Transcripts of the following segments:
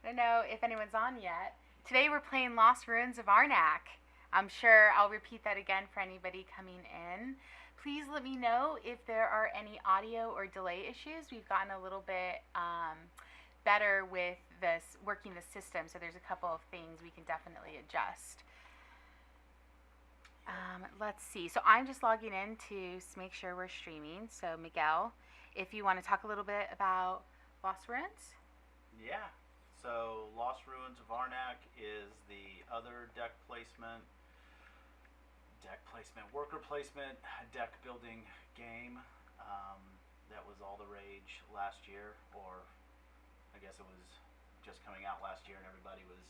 I don't know if anyone's on yet. Today we're playing Lost Ruins of Arnak. I'm sure I'll repeat that again for anybody coming in. Please let me know if there are any audio or delay issues. We've gotten a little bit better with this working the system, so there's a couple of things we can definitely adjust. Let's see. So I'm just logging in to make sure we're streaming. So Miguel, if you want to talk a little bit about Lost Ruins. Yeah. So Lost Ruins of Arnak is the other worker placement, deck building game that was all the rage last year, or I guess it was just coming out last year, and everybody was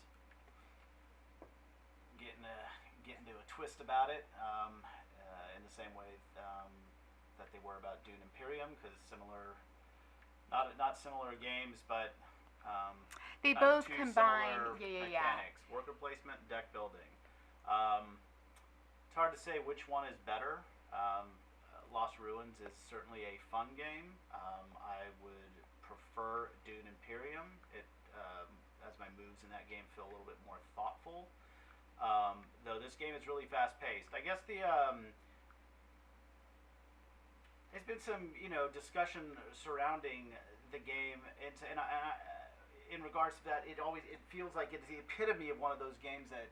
getting to a twist about it, in the same way that they were about Dune Imperium, because not similar games, but they both two combine mechanics, worker placement, deck building. It's hard to say which one is better. Lost Ruins is certainly a fun game. I would prefer Dune Imperium. As my moves in that game feel a little bit more thoughtful. Though this game is really fast paced. I guess there's been some discussion surrounding the game, and in regards to that, it feels like it's the epitome of one of those games that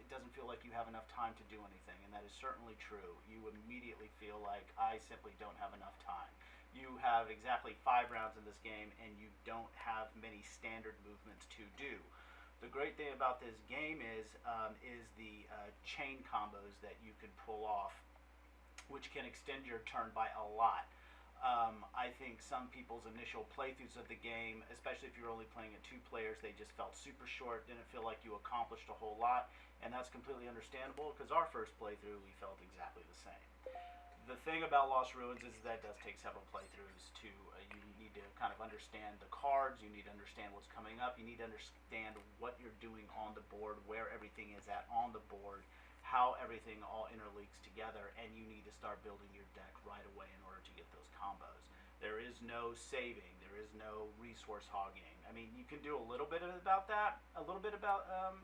it doesn't feel like you have enough time to do anything, and that is certainly true. You immediately feel like I simply don't have enough time. You have exactly 5 rounds in this game, and you don't have many standard movements to do. The great thing about this game is the chain combos that you can pull off, which can extend your turn by a lot. I think some people's initial playthroughs of the game, especially if you're only playing at 2 players, they just felt super short, didn't feel like you accomplished a whole lot, and that's completely understandable, because our first playthrough, we felt exactly the same. The thing about Lost Ruins is that it does take several playthroughs to, you need to kind of understand the cards, you need to understand what's coming up, you need to understand what you're doing on the board, where everything is at on the board, how everything all interleaks together, and you need to start building your deck right away in order to get those combos. There is no saving, there is no resource hogging. I mean, you can do a little bit about that,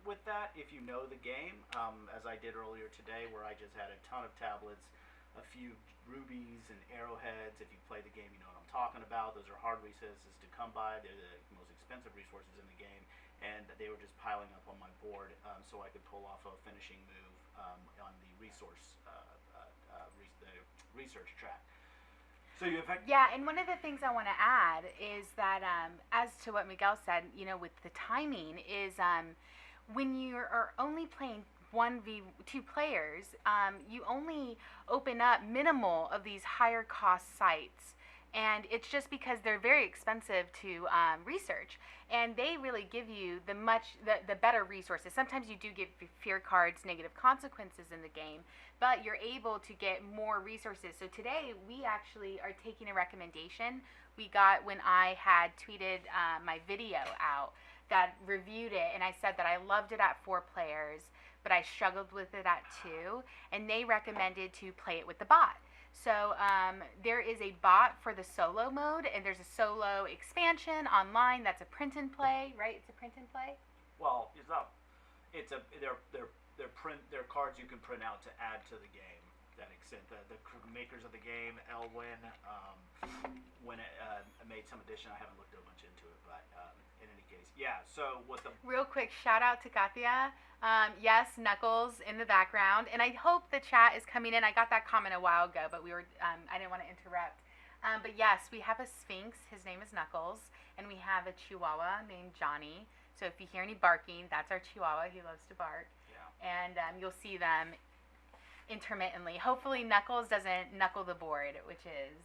with that if you know the game, as I did earlier today, where I just had a ton of tablets, a few rubies and arrowheads. If you play the game, you know what I'm talking about. Those are hard resources to come by. They're the most expensive resources in the game, and they were just piling up on my board, so I could pull off a finishing move on the research track. So yeah, and one of the things I want to add is that as to what Miguel said, with the timing is when you are only playing 1v2 players, you only open up minimal of these higher cost sites, and it's just because they're very expensive to research, and they really give you the better resources. Sometimes you do get fear cards, negative consequences in the game, but you're able to get more resources. So today we actually are taking a recommendation we got when I had tweeted my video out that reviewed it, and I said that I loved it at 4 players, but I struggled with it at 2, and they recommended to play it with the bot. So there is a bot for the solo mode, and there's a solo expansion online that's a print and play, right? It's a print and play? Well, it's not. They're cards you can print out to add to the game. That extent, the makers of the game, Elwen, when it made some edition, I haven't looked a bunch into it, but in any case, yeah. So real quick shout out to Katia. Yes, Knuckles in the background, and I hope the chat is coming in. I got that comment a while ago, but I didn't want to interrupt. But yes, we have a Sphinx. His name is Knuckles, and we have a Chihuahua named Johnny. So if you hear any barking, that's our Chihuahua. He loves to bark. Yeah. And you'll see them intermittently. Hopefully Knuckles doesn't knuckle the board, which is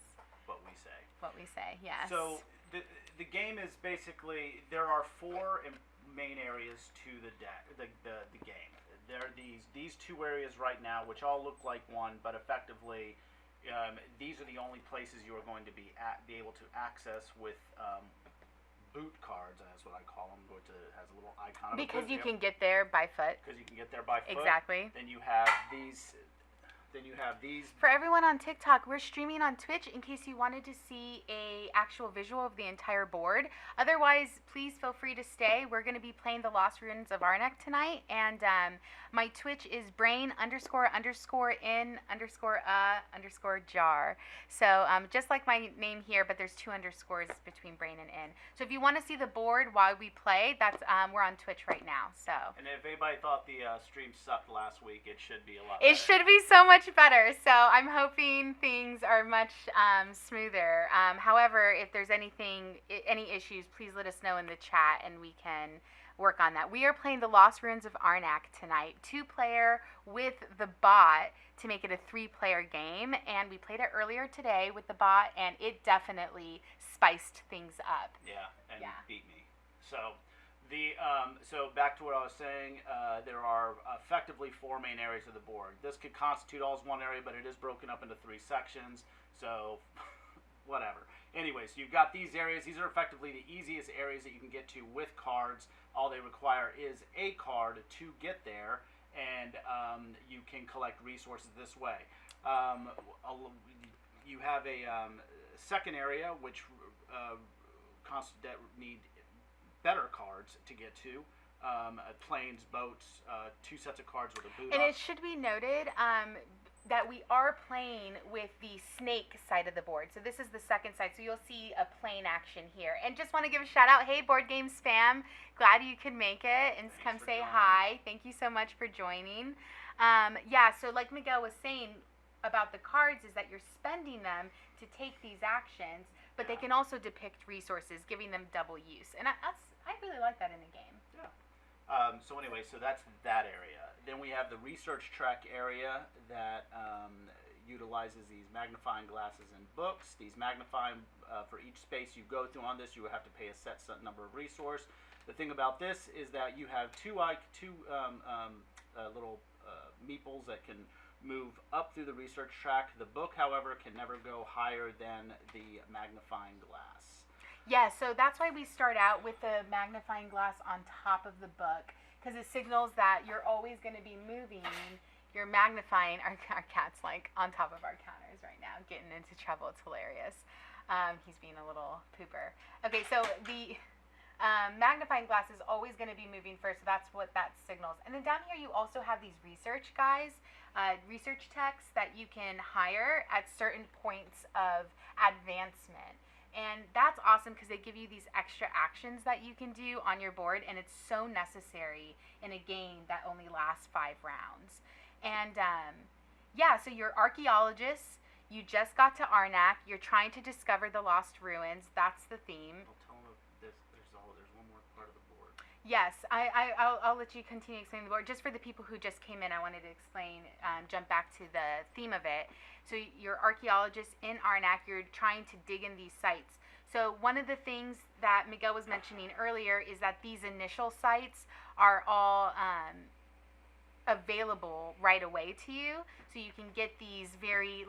what we say. What we say, yes. So the game is basically, there are 4 main areas to the game. There are these 2 areas right now, which all look like one, but effectively these are the only places you are going to be able to access with boot cards. That's what I call them, which has a little icon. Because you can get there by foot. Because you can get there by foot. Exactly. Then you have these Then you have these. For everyone on TikTok, we're streaming on Twitch in case you wanted to see a actual visual of the entire board. Otherwise, please feel free to stay. We're going to be playing the Lost Ruins of Arnak tonight, and my Twitch is brain__in_jar. So just like my name here, but there's 2 underscores between brain and in. So if you want to see the board while we play, that's we're on Twitch right now. So. And if anybody thought the stream sucked last week, it should be a lot. It should be so much better. So I'm hoping things are much smoother. However, if there's any issues, please let us know in the chat and we can work on that. We are playing the Lost Ruins of Arnak tonight, 2-player with the bot to make it a 3-player game. And we played it earlier today with the bot, and it definitely spiced things up. Yeah, and beat me. So. So back to what I was saying, there are effectively 4 main areas of the board. This could constitute all as one area, but it is broken up into 3 sections, so whatever. Anyways, you've got these areas. These are effectively the easiest areas that you can get to with cards. All they require is a card to get there, and you can collect resources this way. You have a second area, which that need better cards to get to. Planes, boats, 2 sets of cards with a boot. And it should be noted that we are playing with the snake side of the board. So this is the second side. So you'll see a plane action here. And just want to give a shout out. Hey, Board Games fam. Glad you could make it and come say hi. Thank you so much for joining. So like Miguel was saying about the cards is that you're spending them to take these actions, but they can also depict resources, giving them double use. And I really like that in a game. Yeah. So anyway, so that's that area. Then we have the research track area that utilizes these magnifying glasses and books. These magnifying, for each space you go through on this, you will have to pay a set number of resource. The thing about this is that you have two little meeples that can move up through the research track. The book, however, can never go higher than the magnifying glass. Yeah, so that's why we start out with the magnifying glass on top of the book, because it signals that you're always going to be moving. You're magnifying. Our cat's like on top of our counters right now, getting into trouble. It's hilarious. He's being a little pooper. Okay, so the magnifying glass is always going to be moving first, so that's what that signals. And then down here you also have these research guys, research texts that you can hire at certain points of advancement. And that's awesome because they give you these extra actions that you can do on your board, and it's so necessary in a game that only lasts 5 rounds. And so you're archaeologists. You just got to Arnak. You're trying to discover the lost ruins. That's the theme. I'll tell them this. There's one more part of the board. Yes, I'll let you continue explaining the board. Just for the people who just came in, I wanted to explain, jump back to the theme of it. So you're archaeologists in Arnak. You're trying to dig in these sites. So one of the things that Miguel was mentioning earlier is that these initial sites are all available right away to you. So you can get these very,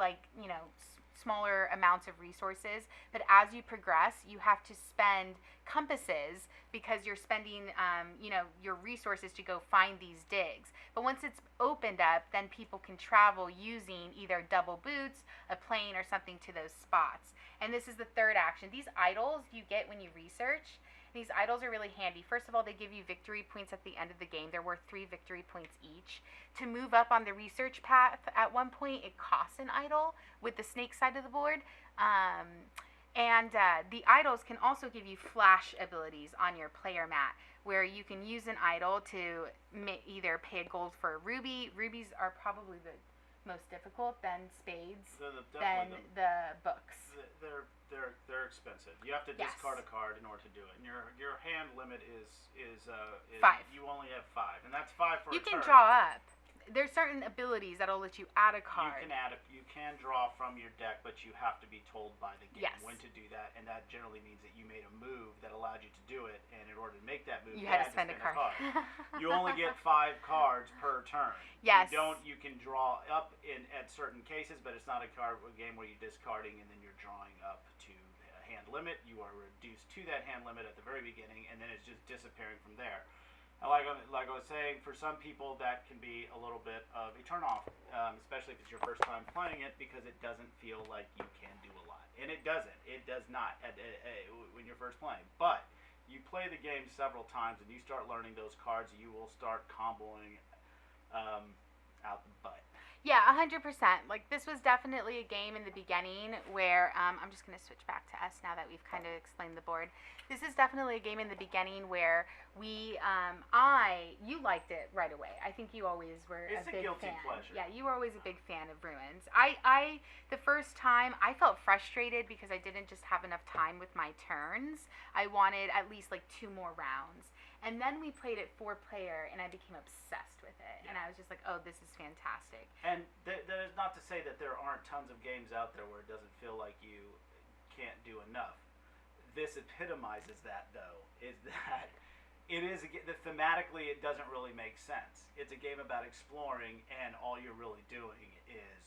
smaller amounts of resources, but as you progress, you have to spend compasses because you're spending, your resources to go find these digs. But once it's opened up, then people can travel using either double boots, a plane, or something to those spots. And this is the third action. These idols you get when you research. These idols are really handy. First of all, they give you victory points at the end of the game. They're worth 3 victory points each. To move up on the research path, at one point, it costs an idol with the snake side of the board. The idols can also give you flash abilities on your player mat, where you can use an idol to either pay a gold for a ruby. Rubies are probably the most difficult, then spades, then the books. They're expensive. You have to discard a card in order to do it. And your hand limit is 5. You only have 5, and that's 5 for a turn. You can draw up. There's certain abilities that'll let you add a card. You can draw from your deck, but you have to be told by the game when to do that, and that generally means that you made a move that allowed you to do it, and in order to make that move, you had to spend a card. You only get 5 cards per turn. Yes. You can draw up at certain cases, but it's not a game where you're discarding and then you're drawing up to a hand limit. You are reduced to that hand limit at the very beginning, and then it's just disappearing from there. like I was saying, for some people that can be a little bit of a turnoff, especially if it's your first time playing it, because it doesn't feel like you can do a lot, and it doesn't. It does not when you're first playing. But you play the game several times, and you start learning those cards, you will start comboing out the butt. Yeah, 100%. Like, this was definitely a game in the beginning where, I'm just going to switch back to us now that we've kind of explained the board. This is definitely a game in the beginning where you liked it right away. I think you always were It's a big guilty fan. pleasure. Yeah, you were always a big fan of Ruins. The first time, I felt frustrated because I didn't just have enough time with my turns. I wanted at least, like, 2 more rounds. And then we played it 4-player, and I became obsessed with it. Yeah. And I was just like, oh, this is fantastic. And that is not to say that there aren't tons of games out there where it doesn't feel like you can't do enough. This epitomizes that, though, is that it is thematically it doesn't really make sense. It's a game about exploring, and all you're really doing is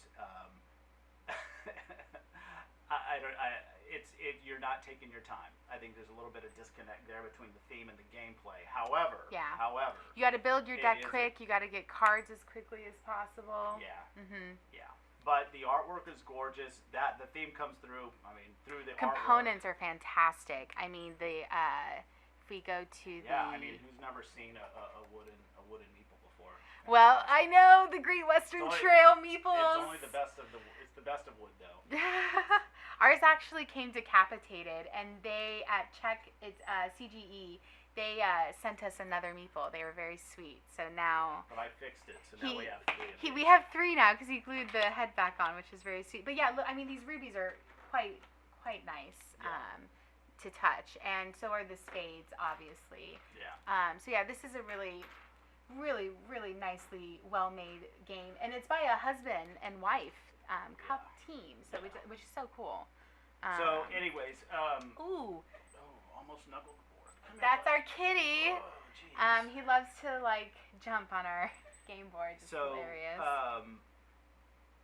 you're not taking your time. I think there's a little bit of disconnect there between the theme and the gameplay. However, you got to build your deck quick. You got to get cards as quickly as possible. Yeah. Mhm. Yeah. But the artwork is gorgeous. The theme comes through. I mean, through the components artwork. are fantastic. I mean, if we go to the I mean, who's never seen a wooden meeple before? Well, I know the Great Western Trail meeples. It's only the best of it's the best of wood, though. Ours actually came decapitated, and they at Czech CGE they sent us another meeple. They were very sweet. So now. But I fixed it, so now we have 3. We have 3 now because he glued the head back on, which is very sweet. But yeah, look, I mean, these rubies are quite nice to touch, and so are the spades, obviously. Yeah. So yeah, this is a really, really, really nicely well-made game, and it's by a husband and wife cup team, so which is so cool. So, anyways, ooh, almost knuckled the board. That's our kitty. Oh, he loves to jump on our game board. It's hilarious.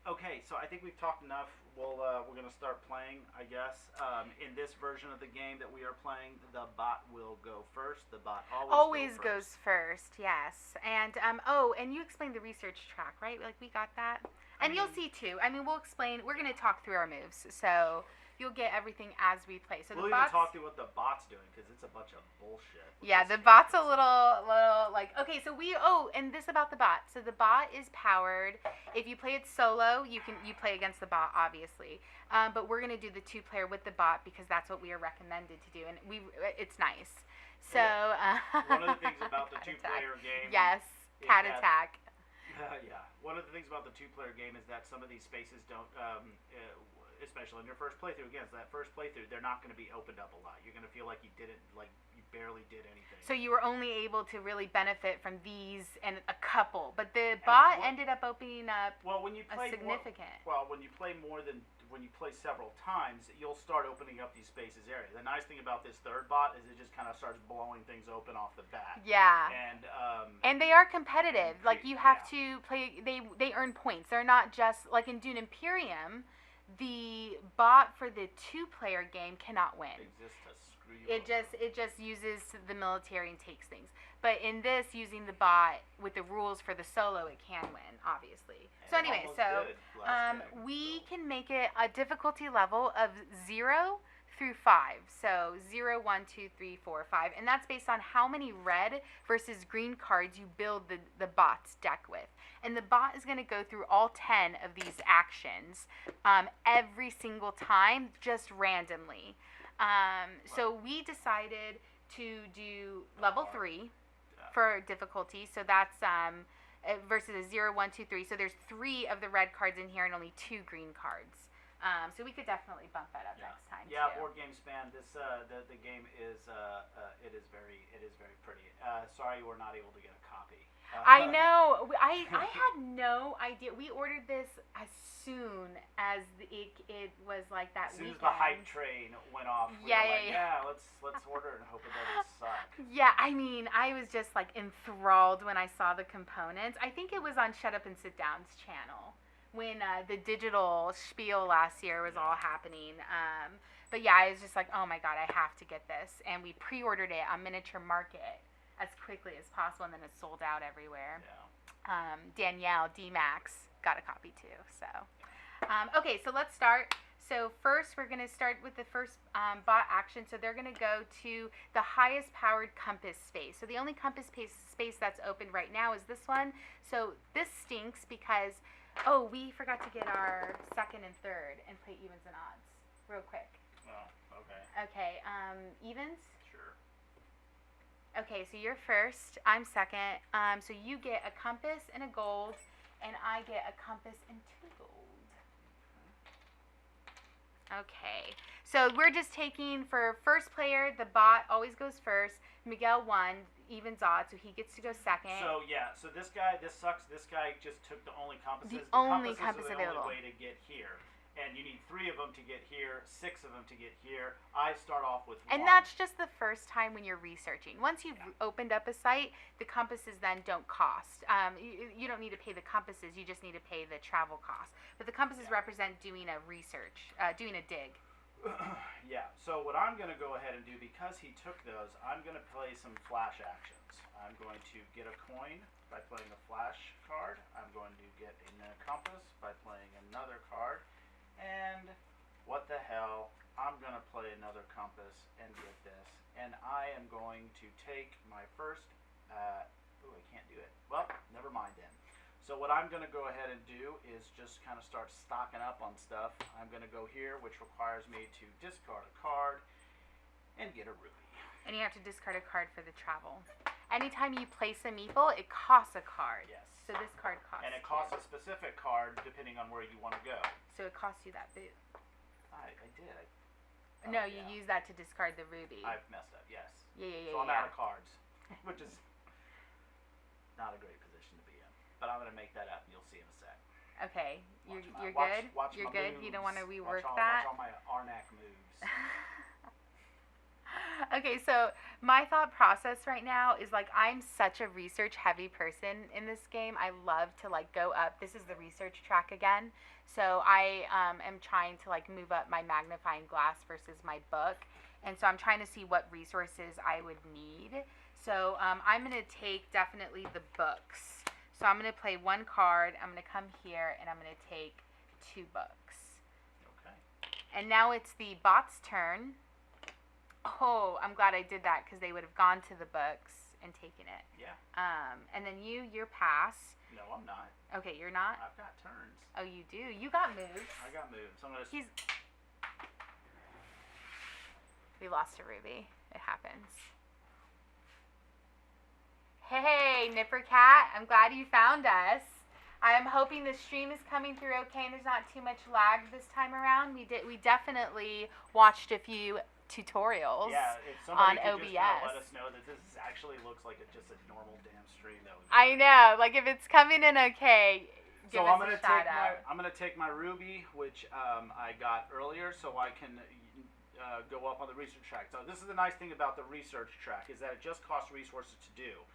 Okay, so I think we've talked enough. We're gonna start playing, I guess. In this version of the game that we are playing, the bot will go first. The bot always goes first. Yes, and and you explained the research track, right? Like, we got that, and you'll see too. I mean, we'll explain. We're gonna talk through our moves, so you'll get everything as we play. So we'll even talk through what the bot's doing, because it's a bunch of bullshit. Yeah, the bot's a little like, okay, so and this about the bot. So the bot is powered. If you play it solo, you play against the bot, obviously. But we're gonna do the 2-player with the bot because that's what we are recommended to do, and it's nice. So one of the things about the 2-player game. Yes, cat attack. Yeah, one of the things about the 2-player game is that some of these spaces don't. Especially in your first playthrough, again, so that first playthrough, they're not going to be opened up a lot. You're going to feel like you barely did anything. So you were only able to really benefit from these and a couple, but the bot ended up opening up when you play significant. When you play several times, you'll start opening up these spaces area. The nice thing about this third bot is it just kind of starts blowing things open off the bat. Yeah. And they are competitive. Like, you have to play. They earn points. They're not just like in Dune Imperium. The bot for the 2-player game cannot win. It just uses the military and takes things. But in this, using the bot with the rules for the solo, it can win, obviously. So anyway, we can make it a difficulty level of 0 through 5. So 0, 1, 2, 3, 4, 5. And that's based on how many red versus green cards you build the bot's deck with. And the bot is going to go through all 10 of these actions every single time, just randomly. So we decided to do level 3 for difficulty. So that's versus a 0, 1, 2, 3. So there's 3 of the red cards in here and only 2 green cards. So we could definitely bump that up next time. Yeah, too. Board Game Span. The game is it is very pretty. Sorry you were not able to get a copy. I know. I had no idea. We ordered this as soon as it was like that weekend. As soon as the hype train went off. Let's order it and hope it doesn't suck. Yeah, I mean, I was just like enthralled when I saw the components. I think it was on Shut Up and Sit Down's channel when the digital spiel last year was all happening. But yeah, I was just like, oh my god, I have to get this. And we pre-ordered it on Miniature Market. as quickly as possible, and then it's sold out everywhere. Yeah. Danielle D-Max got a copy too. So, okay, so let's start. So first, we're going to start with the first bot action. So they're going to go to the highest powered compass space. So the only compass space that's open right now is this one. So this stinks because, oh, we forgot to get our second and third and play evens and odds real quick. Oh, okay. Okay, evens? Sure. Okay, so you're first. I'm second. So you get a compass and a gold, and I get a compass and 2 gold. Okay, so we're just taking for first player, the bot always goes first. Miguel won, evens odds, so he gets to go second. So yeah, so this guy, this sucks. This guy just took the only compasses. The only compasses compass are the available. only way to get here. And you need 3 of them to get here, 6 of them to get here. I start off with 1. And that's just the first time when you're researching. Once you've opened up a site, the compasses then don't cost. You don't need to pay the compasses, you just need to pay the travel cost. But the compasses represent doing a research, doing a dig. Yeah, so what I'm going to go ahead and do, because he took those, I'm going to play some flash actions. I'm going to get a coin by playing a flash card. I'm going to get a compass by playing another card. And what the hell, I'm going to play another compass and get this. And I am going to take my first, I can't do it. Well, never mind then. So what I'm going to go ahead and do is just kind of start stocking up on stuff. I'm going to go here, which requires me to discard a card and get a ruby. And you have to discard a card for the travel. Anytime you place a meeple, it costs a card. Yes. So this card costs. And it costs a specific card depending on where you want to go. So it costs you that boot. I did. No, you use that to discard the ruby. I've messed up, yes. Yeah. So I'm out of cards, which is not a great position to be in. But I'm going to make that up, and you'll see in a sec. Okay, you're good? Watch You're my good? moves. You don't want to rework Watch that? all my Arnak moves. Okay, so my thought process right now is like I'm such a research heavy person in this game. I love to like go up. This is the research track again. So I am trying to like move up my magnifying glass versus my book. And so I'm trying to see what resources I would need. So I'm going to take definitely the books. So I'm going to play 1 card. I'm going to come here and I'm going to take 2 books. Okay. And now it's the bot's turn. Oh, I'm glad I did that because they would have gone to the books and taken it. Yeah. And then you're pass. No, I'm not. Okay, you're not? I've got turns. Oh, you do? You got moves. I got moves. I'm gonna. We lost a ruby. It happens. Hey, Nipper Cat. I'm glad you found us. I'm hoping the stream is coming through okay and there's not too much lag this time around. We definitely watched a few tutorials if on somebody could OBS. just let us know that this actually looks like it's just a normal damn stream, that would be I know. Like if it's coming in okay, give so us I'm a gonna shout out. I'm gonna take my ruby, which I got earlier, so I can go up on the research track. So this is the nice thing about the research track, is that it just costs resources to do.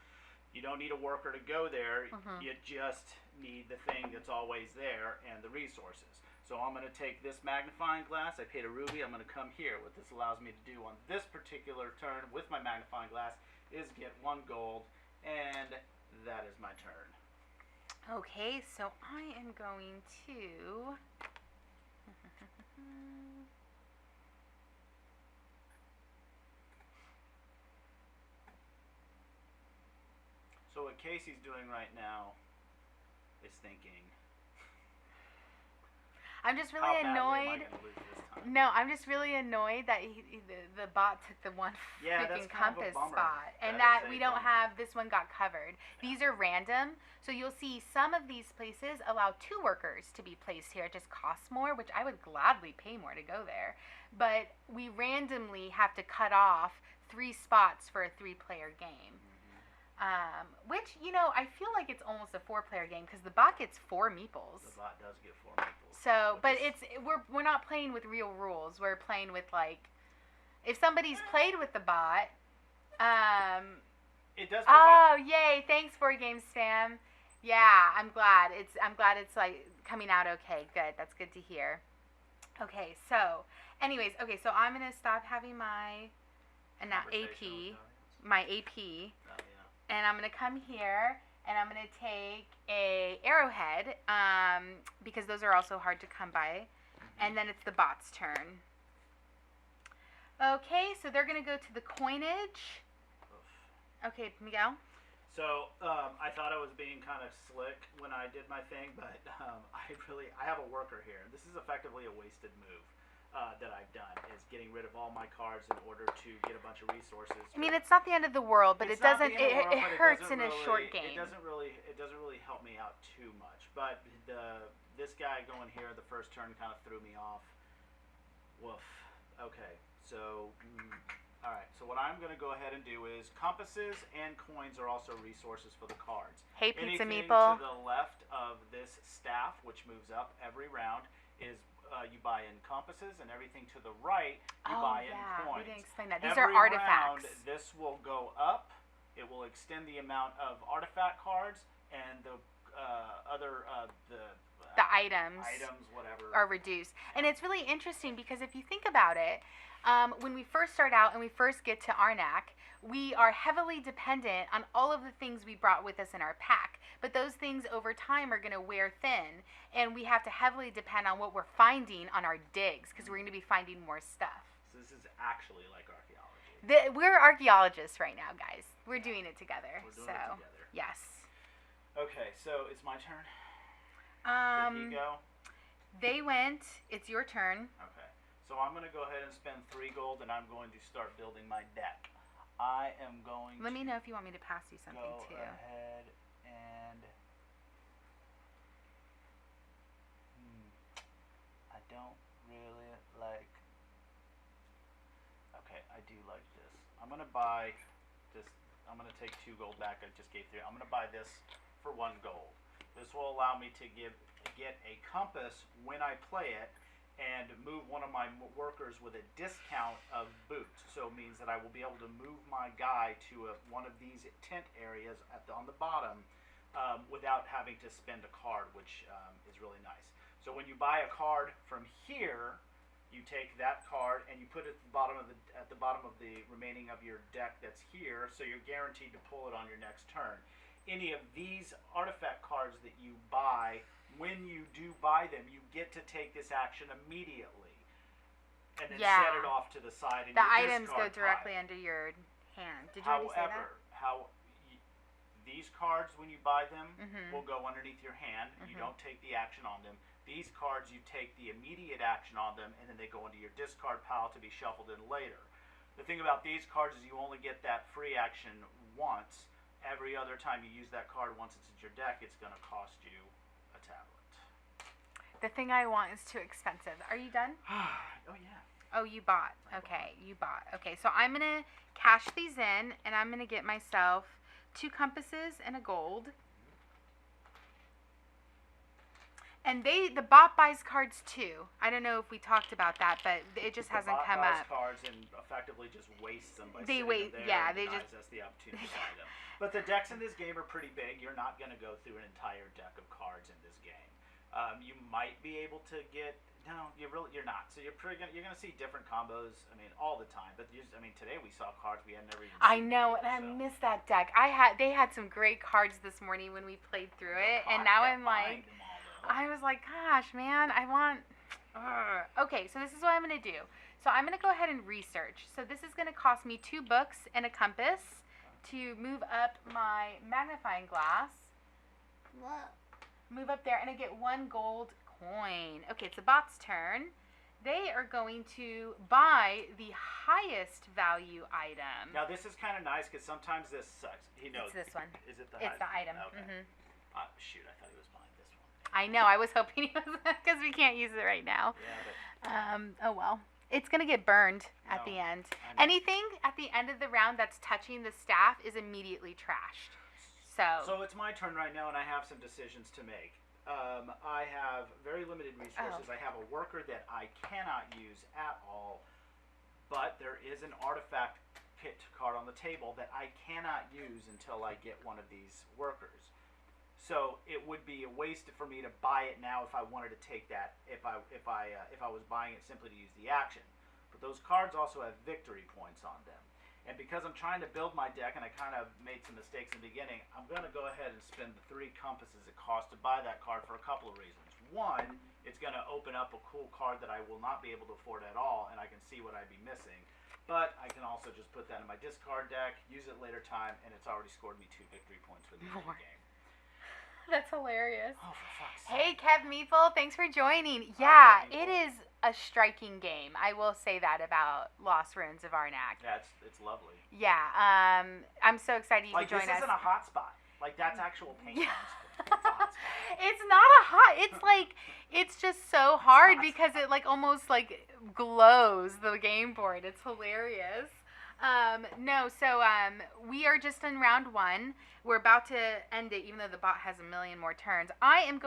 You don't need a worker to go there. You just need the thing that's always there and the resources. So I'm going to take this magnifying glass. I paid a ruby. I'm going to come here. What this allows me to do on this particular turn with my magnifying glass is get 1 gold, and that is my turn. Okay, so I am going to... So what Casey's doing right now is thinking, I'm just really how badly am I annoyed. gonna lose this time? No, I'm just really annoyed that the bot took the one Yeah, freaking that's kind of a compass bummer. spot, and That that is we a don't bummer. have. This one got covered. These are random, so you'll see some of these places allow 2 workers to be placed here. It just costs more, which I would gladly pay more to go there. But we randomly have to cut off 3 spots for a 3-player game. Which, I feel like it's almost a 4-player game because the bot gets 4 meeples. The bot does get 4 meeples. So, but we're not playing with real rules. We're playing with like, if somebody's played with the bot, it does. Oh, yay! Thanks, Board Game Spam. Yeah, I'm glad it's like coming out okay. Good. That's good to hear. Okay, so, anyways, so I'm gonna stop having my AP. Conversation with My AP. Oh, yeah. and I'm going to come here, and I'm going to take a arrowhead, because those are also hard to come by. And then it's the bot's turn. Okay, so they're going to go to the coinage. Okay, Miguel? So, I thought I was being kind of slick when I did my thing, but I have a worker here. This is effectively a wasted move that I've done, is getting rid of all my cards in order to get a bunch of resources. I mean, it's not the end of the world, but it doesn't. It hurts in a short game. It doesn't really help me out too much. But this guy going here the first turn kind of threw me off. Woof. Okay, so. All right, so what I'm going to go ahead and do is compasses and coins are also resources for the cards. Hey, pizza Anything meeple. to the left of this staff, which moves up every round, is you buy in compasses, and everything to the right, you buy in coins. We didn't explain that. These every are artifacts. round, this will go up. It will extend the amount of artifact cards, and the items, whatever, are reduced. And it's really interesting because if you think about it, when we first start out and we first get to Arnak, we are heavily dependent on all of the things we brought with us in our pack. But those things over time are going to wear thin, and we have to heavily depend on what we're finding on our digs, because we're going to be finding more stuff. So this is actually like archaeology. We're archaeologists right now, guys. We're doing it together. We're doing it together. Yes. Okay, so it's my turn. Did he go? They went. It's your turn. Okay. So I'm going to go ahead and spend 3 gold, and I'm going to start building my deck. I am going Let me know if you want me to pass you something, go too. ahead and... I don't really like... Okay, I do like this. I'm going to buy this... I'm going to take 2 gold back. I just gave 3. I'm going to buy this for 1 gold. This will allow me to get a compass when I play it, and move one of my workers with a discount of boots. So it means that I will be able to move my guy to one of these tent areas on the bottom without having to spend a card, which is really nice. So when you buy a card from here, you take that card and you put it at the bottom of the remaining of your deck that's here, so you're guaranteed to pull it on your next turn. Any of these artifact cards that you buy, when you do buy them, you get to take this action immediately, and then set it off to the side. And the items go directly under your hand. Did you already say that? These cards, when you buy them, will go underneath your hand. You don't take the action on them. These cards, you take the immediate action on them, and then they go into your discard pile to be shuffled in later. The thing about these cards is you only get that free action once. Every other time you use that card, once it's in your deck, it's going to cost you a tablet. The thing I want is too expensive. Are you done? Oh, yeah. Oh, you bought. Okay, you bought. Okay, so I'm going to cash these in, and I'm going to get myself 2 compasses and a gold. And the bot buys cards too. I don't know if we talked about that, but it just hasn't come up. The bot buys cards and effectively just wastes them by they sitting wait. them there. Yeah, and they denies just us the opportunity to buy them. But the decks in this game are pretty big. You're not going to go through an entire deck of cards in this game. You might be able to get. No, you're not. So you're going to see different combos. I mean, all the time. But today we saw cards we had never even seen. I know, and I missed that deck. They had some great cards this morning when we played through it, and now I'm like, I was like, gosh, man, I want. Okay, so this is what I'm gonna do. So I'm gonna go ahead and research. So this is gonna cost me 2 books and a compass to move up my magnifying glass. Move up there, and I get 1 gold coin. Okay, it's the bot's turn. They are going to buy the highest value item. Now this is kind of nice because sometimes this sucks. He knows. It's this one. Is it the? It's the item. Okay. Shoot, I thought he was buying this one. I know. I was hoping he was, because we can't use it right now. Yeah, but. Oh well. It's gonna get burned at the end. Anything at the end of the round that's touching the staff is immediately trashed. So it's my turn right now, and I have some decisions to make. I have very limited resources. I have a worker that I cannot use at all, but there is an artifact pit card on the table that I cannot use until I get one of these workers. So it would be a waste for me to buy it now if I wanted to take that. If I was buying it simply to use the action. But those cards also have victory points on them. And because I'm trying to build my deck, and I kind of made some mistakes in the beginning, I'm going to go ahead and spend the 3 compasses it costs to buy that card for a couple of reasons. One, it's going to open up a cool card that I will not be able to afford at all, and I can see what I'd be missing. But I can also just put that in my discard deck, use it later time, and it's already scored me 2 victory points for the end of the game. That's hilarious. Oh, for fuck's sake. Hey, Kev Meeple, thanks for joining. Yeah, it is a striking game. I will say that about Lost Ruins of Arnak. Yeah, it's lovely. Yeah, I'm so excited you could join us. This isn't a hot spot. Like, that's actual paint. Yeah. It's a hot spot. It's not a hot. It's like it's just so hard because it like almost like glows the game board. It's hilarious. We are just in round 1. We're about to end it, even though the bot has a million more turns. I'm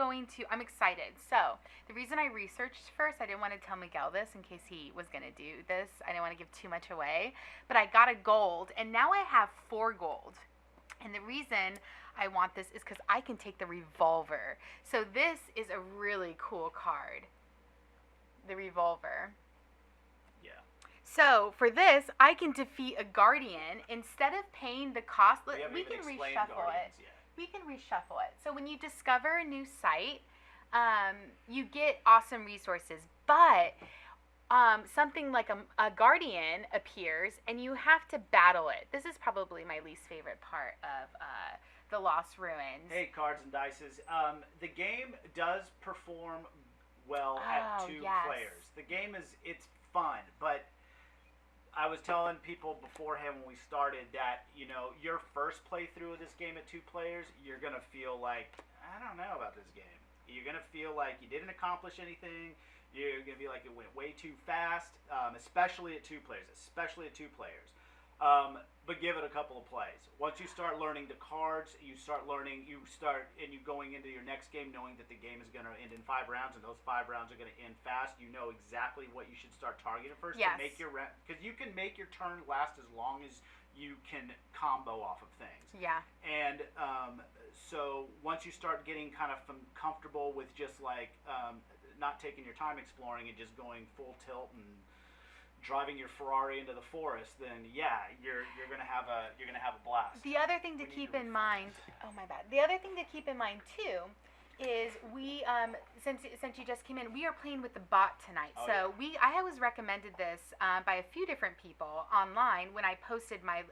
excited. So the reason I researched first, I didn't want to tell Miguel this in case he was going to do this. I didn't want to give too much away, but I got a gold, and now I have 4 gold. And the reason I want this is because I can take the revolver. So this is a really cool card. The revolver. Yeah. So for this, I can defeat a guardian instead of paying the cost. We can reshuffle it. Yet. We can reshuffle it. So when you discover a new site, you get awesome resources, but something like a guardian appears, and you have to battle it. This is probably my least favorite part of the Lost Ruins. Hey, cards and dices. The game does perform well at 2 players. The game it's fun, but I was telling people beforehand when we started that, your first playthrough of this game at 2 players, you're going to feel like, I don't know about this game. You're going to feel like you didn't accomplish anything. You're going to be like it went way too fast, especially at 2 players. But give it a couple of plays. Once you start learning the cards, you going into your next game knowing that the game is going to end in 5 rounds, and those 5 rounds are going to end fast. You know exactly what you should start targeting first to make your because you can make your turn last as long as you can combo off of things. Yeah. And so once you start getting kind of comfortable with just like not taking your time exploring and just going full tilt and driving your Ferrari into the forest, then you're gonna have a blast. The other thing to keep in mind, The other thing to keep in mind too is we since you just came in, we are playing with the bot tonight. I was recommended this by a few different people online when I posted my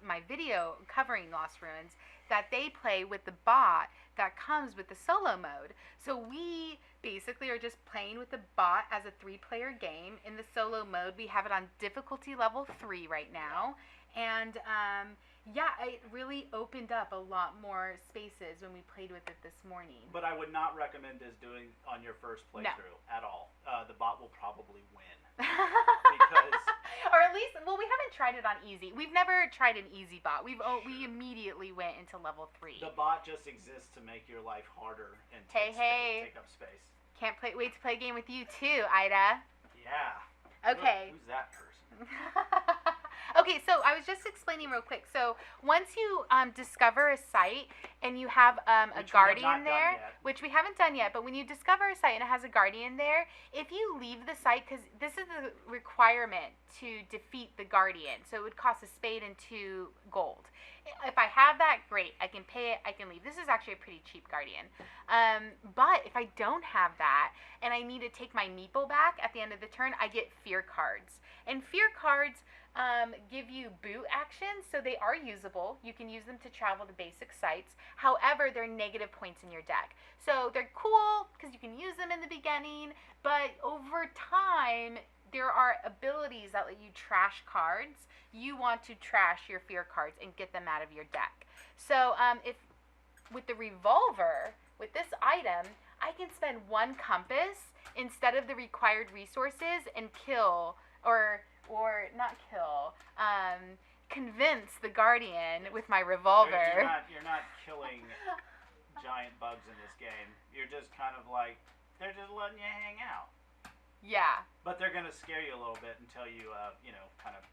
my video covering Lost Ruins, that they play with the bot that comes with the solo mode. So we basically are just playing with the bot as a 3-player game. In the solo mode, we have it on difficulty level 3 right now. And it really opened up a lot more spaces when we played with it this morning. But I would not recommend this doing on your first playthrough at all. The bot will probably win. Because or at least, we haven't tried it on easy. We've never tried an easy bot. We immediately went into level 3. The bot just exists to make your life harder and take up space. Can't wait to play a game with you too, Ida. Yeah. Okay. Who's that person? Okay, so I was just explaining real quick. So once you discover a site and you have a guardian there, which we haven't done yet, but when you discover a site and it has a guardian there, if you leave the site, because this is the requirement to defeat the guardian, so it would cost a spade and 2 gold. If I have that, great. I can pay it. I can leave. This is actually a pretty cheap guardian. But if I don't have that and I need to take my meeple back at the end of the turn, I get fear cards. And fear cards give you boot actions, so they are usable. You can use them to travel to basic sites. However, they're negative points in your deck. So they're cool because you can use them in the beginning, but over time, there are abilities that let you trash cards. You want to trash your fear cards and get them out of your deck. So if with the revolver, with this item, I can spend 1 compass instead of the required resources and kill, or not kill, convince the guardian with my revolver. You're not killing giant bugs in this game. You're just kind of like, they're just letting you hang out. Yeah. But they're going to scare you a little bit until you, kind of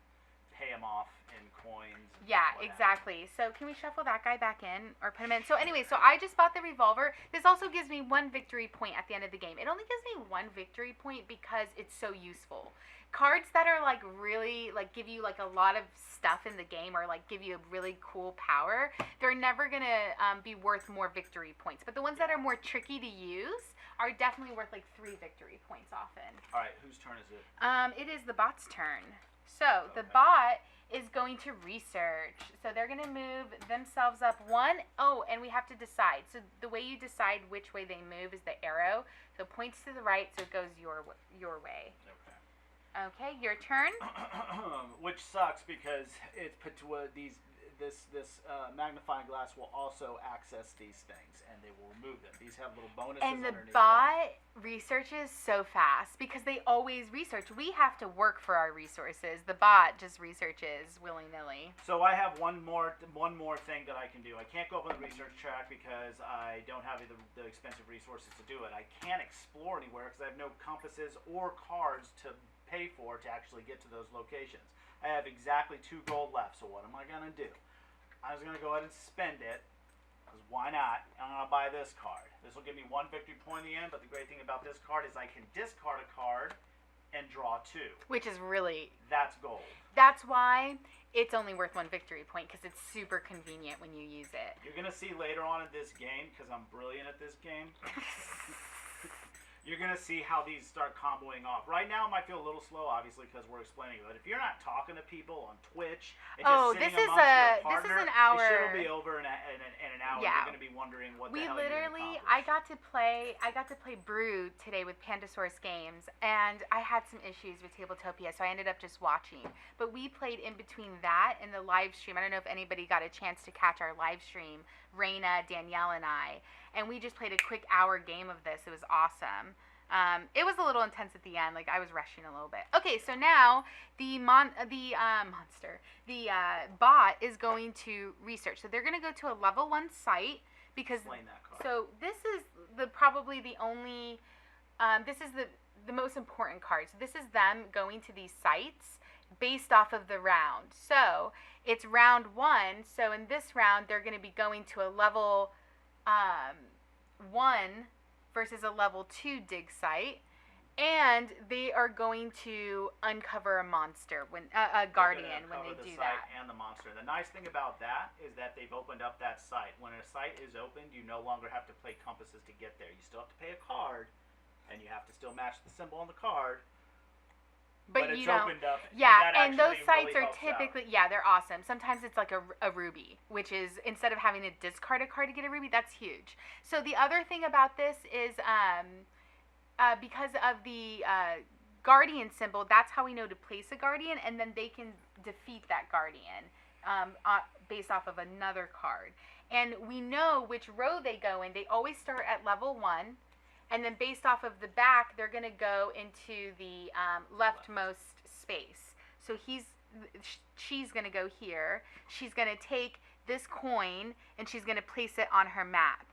pay them off in coins. And Yeah, what have exactly. So can we shuffle that guy back in or put him in? So anyway, so I just bought the revolver. This also gives me 1 victory point at the end of the game. It only gives me 1 victory point because it's so useful. Cards that are like really like give you like a lot of stuff in the game or like give you a really cool power, they're never gonna be worth more victory points. But the ones that are more tricky to use are definitely worth like 3 victory points often. All right, whose turn is it? It is the bot's turn. So the bot is going to research. So they're going to move themselves up 1. Oh, and we have to decide. So the way you decide which way they move is the arrow. So it points to the right, so it goes your way. Okay. Okay, your turn. Which sucks because it's this magnifying glass will also access these things, and they will remove them. These have little bonuses And the underneath bot researches so fast because they always research. We have to work for our resources. The bot just researches willy-nilly. So I have one more thing that I can do. I can't go up on the research track because I don't have the expensive resources to do it. I can't explore anywhere because I have no compasses or cards to pay for to actually get to those locations. I have exactly 2 gold left, so what am I going to do? I was going to go ahead and spend it, because why not? I'm going to buy this card. This will give me 1 victory point in the end, but the great thing about this card is I can discard a card and draw 2. Which is really... That's gold. That's why it's only worth 1 victory point, because it's super convenient when you use it. You're going to see later on in this game, because I'm brilliant at this game, you're going to see how these start comboing off. Right now, it might feel a little slow, obviously, because we're explaining it. But if you're not talking to people on Twitch and just sitting amongst your partner, this is an hour. The shit will be over in an hour. Yeah. You're going to be wondering what the hell you're going to accomplish. I got to play Brood today with Pandasaurus Games, and I had some issues with Tabletopia, so I ended up just watching. But we played in between that and the live stream. I don't know if anybody got a chance to catch our live stream, Raina, Danielle, and I. And we just played a quick hour game of this. It was awesome. It was a little intense at the end. Like, I was rushing a little bit. Okay, so now the bot is going to research. So they're going to go to a level 1 site because. Explain that card. So this is probably the only. This is the most important card. So this is them going to these sites based off of the round. So it's round 1. So in this round, they're going to be going to a level 1 versus a level 2 dig site, and they are going to uncover a monster when a guardian when they do that. And the monster. The nice thing about that is that they've opened up that site. When a site is opened, you no longer have to play compasses to get there. You still have to pay a card, and you have to still match the symbol on the card. But it's opened up. Yeah, and those sites really are typically, they're awesome. Sometimes it's like a ruby, which is, instead of having to discard a card to get a ruby, that's huge. So the other thing about this is because of the guardian symbol, that's how we know to place a guardian, and then they can defeat that guardian based off of another card. And we know which row they go in. They always start at level 1. And then based off of the back, they're going to go into the leftmost space. So she's going to go here. She's going to take this coin, and she's going to place it on her map.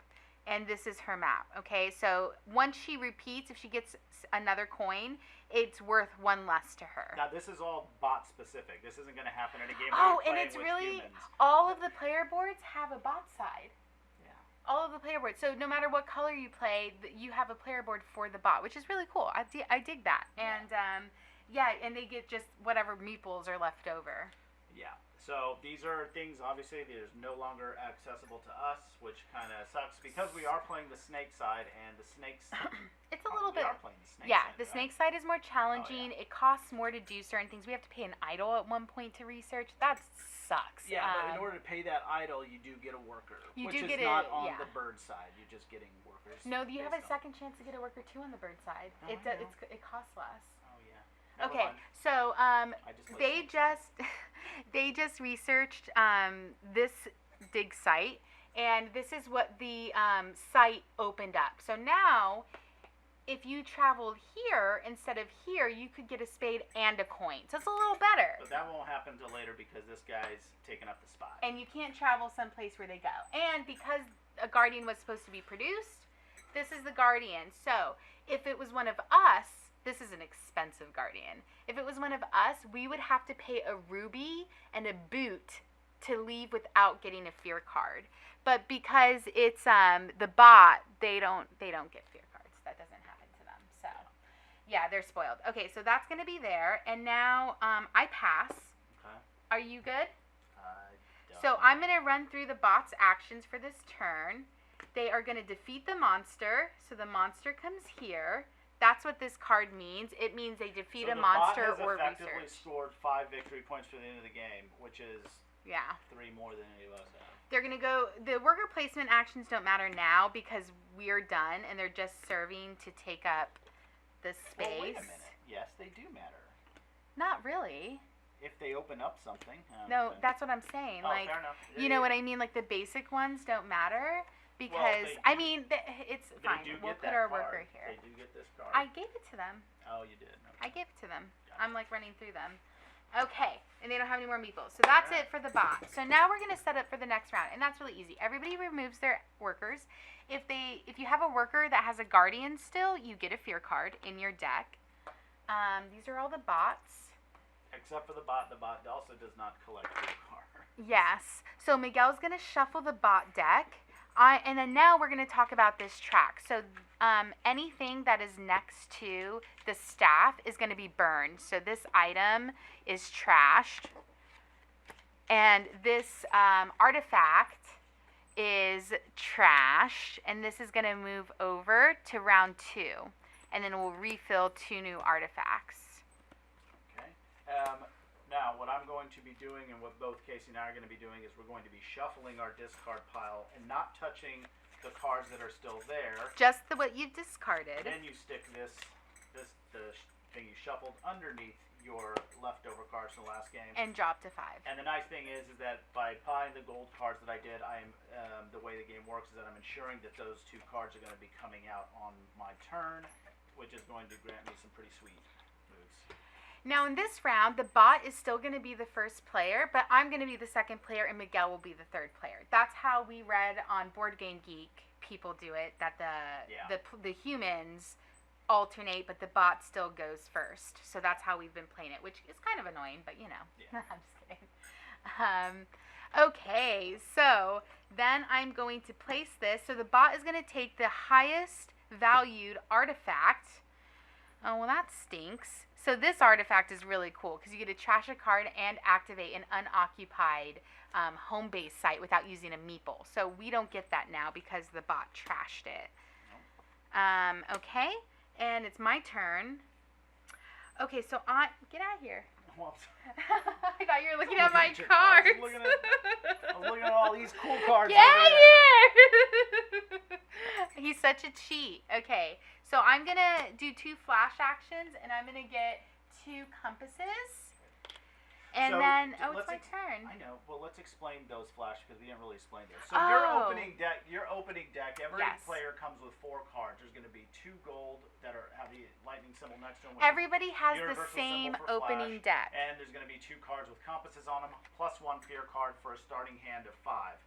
And this is her map, okay? So once she repeats, if she gets another coin, it's worth 1 less to her. Now, this is all bot specific. This isn't going to happen in a game where you're playing it's with really, humans. all of the player boards have a bot side. All of the player boards. So no matter what color you play, you have a player board for the bot, which is really cool. I dig that. And and they get just whatever meeples are left over. Yeah. So these are things, obviously, that is no longer accessible to us, which kind of sucks because we are playing the snake side, and the snakes. It's a little bit. We are playing the snake side. The snake side is more challenging. It costs more to do certain things. We have to pay an idol at one point to research. That sucks. Yeah, but in order to pay that idol, you do get a worker, which is not on the bird side. You're just getting workers. No, you have a second chance to get a worker too on the bird side. Oh, it costs less. Oh yeah. Okay, so they just researched this dig site, and this is what the site opened up. So now, if you traveled here instead of here, you could get a spade and a coin. So it's a little better. But that won't happen until later because this guy's taking up the spot. And you can't travel someplace where they go. And because a guardian was supposed to be produced, this is the guardian. So if it was one of us, This is an expensive guardian. If it was one of us, we would have to pay a ruby and a boot to leave without getting a fear card. But because it's the bot, they don't get fear cards. That doesn't happen to them. So yeah, they're spoiled. Okay, so that's gonna be there. And now I pass. Okay. Are you good? Don't. So I'm gonna run through the bot's actions for this turn. They are gonna defeat the monster. So the monster comes here. That's what this card means. It means they defeat a monster or research. The bot has effectively research. scored 5 victory points for the end of the game, which is 3 more than any of us have. They're going to go... The worker placement actions don't matter now because we're done, and they're just serving to take up the space. Well, wait a minute. Yes, they do matter. Not really. If they open up something. No, that's what I'm saying. Oh, like, fair enough. You know what I mean? Like, the basic ones don't matter because, it's fine. We'll put our worker here. They do get this card. I gave it to them. Oh, you did. Okay. I gave it to them. Gotcha. I'm, like, running through them. Okay, and they don't have any more meeples. So that's it for the bot. So now we're going to set up for the next round, and that's really easy. Everybody removes their workers. If you have a worker that has a guardian still, you get a fear card in your deck. These are all the bots. Except for the bot. The bot also does not collect fear cards. Yes. So Miguel's going to shuffle the bot deck. And then now we're going to talk about this track. So anything that is next to the staff is going to be burned. So this item is trashed. And this artifact is trashed. And this is going to move over to round 2. And then we'll refill 2 new artifacts. Okay. Now, what I'm going to be doing and what both Casey and I are going to be doing is we're going to be shuffling our discard pile and not touching the cards that are still there. Just what you've discarded. Then you stick the thing you shuffled underneath your leftover cards from the last game. And drop to 5. And the nice thing is that by buying the gold cards that I did, I am the way the game works is that I'm ensuring that those 2 cards are going to be coming out on my turn, which is going to grant me some pretty sweet moves. Now in this round, the bot is still going to be the first player, but I'm going to be the second player and Miguel will be the third player. That's how we read on Board Game Geek. People do it, that the humans alternate, but the bot still goes first. So that's how we've been playing it, which is kind of annoying, but you know. Yeah. I'm just kidding. Okay, so then I'm going to place this. So the bot is going to take the highest valued artifact. Oh, well, that stinks. So this artifact is really cool because you get to trash a card and activate an unoccupied home base site without using a meeple. So we don't get that now because the bot trashed it. Okay, and it's my turn. Okay, so get out of here. I thought you were looking at my cards. I was looking at all these cool cards. Get out of here! He's such a cheat. Okay, so I'm going to do 2 flash actions, and I'm going to get 2 compasses. And then, it's my turn. I know. Well, let's explain those flash because we didn't really explain those. So your opening deck, every player comes with 4 cards. There's going to be 2 gold that have the lightning symbol next to them. Everybody has the same opening deck. And there's going to be 2 cards with compasses on them, plus 1 fear card for a starting hand of 5.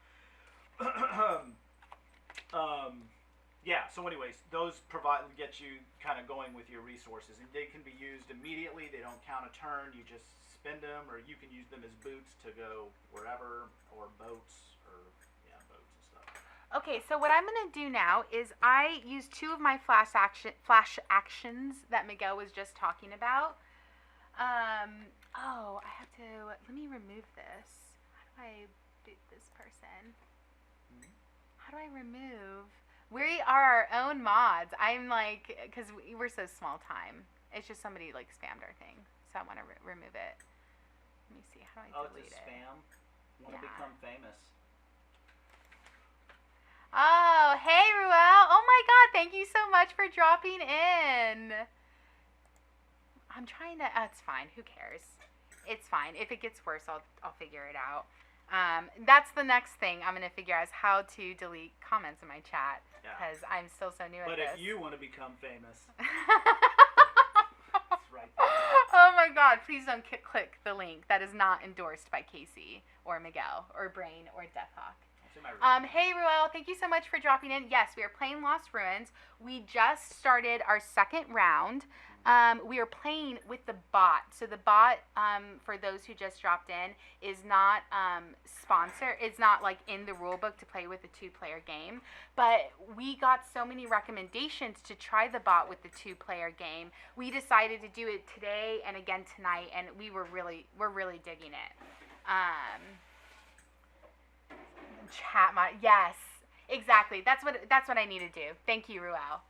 Yeah, so anyways, those get you kind of going with your resources. And they can be used immediately. They don't count a turn. You just spend them, or you can use them as boots to go wherever, or boats, or, boats and stuff. Okay, so what I'm going to do now is I use 2 of my flash actions that Miguel was just talking about. I have to, let me remove this. How do I boot this person? How do I remove? We are our own mods. I'm like, because we're so small time. It's just somebody like spammed our thing. So I want to remove it. Let me see. How do I delete it? Oh, it's a spam? Want to become famous. Oh, hey, Ruel. Oh, my God. Thank you so much for dropping in. I'm trying to, it's fine. Who cares? It's fine. If it gets worse, I'll figure it out. That's the next thing I'm going to figure out is how to delete comments in my chat because I'm still so new at this. But if you want to become famous, it's right there. Oh my God, please don't click the link. That is not endorsed by Casey or Miguel or Brain or Deathhawk. Say my room. Hey, Ruel, thank you so much for dropping in. Yes, we are playing Lost Ruins. We just started our second round. We are playing with the bot. So the bot, for those who just dropped in, is not sponsored. It's not like in the rule book to play with a 2-player game. But we got so many recommendations to try the bot with the 2-player game. We decided to do it today and again tonight, and we're really digging it. Chat mod, yes, exactly. That's what I need to do. Thank you, Ruel.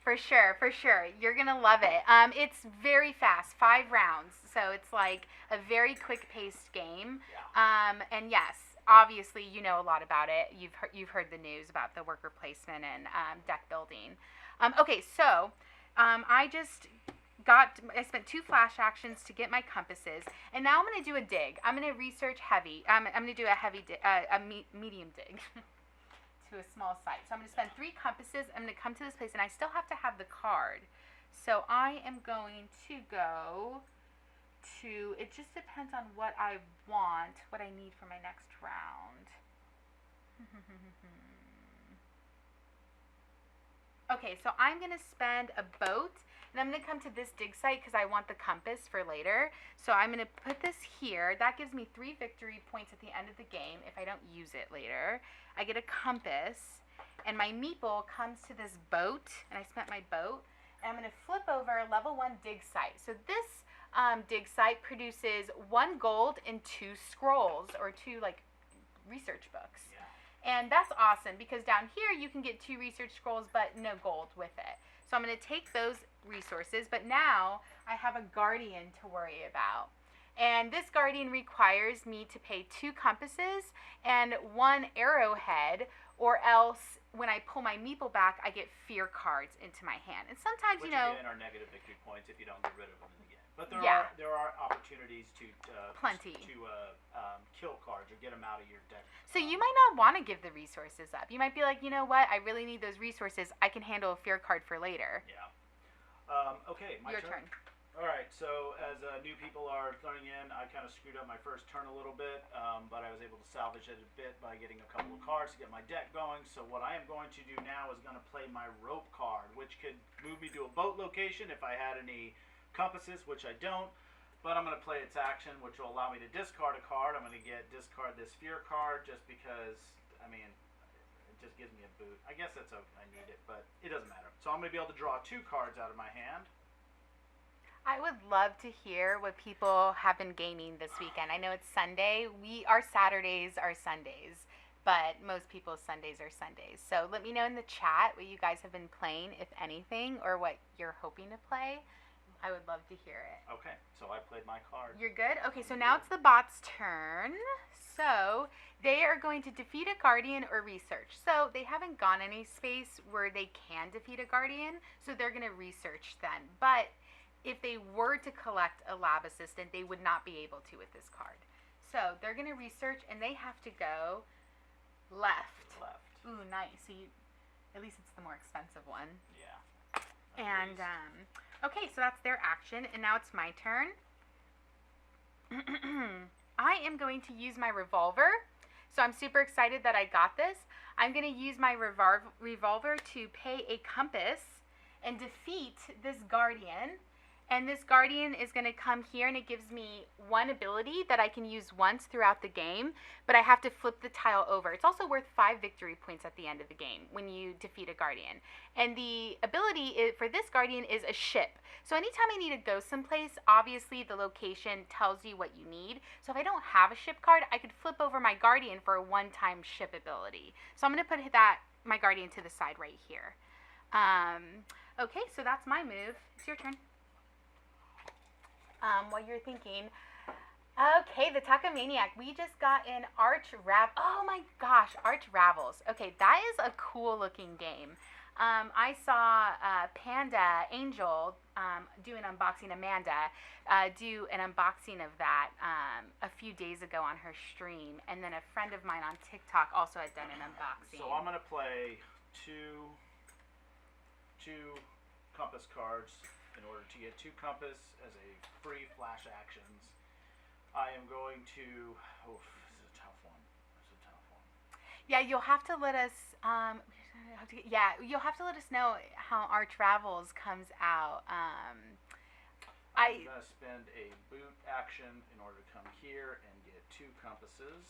For sure. You're gonna love it. It's very fast, 5 rounds, so it's like a very quick-paced game. Yeah. And yes, obviously you know a lot about it. You've heard the news about the worker placement and deck building. Okay, so I spent 2 flash actions to get my compasses, and now I'm gonna do a dig. I'm gonna research heavy. I'm gonna do a medium dig. To a small site. So I'm going to spend 3 compasses. I'm going to come to this place, and I still have to have the card. So I am going to go to, it just depends on what I want, what I need for my next round. Okay, so I'm going to spend a boat, and I'm going to come to this dig site because I want the compass for later. So I'm going to put this here. That gives me 3 victory points at the end of the game if I don't use it later. I get a compass, and my meeple comes to this boat, and I spent my boat, and I'm going to flip over a level 1 dig site. So this dig site produces 1 gold and 2 scrolls, or 2 like research books. Yeah. And that's awesome because down here you can get 2 research scrolls but no gold with it. So I'm going to take those resources, but now I have a guardian to worry about. And this guardian requires me to pay 2 compasses and 1 arrowhead, or else when I pull my meeple back, I get fear cards into my hand. And sometimes, Which you know, again are negative victory points if you don't get rid of them in the game. But there are opportunities to plenty to kill cards or get them out of your deck. So you might not want to give the resources up. You might be like, you know what, I really need those resources. I can handle a fear card for later. Yeah. Okay, my Your turn. All right, so as new people are throwing in, I kind of screwed up my first turn a little bit, but I was able to salvage it a bit by getting a couple of cards to get my deck going. So what I am going to do now is going to play my rope card, which could move me to a boat location if I had any compasses, which I don't. But I'm going to play its action, which will allow me to discard a card. I'm going to discard this fear card just because, I mean, it just gives me a boot. I guess that's okay. I need it, but it doesn't matter. So I'm going to be able to draw 2 cards out of my hand. I would love to hear what people have been gaming this weekend. I know it's Sunday. Our Saturdays are Sundays, but most people's Sundays are Sundays. So let me know in the chat what you guys have been playing, if anything, or what you're hoping to play. I would love to hear it. Okay, so I played my card. You're good? Okay, so now it's the bot's turn. So they are going to defeat a guardian or research. So they haven't gone any space where they can defeat a guardian, so they're going to research then. But if they were to collect a lab assistant, they would not be able to with this card. So they're going to research, and they have to go left. Ooh, nice. So at least it's the more expensive one. Yeah. And, okay, so that's their action, and now it's my turn. I am going to use my revolver. So I'm super excited that I got this. I'm going to use my revolver to pay a compass and defeat this guardian. And this guardian is going to come here, and it gives me 1 ability that I can use once throughout the game, but I have to flip the tile over. It's also worth 5 victory points at the end of the game when you defeat a guardian. And the ability for this guardian is a ship. So anytime I need to go someplace, obviously the location tells you what you need. So if I don't have a ship card, I could flip over my guardian for a 1-time ship ability. So I'm going to put my guardian to the side right here. Okay, so that's my move. It's your turn. While you're thinking, okay, the Takamaniac. We just got in oh my gosh, Arch Ravels. Okay, that is a cool looking game. I saw Panda Angel do an unboxing, Amanda do an unboxing of that a few days ago on her stream, and then a friend of mine on TikTok also had done an unboxing. So I'm going to play two compass cards in order to get 2 compass as a free flash actions. I am going to, this is a tough one. Yeah, you'll have to let us. You'll have to let us know how our travels comes out. I'm going to spend a boot action in order to come here and get 2 compasses.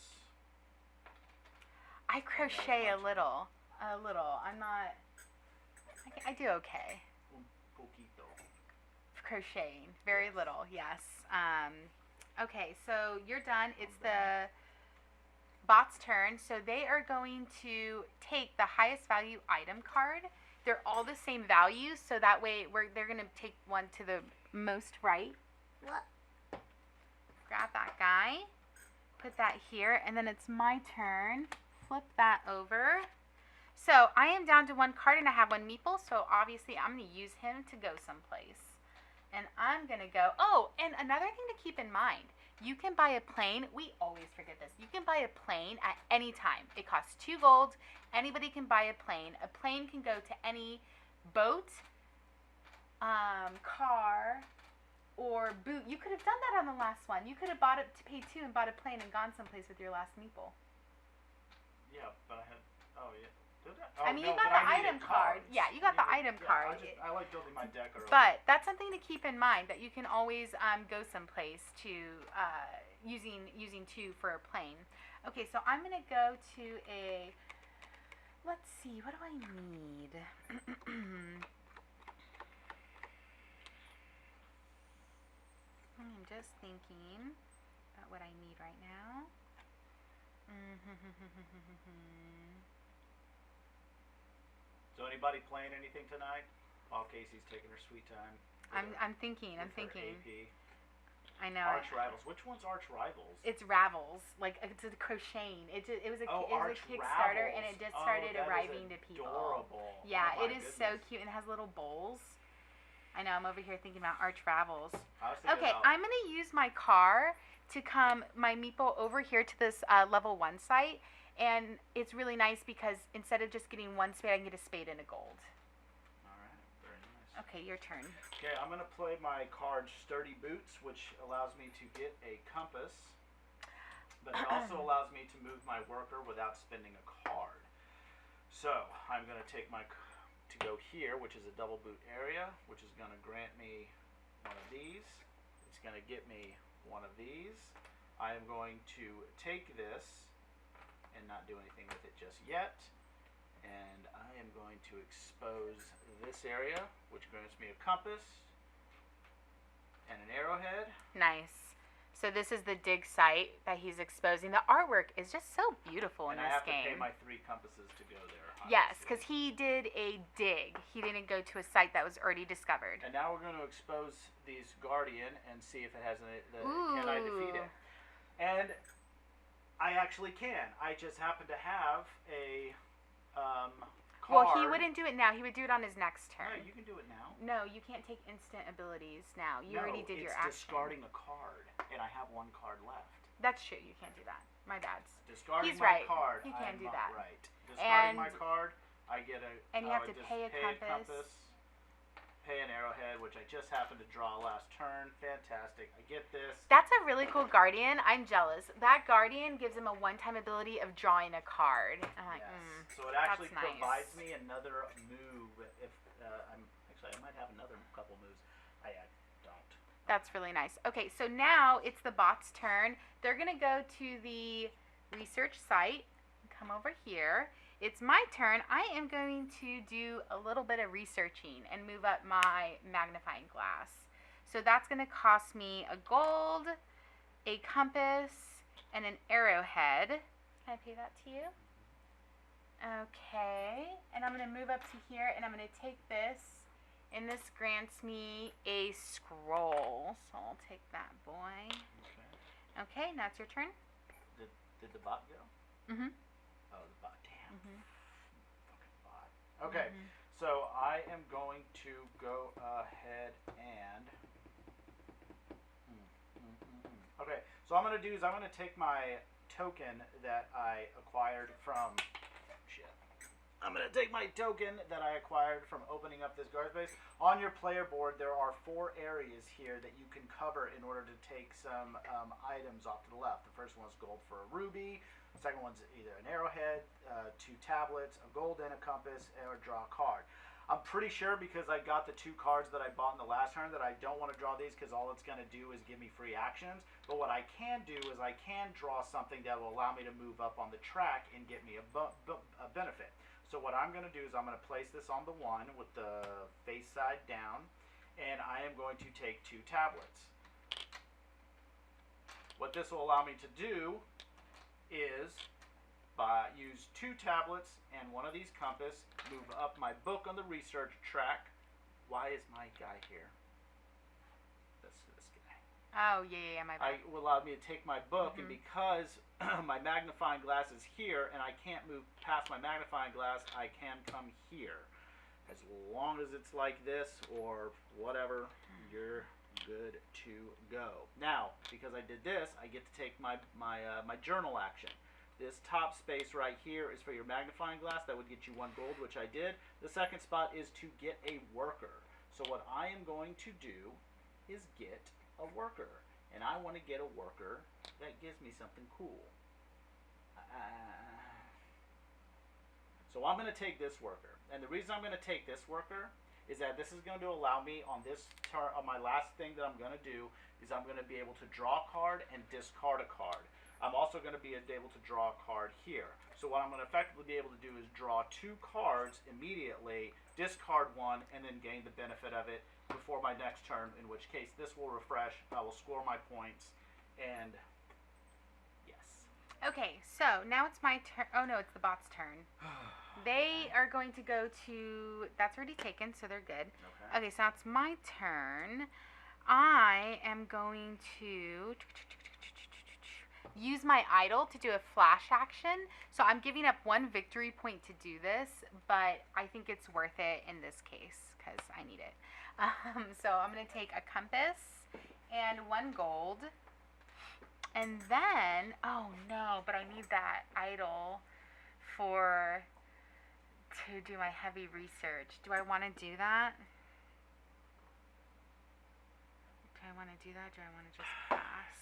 I crochet a little. I'm not. I do okay. Un poquito. Crocheting, very little. Yes. Okay, so you're done. It's the bot's turn. So they are going to take the highest value item card. They're all the same value, so that way they're going to take one to the most right. What? Grab that guy. Put that here, and then it's my turn. Flip that over. So I am down to 1 card, and I have 1 meeple, so obviously I'm going to use him to go someplace. And I'm going to go, and another thing to keep in mind, you can buy a plane. We always forget this. You can buy a plane at any time. It costs 2 gold. Anybody can buy a plane. A plane can go to any boat, car, or boot. You could have done that on the last one. You could have bought it to pay 2 and bought a plane and gone someplace with your last meeple. Yeah, but I had, yeah. Did I? I mean, you got the item card. Cards. Yeah, you got the item card. I like building my deck early. But that's something to keep in mind, that you can always go someplace to using 2 for a plane. Okay, so I'm gonna go to a. Let's see, what do I need? I'm just thinking about what I need right now. So anybody playing anything tonight? While Casey's taking her sweet time. I'm thinking. AP. I know. Arch Rivals. Which one's Arch Rivals? It's Ravels. Like, it's a crocheting. It was a Kickstarter, and it just started arriving to people. Adorable. Yeah, oh it is so cute, and it has little bowls. I know. I'm over here thinking about Arch Ravels. Okay, I'm gonna use my car to come my meeple over here to this level 1 site, and it's really nice because instead of just getting 1 spade, I can get a spade and a gold. Okay, your turn. Okay, I'm going to play my card Sturdy Boots, which allows me to get a compass, but it also allows me to move my worker without spending a card. So, I'm going to take to go here, which is a double boot area, which is going to grant me one of these. It's going to get me one of these. I am going to take this and not do anything with it just yet. And I am going to expose this area, which grants me a compass and an arrowhead. Nice. So this is the dig site that he's exposing. The artwork is just so beautiful in this game. And I have to pay my 3 compasses to go there. Obviously. Yes, because he did a dig. He didn't go to a site that was already discovered. And now we're going to expose these Guardian and see if it has can I defeat it. And I actually can. I just happen to have a card. Well, he wouldn't do it now. He would do it on his next turn. No, you can do it now. No, you can't take instant abilities now. You already did your action. It's discarding a card, and I have 1 card left. That's true. You can't do that. My bad. Discarding He's my right. card. He can't do I'm that. not right. Discarding my card, I get a. And you have to pay a compass. Pay an arrowhead, which I just happened to draw last turn. Fantastic. I get this. That's a really cool Guardian. I'm jealous. That Guardian gives him a 1-time ability of drawing a card. I'm like, So it actually that's nice. provides me another move. If I might have another couple moves. I don't. That's really nice. Okay, so now it's the bot's turn. They're going to go to the research site. Come over here. It's my turn. I am going to do a little bit of researching and move up my magnifying glass. So that's going to cost me a gold, a compass, and an arrowhead. Can I pay that to you? Okay. And I'm going to move up to here, and I'm going to take this, and this grants me a scroll. So I'll take that boy. Okay, now it's your turn. Did the bot go? Mm-hmm. Oh, the bot. Damn. Fucking bot. Okay, so I am going to go ahead and. Okay, so what I'm going to do is I'm going to take my token that I acquired from. I'm going to take my token that I acquired from opening up this guard space. On your player board, there are 4 areas here that you can cover in order to take some items off to the left. The first one is gold for a ruby. The second one's either an arrowhead, 2 tablets, a gold, and a compass, or draw a card. I'm pretty sure because I got the 2 cards that I bought in the last turn that I don't want to draw these because all it's going to do is give me free actions. But what I can do is I can draw something that will allow me to move up on the track and get me a benefit. So what I'm going to do is I'm going to place this on the 1 with the face side down, and I am going to take 2 tablets. What this will allow me to do is use 2 tablets and one of these compass, move up my book on the research track. Why is my guy here? This guy. Oh, yeah, my bad. It will allow me to take my book, and because my magnifying glass is here and I can't move past my magnifying glass, I can come here. As long as it's like this or whatever, you're good to go. Now, because I did this, I get to take my journal action. This top space right here is for your magnifying glass. That would get you 1 gold, which I did. The second spot is to get a worker. So what I am going to do is get a worker. And I want to get a worker that gives me something cool. So I'm going to take this worker. And the reason I'm going to take this worker is that this is going to allow me on this turn, on my last thing that I'm going to do, is I'm going to be able to draw a card and discard a card. I'm also going to be able to draw a card here. So what I'm going to effectively be able to do is draw 2 cards immediately, discard 1, and then gain the benefit of it before my next turn, in which case this will refresh, I will score my points, and yes. Okay, so now it's my turn. Oh no, it's the bot's turn. They are going to go to, that's already taken, so they're good. Okay, so now it's my turn. I am going to use my idol to do a flash action. So I'm giving up 1 victory point to do this, but I think it's worth it in this case because I need it. So I'm going to take a compass and 1 gold. And then, oh no, but I need that idol to do my heavy research. Do I want to do that? Do I want to do that? Do I want to just pass?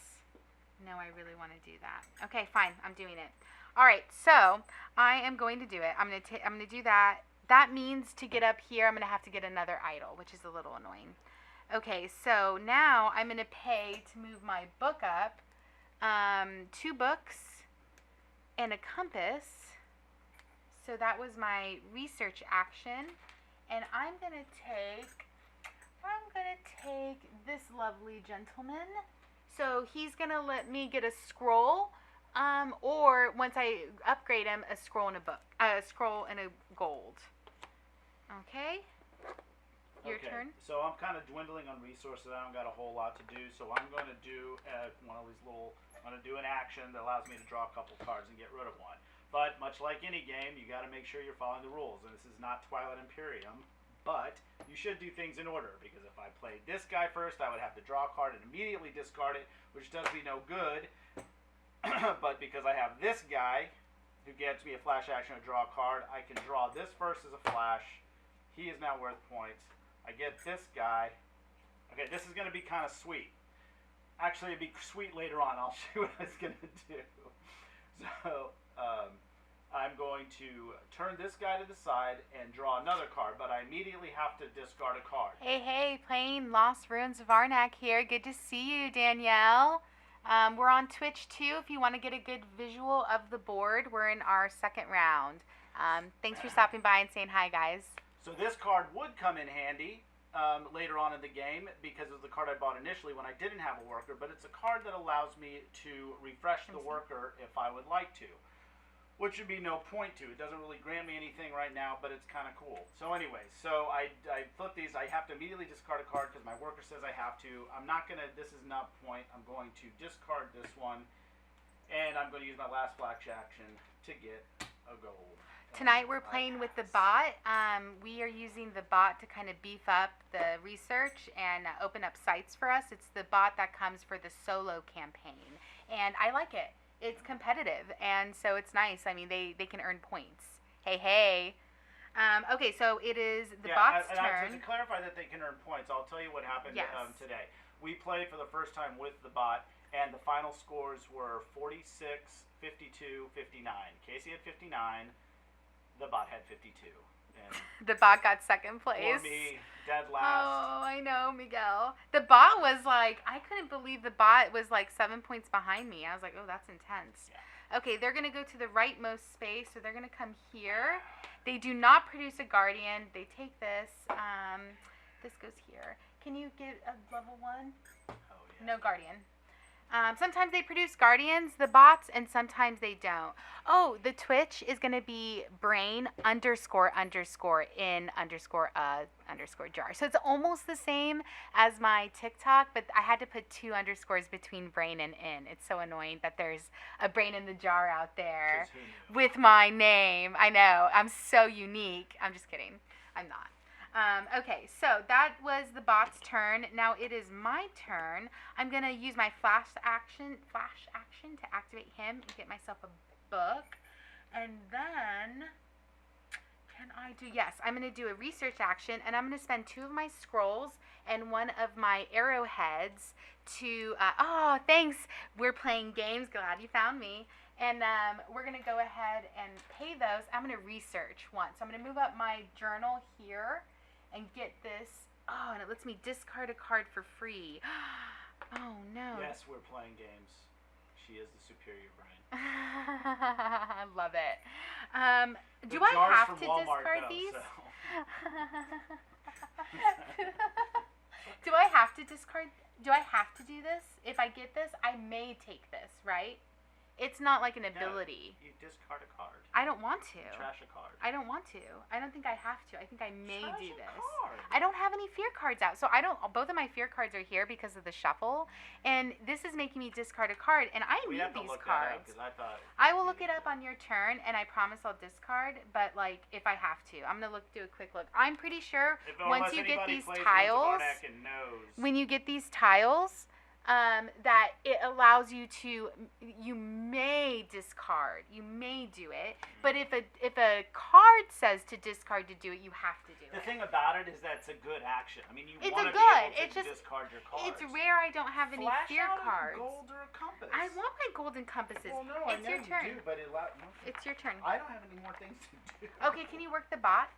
No, I really want to do that. Okay, fine. I'm doing it. All right, so I am going to do it. I'm going to do that. That means to get up here, I'm going to have to get another idol, which is a little annoying. Okay, so now I'm going to pay to move my book up. 2 books and a compass. So that was my research action. And I'm going to take this lovely gentleman. So he's going to let me get a scroll, or once I upgrade him, a scroll and a book, a scroll and a gold. Okay? Your turn. So I'm kind of dwindling on resources. I don't got a whole lot to do. So I'm going to do one of these little, I'm going to do an action that allows me to draw a couple cards and get rid of 1. But much like any game, you got to make sure you're following the rules. And this is not Twilight Imperium, but you should do things in order, because if I played this guy first, I would have to draw a card and immediately discard it, which does me no good. But because I have this guy who gets me a flash action to draw a card, I can draw this first as a flash. He is now worth points. I get this guy. Okay, this is going to be kind of sweet. Actually, it'll be sweet later on. I'll show you what I was going to do. So, I'm going to turn this guy to the side and draw another card, but I immediately have to discard a card. Hey, playing Lost Ruins of Arnak here. Good to see you, Danielle. We're on Twitch too if you want to get a good visual of the board. We're in our 2nd round. Thanks for stopping by and saying hi, guys. So this card would come in handy later on in the game because it was the card I bought initially when I didn't have a worker, but it's a card that allows me to refresh the worker if I would like to, which would be no point to. It doesn't really grant me anything right now, but it's kind of cool. So anyway, so I flip these. I have to immediately discard a card because my worker says I have to. I'm not going to, this is not point. I'm going to discard this one, and I'm going to use my last flash action to get a gold. Tonight we're playing with the bot. We are using the bot to kind of beef up the research and open up sites for us. It's the bot that comes for the solo campaign, and I like it. It's competitive, and so it's nice. I mean, they can earn points. Hey. Okay, so it is the bot's turn. To clarify that they can earn points, I'll tell you what happened Yes. Today. We played for the first time with the bot, And the final scores were 46, 52, 59. Casey had 59. The bot had 52. And the bot got second place. For me, dead last. Oh, I know, Miguel. The bot was like, I couldn't believe the bot was like 7 points behind me. I was like, oh, that's intense. Yeah. Okay, they're going to go to the rightmost space, so they're going to come here. They do not produce a guardian. They take this. This goes here. Can you get a level 1? Oh, yeah. No guardian. Sometimes they produce guardians, the bots, and sometimes they don't. Oh, the Twitch is going to be brain underscore in underscore jar. So it's almost the same as my TikTok, but I had to put 2 underscores between brain and in. It's so annoying that there's a brain in the jar out there with my name. I know. I'm so unique. I'm just kidding. I'm not. Okay, so that was the bot's turn. Now it is my turn. I'm going to use my flash action to activate him and get myself a book. And then, I'm going to do a research action, and I'm going to spend 2 of my scrolls and 1 of my arrowheads to, thanks. We're playing games. Glad you found me. And we're going to go ahead and pay those. I'm going to research 1. So I'm going to move up my journal here and get this. Oh, and it lets me discard a card for free. Oh, no. Yes, we're playing games. She is the superior brain. I love it. Do I have to discard these? Do I have to discard? Do I have to do this? If I get this, I may take this, right? It's not like an ability. No, you discard a card. I don't want to. Trash a card. I don't want to. I don't think I have to. I think I may do this. Card. I don't have any fear cards out. So both of my fear cards are here because of the shuffle. And this is making me discard a card. And I need these cards. I will look it up on your turn, and I promise I'll discard. But, like, if I have to. I'm going to do a quick look. I'm pretty sure once you get these tiles, when you get these tiles, that it allows you to, you may discard, you may do it, but if a card says to discard to do it, you have to do it. The thing about it is that it's a good action. I mean, you want to be able to discard your cards. It's rare I don't have any fear cards. Gold or a compass. I want my golden compasses. Well, no, it's I know your turn. You do, but it's your turn. I don't have any more things to do. Okay, can you work the bot?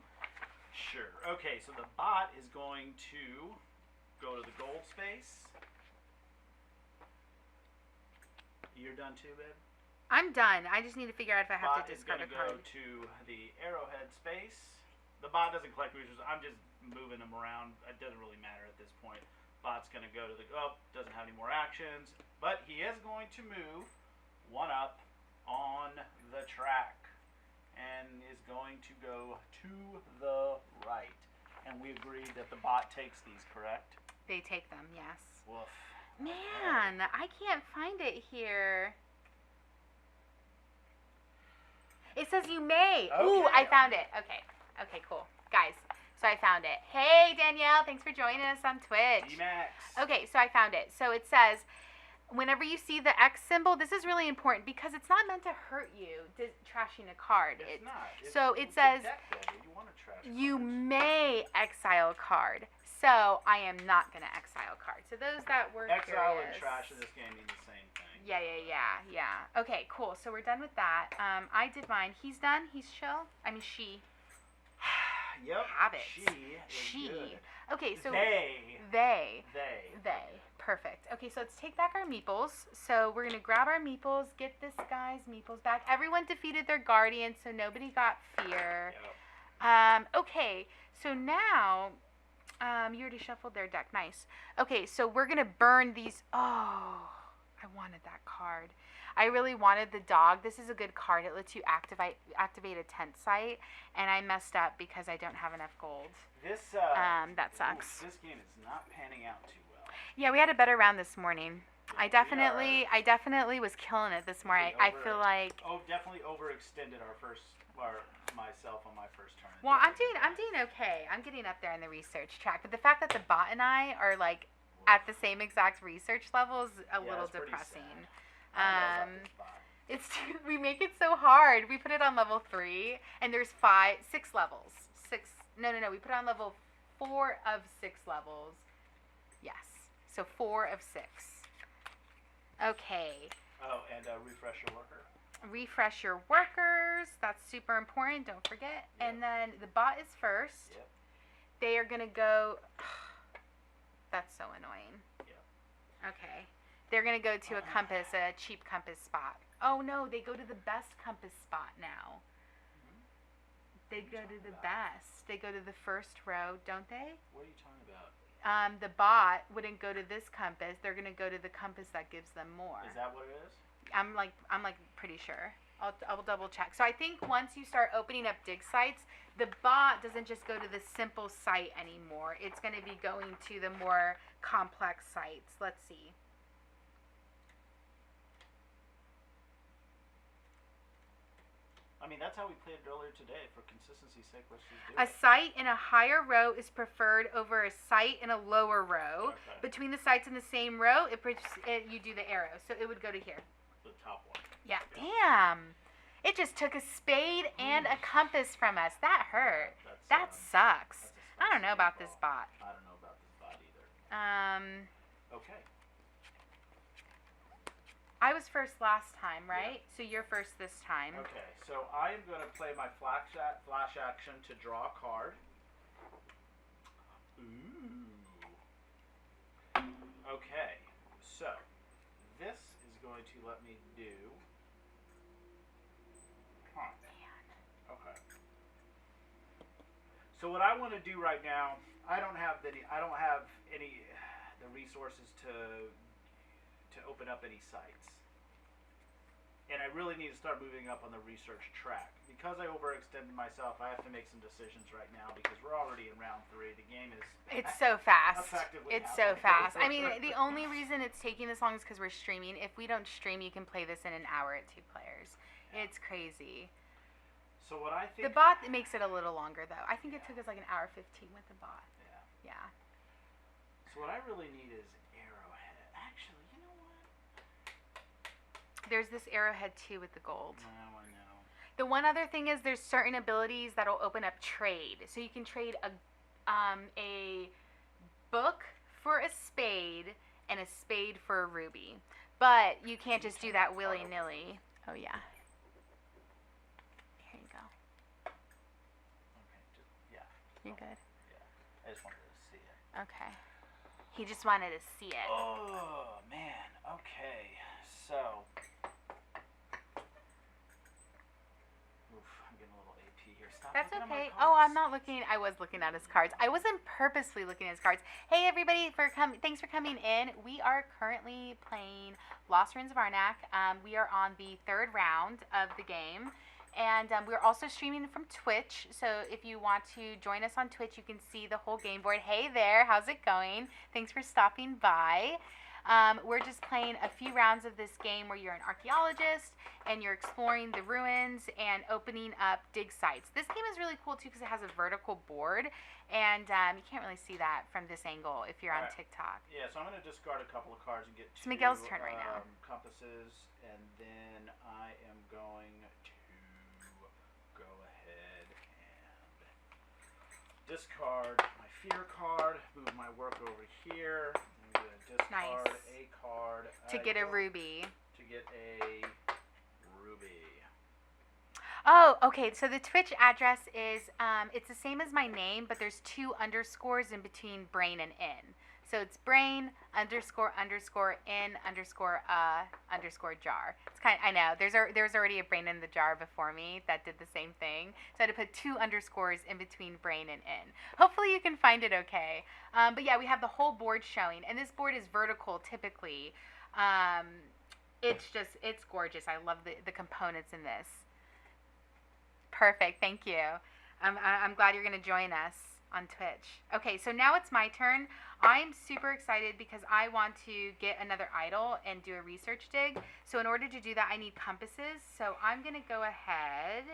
Sure. Okay, so the bot is going to go to the gold space. You're done too, babe? I'm done. I just need to figure out if I have to discard a card. Bot is going to go to the arrowhead space. The bot doesn't collect resources. I'm just moving them around. It doesn't really matter at this point. Bot's going to go to the... doesn't have any more actions. But he is going to move 1 up on the track. And is going to go to the right. And we agreed that the bot takes these, correct? They take them, yes. Woof. Man, I can't find it here. It says you may. Okay. Ooh, I found it. Okay. Okay, cool. Guys, so I found it. Hey, Danielle, thanks for joining us on Twitch. D-Max. Okay, so I found it. So it says, whenever you see the X symbol, this is really important because it's not meant to hurt you, trashing a card. It's not. So it says, you want to trash you may exile a card. So I am not going to exile a card. So those that were exile curious. and trash in this game mean the same thing. Yeah. Okay, cool. So we're done with that. I did mine. He's done. He's chill. I mean, she. Yep. Habits. She is good. Okay, so They. Perfect. Okay, so let's take back our meeples. So we're gonna grab our meeples, get this guy's meeples back. Everyone defeated their guardian, so nobody got fear. Yep. Okay, so now. You already shuffled their deck. Nice. Okay, so we're going to burn these. Oh, I wanted that card. I really wanted the dog. This is a good card. It lets you activate a tent site, and I messed up because I don't have enough gold. That sucks. This game is not panning out too well. Yeah, we had a better round this morning. I definitely was killing it this morning. I feel like... definitely overextended myself on my first turn. Well, I'm doing okay. I'm getting up there in the research track, but the fact that the bot and I are like at the same exact research level is a little depressing. We make it so hard. We put it on level 3, and there's 6 levels. No. We put it on level 4 of 6 levels. Yes. So 4 of 6. Okay. Oh, and refresh your worker. Refresh your workers. That's super important. Don't forget. Yep. And then the bot is first. Yep. They are going to go... That's so annoying. Yep. Okay. They're going to go to a compass, a cheap compass spot. Oh, no. They go to the best compass spot now. They go to the best. They go to the first row, don't they? What are you talking about? The bot wouldn't go to this compass. They're going to go to the compass that gives them more. Is that what it is? I'm pretty sure. I'll double check. So I think once you start opening up dig sites, the bot doesn't just go to the simple site anymore. It's going to be going to the more complex sites. Let's see. I mean, that's how we played earlier today. For consistency's sake, let's just do A it. site in a higher row is preferred over a site in a lower row. Okay. Between the sites in the same row, you do the arrow. So it would go to here. The top one. Yeah. Damn. It just took a spade and a compass from us. That hurt. That sucks. I don't know about this bot. I don't know about this bot either. Okay. I was first last time, right? Yeah. So you're first this time. Okay. So I am going to play my flash action to draw a card. Ooh. Okay. So this is going to let me do. Huh. Man. Okay. So what I want to do right now, I don't have the resources to open up any sites. And I really need to start moving up on the research track. Because I overextended myself, I have to make some decisions right now because we're already in round 3. The game is It's so fast. effectively It's so fast. I mean, halfway. the only reason it's taking this long is because we're streaming. If we don't stream, you can play this in an hour at 2 players. Yeah. It's crazy. So what I think... The bot makes it a little longer, though. I think it took us like an hour 15 with the bot. Yeah. Yeah. So what I really need is arrowhead. Actually, you know what? There's this arrowhead, too, with the gold. No, I know. The one other thing is there's certain abilities that'll open up trade. So you can trade a book for a spade and a spade for a ruby. But you can't just do that willy-nilly. Oh, yeah. Here you go. Okay, yeah. You're good. Yeah. I just wanted to see it. Okay. He just wanted to see it. Oh, man. Okay. So... I'm getting a little AP here. Stop That's looking at my okay. cards. Oh, I'm not looking. I was looking at his cards. I wasn't purposely looking at his cards. Hey, everybody, thanks for coming in. We are currently playing Lost Ruins of Arnak. We are on the 3rd round of the game. And we're also streaming from Twitch. So if you want to join us on Twitch, you can see the whole game board. Hey there. How's it going? Thanks for stopping by. We're just playing a few rounds of this game where you're an archaeologist and you're exploring the ruins and opening up dig sites. This game is really cool too because it has a vertical board, and you can't really see that from this angle if you're on TikTok. Yeah, so I'm going to discard a couple of cards and get It's Miguel's turn right now. Compasses, and then I am going to go ahead and discard my fear card, move my work over here. I'm going to discard a card to get a ruby. To get a ruby. Oh, okay. So the Twitch address is it's the same as my name, but there's 2 underscores in between brain and in. So it's brain underscore in underscore jar. It's I know there's already a brain in the jar before me that did the same thing. So I had to put 2 underscores in between brain and in. Hopefully you can find it okay. But yeah, we have the whole board showing, and this board is vertical typically. It's gorgeous. I love the components in this. Perfect. Thank you. I'm glad you're going to join us on Twitch. Okay, so now it's my turn. I'm super excited because I want to get another idol and do a research dig. So in order to do that, I need compasses. So I'm going to go ahead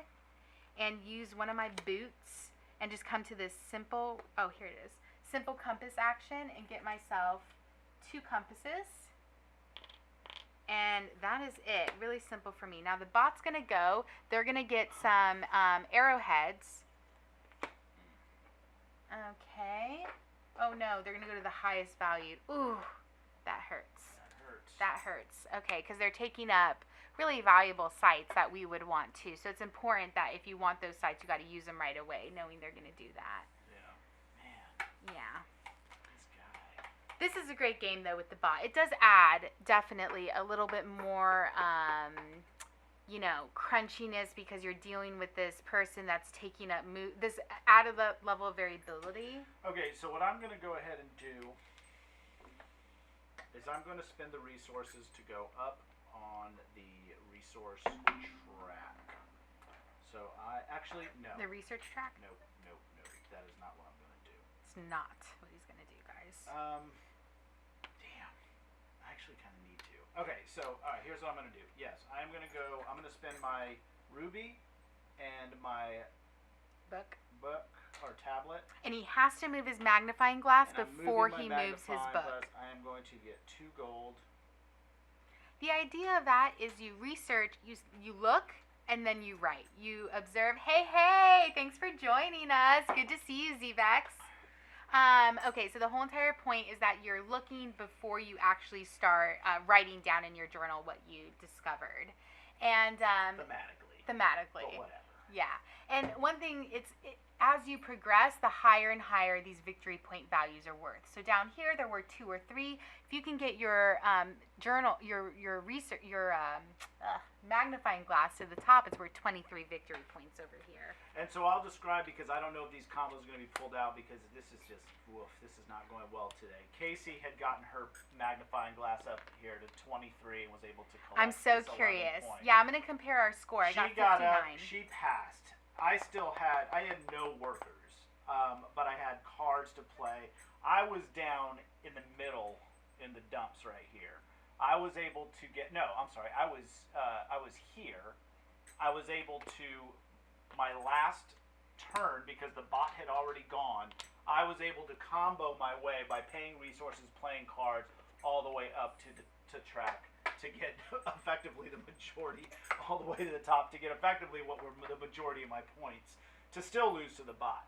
and use one of my boots and just come to this simple, oh, here it is, simple compass action and get myself 2 compasses. And that is it. Really simple for me. Now the bot's going to go. They're going to get some arrowheads. Okay. Oh no, they're going to go to the highest value. Ooh, that hurts. That hurts. That hurts. Okay, because they're taking up really valuable sites that we would want to. So it's important that if you want those sites, you got to use them right away, knowing they're going to do that. Yeah. Man. Yeah. This guy. This is a great game, though, with the bot. It does add, definitely, a little bit more, crunchiness because you're dealing with this person that's taking up this added level of variability. Okay, so what I'm going to go ahead and do is I'm going to spend the resources to go up on the resource track. So no. The research track? Nope. That is not what I'm going to do. It's not what he's going to do, guys. Damn. I actually kind of need to. Okay, so all right, here's what I'm going to do. Yes, I'm going to spend my ruby and my book or tablet. And he has to move his magnifying glass and before he moves his book. I am going to get 2 gold. The idea of that is you research, you look, and then you write. You observe, hey, thanks for joining us. Good to see you, Zvex. Okay, so the whole entire point is that you're looking before you actually start writing down in your journal what you discovered. And thematically. But whatever. Yeah. And one thing, as you progress, the higher and higher these victory point values are worth. So down here, there were 2 or 3. If you can get your journal, your research, your magnifying glass to the top, it's worth 23 victory points over here. And so I'll describe, because I don't know if these combos are going to be pulled out, because this is just, woof, this is not going well today. Casey had gotten her magnifying glass up here to 23 and was able to collect. I'm so curious. Yeah, I'm going to compare our score. I got 59. She passed. I had no workers, but I had cards to play. I was down in the middle in the dumps right here. I was able to get, I was here. I was able to, my last turn, because the bot had already gone, I was able to combo my way by paying resources, playing cards, all the way up to track to get effectively the majority, all the way to the top, to get effectively what were the majority of my points, to still lose to the bot.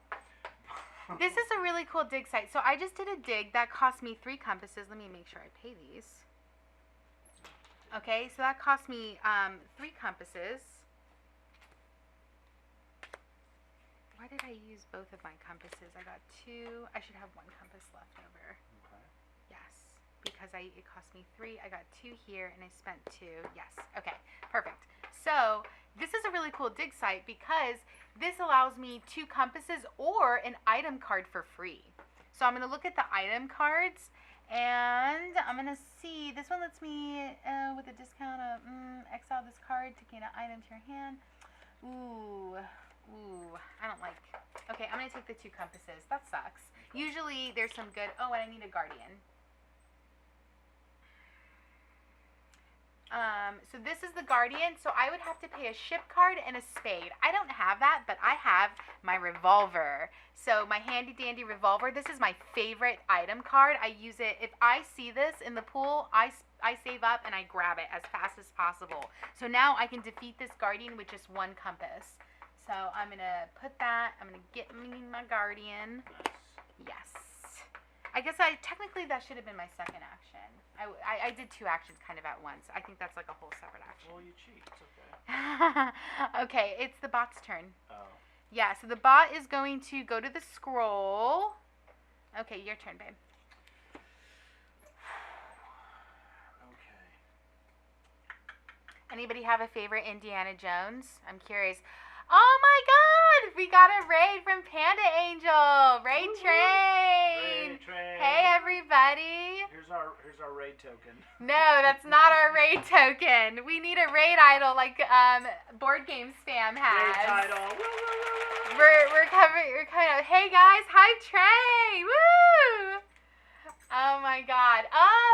This is a really cool dig site. So I just did a dig that cost me 3 compasses. Let me make sure I pay these. Okay, so that cost me 3 compasses. Why did I use both of my compasses? I got 2. I should have 1 compass left over. Okay. Yes, because it cost me 3. I got 2 here, and I spent 2. Yes. Okay. Perfect. So this is a really cool dig site because this allows me 2 compasses or an item card for free. So I'm going to look at the item cards, and I'm going to see. This one lets me, with a discount of, exile this card to gain an item to your hand. Ooh, I don't like. Okay, I'm going to take the 2 compasses. That sucks. Usually there's some good. Oh, and I need a guardian. So this is the guardian. So I would have to pay a ship card and a spade. I don't have that, but I have my revolver. So my handy dandy revolver. This is my favorite item card. I use it. If I see this in the pool, I save up and I grab it as fast as possible. So now I can defeat this guardian with just 1 compass. So I'm going to put that. I'm going to get me my guardian. Nice. Yes. I guess technically that should have been my second action. I did 2 actions kind of at once. I think that's like a whole separate action. Well, you cheat. It's okay. Okay, it's the bot's turn. Oh. Yeah, so the bot is going to go to the scroll. Okay, your turn, babe. Okay. Anybody have a favorite Indiana Jones? I'm curious. Oh my God! We got a raid from Panda Angel. Raid train. Raid train. Hey everybody. Here's our raid token. No, that's not our raid token. We need a raid idol like Board Game Spam has. Raid title. We're coming up. Hey guys, hi train. Woo! Oh my God.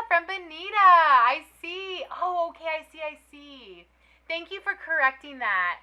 From Benita. I see. Oh, okay. I see. Thank you for correcting that.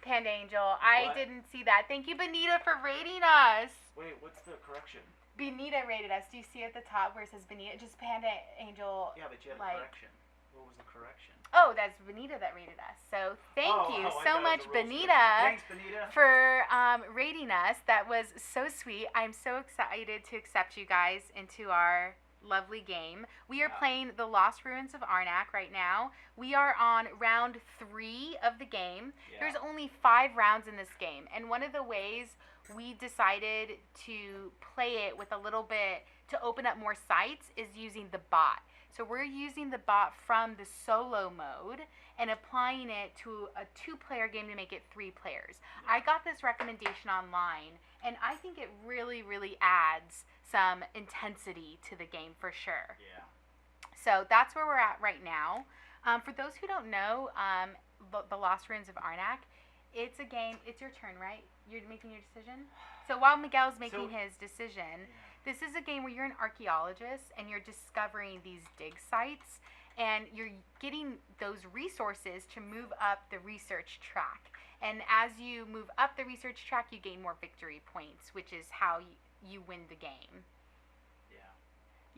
Panda Angel, I didn't see that. Thank you, Benita, for rating us. Wait, what's the correction? Benita rated us. Do you see at the top where it says Benita? Just Panda Angel. Yeah, but you had a correction. What was the correction? Oh, that's Benita that rated us. So thank you so much, Benita. Thanks, Benita. For rating us. That was so sweet. I'm so excited to accept you guys into our lovely game. We are Yeah. playing the Lost Ruins of Arnak right now. We are on round 3 of the game. Yeah. There's only 5 rounds in this game, and one of the ways we decided to play it with a little bit to open up more sites is using the bot. So we're using the bot from the solo mode and applying it to a 2-player game to make it 3 players. Yeah. I got this recommendation online, and I think it really, really adds some intensity to the game for sure. Yeah. So that's where we're at right now. For those who don't know, the Lost Ruins of Arnak, it's a game. It's your turn, right? You're making your decision? So while Miguel's making his decision, this is a game where you're an archaeologist and you're discovering these dig sites, and you're getting those resources to move up the research track. And as you move up the research track, you gain more victory points, which is how you win the game. Yeah.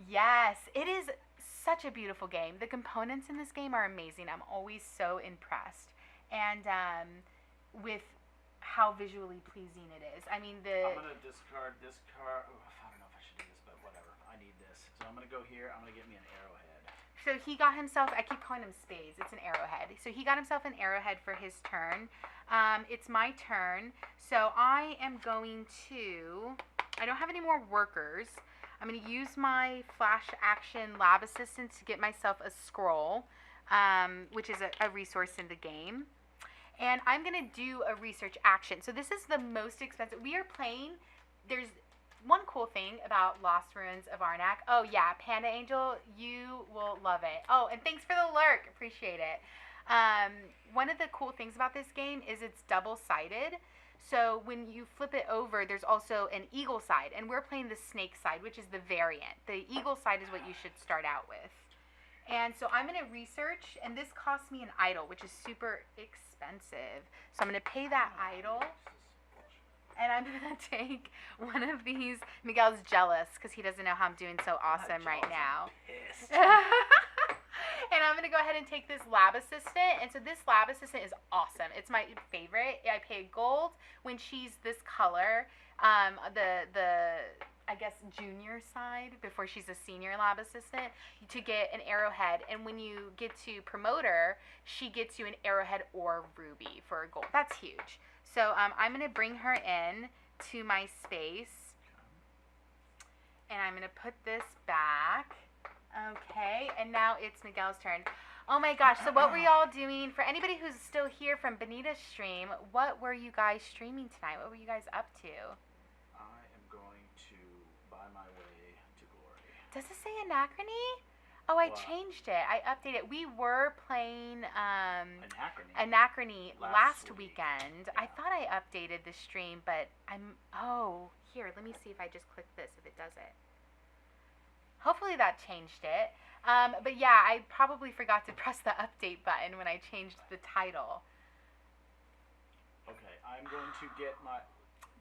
Yes, it is such a beautiful game. The components in this game are amazing. I'm always so impressed. And with how visually pleasing it is. I mean, I'm going to discard this card. Oh, I don't know if I should do this, but whatever. I need this. So I'm going to go here. I'm going to get me an arrowhead. So he got himself, I keep calling him spades. It's an arrowhead. So he got himself an arrowhead for his turn. It's my turn. So I am going to, I don't have any more workers. I'm going to use my flash action lab assistant to get myself a scroll, which is a resource in the game. And I'm going to do a research action. So this is the most expensive. We are playing, there's one cool thing about Lost Ruins of Arnak. Oh yeah, Panda Angel, you will love it. Oh, and thanks for the lurk. Appreciate it. One of the cool things about this game is it's double-sided. So when you flip it over, there's also an eagle side. And we're playing the snake side, which is the variant. The eagle side is what you should start out with. And so I'm going to research, and this costs me an idol, which is super expensive. So I'm going to pay that idol, and I'm going to take one of these. Miguel's jealous because he doesn't know how I'm doing so awesome right now. And I'm going to go ahead and take this lab assistant. And so this lab assistant is awesome. It's my favorite. I pay gold when she's this color. I guess, junior side before she's a senior lab assistant to get an arrowhead. And when you get to promote her, she gets you an arrowhead or ruby for a gold. That's huge. So I'm going to bring her in to my space. And I'm going to put this back. Okay. And now it's Miguel's turn. Oh my gosh. So what were y'all doing? For anybody who's still here from Benita's stream, what were you guys streaming tonight? What were you guys up to? My way to glory. Does it say Anachrony? Oh, I changed it. I updated it. We were playing Anachrony last weekend. Yeah. I thought I updated the stream, but here, let me see if I just click this, if it does it. Hopefully that changed it. But yeah, I probably forgot to press the update button when I changed the title. Okay, I'm going to get my...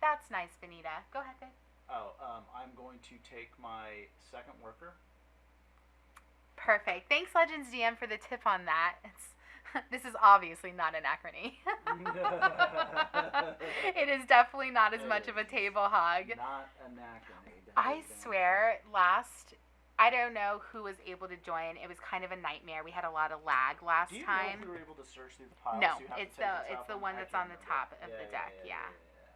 That's nice, Benita. Go ahead, babe. I'm going to take my second worker. Perfect. Thanks, Legends DM, for the tip on that. This is obviously not Anachrony. It is definitely not as much of a table hog. Not Anachrony. I swear, I don't know who was able to join. It was kind of a nightmare. We had a lot of lag last time. Do you know if we were able to search through the piles? No, it's the one that's on the top of the deck. Yeah.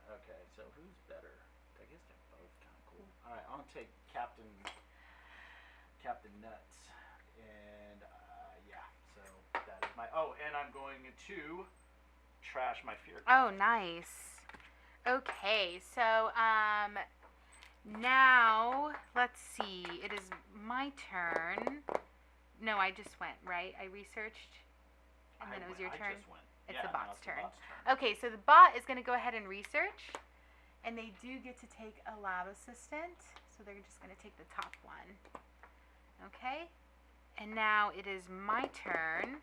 Okay, so who's better? I guess they're both kind of cool. All right, I'm gonna take Captain Nuts, and so that is my. Oh, and I'm going to trash my fear card. Oh, nice. Okay, so now let's see. It is my turn. No, I just went right. I researched, and then it was your turn. It's the bot's turn. Okay, so the bot is going to go ahead and research. And they do get to take a lab assistant. So they're just going to take the top one. Okay? And now it is my turn.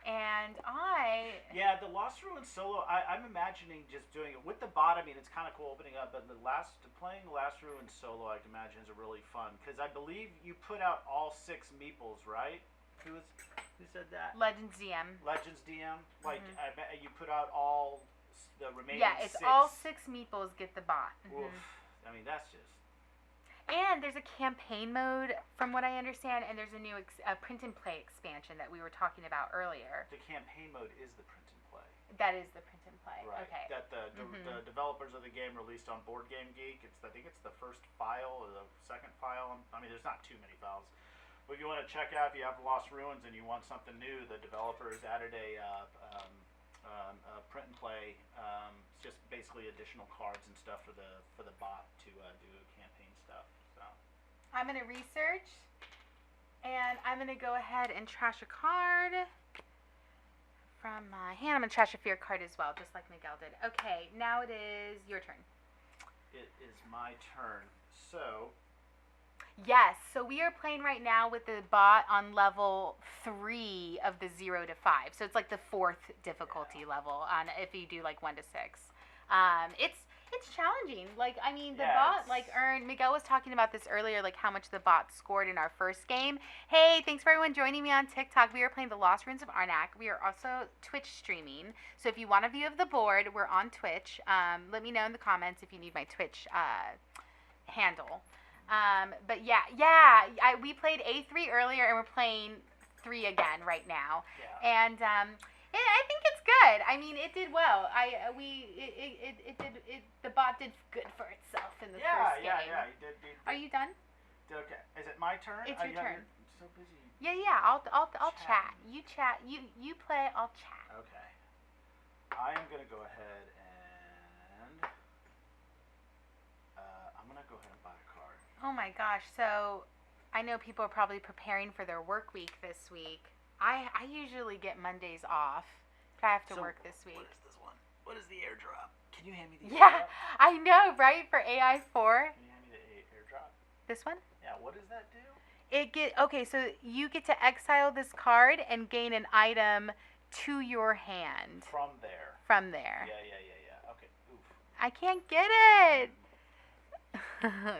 And Yeah, the Lost Ruins solo, I'm imagining just doing it with the bot. I mean, it's kind of cool opening up. But playing the Lost Ruins solo, I can imagine, is really fun. Because I believe you put out all 6 meeples, right? Who said that? Legends DM. Legends DM? Like, I bet you put out all the remaining 6. Yeah, it's all 6 meeples get the bot. Oof. I mean, that's just... And there's a campaign mode, from what I understand, and there's a new print and play expansion that we were talking about earlier. The campaign mode is the print and play. That is the print and play. Right. Okay. That the developers of the game released on Board Game Geek. I think it's the first file or the second file. I mean, there's not too many files. But if you want to check out, if you have Lost Ruins and you want something new, the developers added a print and play, just basically additional cards and stuff for the bot to do campaign stuff. So I'm gonna research, and I'm gonna go ahead and trash a card from my hand. I'm gonna trash a fear card as well, just like Miguel did. Okay, now it is your turn. it is my turn. So. Yes, so we are playing right now with the bot on level 3 of the 0 to 5. So it's like the 4th difficulty level on if you do like 1 to 6. It's challenging. Like, I mean, the bot like earned, Miguel was talking about this earlier, like how much the bot scored in our first game. Hey, thanks for everyone joining me on TikTok. We are playing the Lost Ruins of Arnak. We are also Twitch streaming. So if you want a view of the board, we're on Twitch. Let me know in the comments if you need my Twitch handle. But we played A3 earlier, and we're playing 3 again right now. Yeah. And I think it's good. I mean, it did well. The bot did good for itself in the first game. Yeah. You did. Are you done? Okay. Is it my turn? It's your turn. You're so busy. Yeah. I'll chat. You chat. You play. I'll chat. Okay. I am gonna go ahead and I'm gonna go ahead and buy a card. Oh my gosh. So I know people are probably preparing for their work week this week. I usually get Mondays off, but I have to work this week. What is this one? What is the airdrop? Can you hand me the Yeah, airdrop? I know, right? For AI4. Can you hand me the airdrop? This one? Yeah, what does that do? So you get to exile this card and gain an item to your hand. From there. Yeah. Okay. Oof. I can't get it.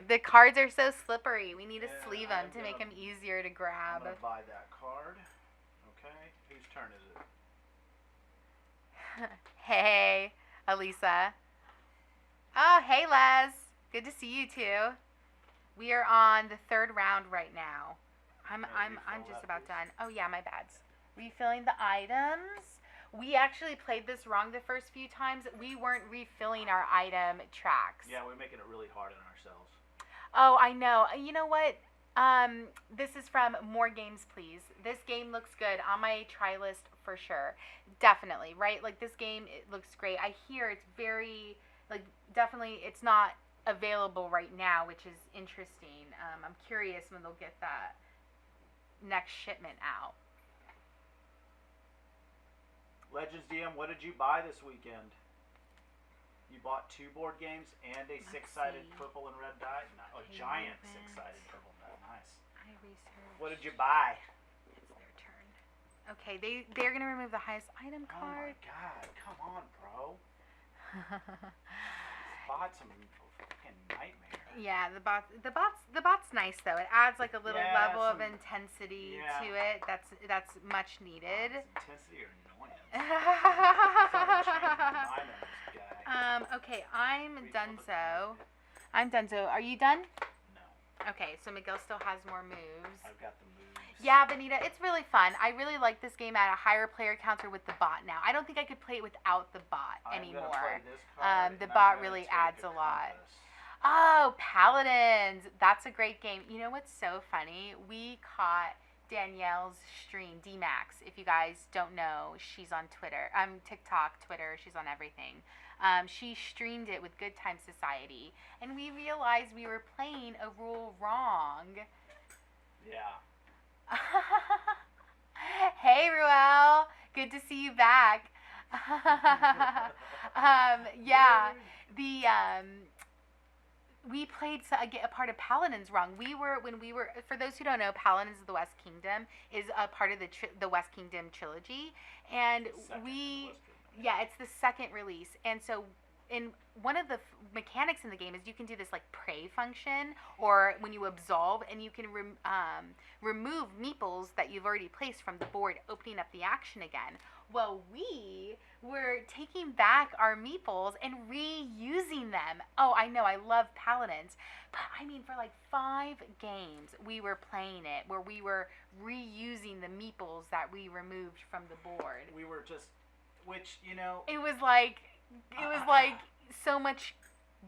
The cards are so slippery. We need to sleeve them to make them easier to grab. I'm gonna buy that card. Okay. Whose turn is it? Hey, Elisa. Oh, hey, Les. Good to see you too. We are on the 3rd round right now. I'm just about done. Oh yeah, my bads. Refilling the items. We actually played this wrong the first few times. We weren't refilling our item tracks. Yeah, we're making it really hard on ourselves. Oh, I know. You know what? This is from More Games, Please. This game looks good on my try list for sure. Definitely, right? Like this game, it looks great. I hear it's very, like, definitely it's not available right now, which is interesting. I'm curious when they'll get that next shipment out. Legends DM, what did you buy this weekend? You bought 2 board games and a 6-sided purple and red die? No, a giant 6-sided purple die. Nice. I researched. What did you buy? It's their turn. Okay, they're gonna remove the highest item card. Oh my god, come on, bro. Bought some fucking nightmare. Yeah, the bot's nice though. It adds like a little level of intensity to it. That's much needed. Intensity or annoyance. Okay, I'm donezo. Are you done? No. Okay, so Miguel still has more moves. I've got the moves. Yeah, Benita, it's really fun. I really like this game at a higher player counter with the bot now. I don't think I could play it without the bot anymore. Play this card, the bot really adds a lot. Oh, Paladins. That's a great game. You know what's so funny? We caught Danielle's stream, DMax. If you guys don't know, she's on Twitter. TikTok, Twitter, she's on everything. She streamed it with Good Time Society, and we realized we were playing a rule wrong. Yeah. Hey, Ruel. Good to see you back. Yeah, we played a part of Paladins wrong. For those who don't know, Paladins of the West Kingdom is a part of the West Kingdom trilogy, and it's the second release. And so in one of the mechanics in the game is you can do this like pray function, or when you absolve, and you can remove meeples that you've already placed from the board, opening up the action again. Well, we were taking back our meeples and reusing them. Oh, I know, I love Paladins. But I mean, for like 5 games, we were playing it where we were reusing the meeples that we removed from the board. We were just, which, you know. It was like so much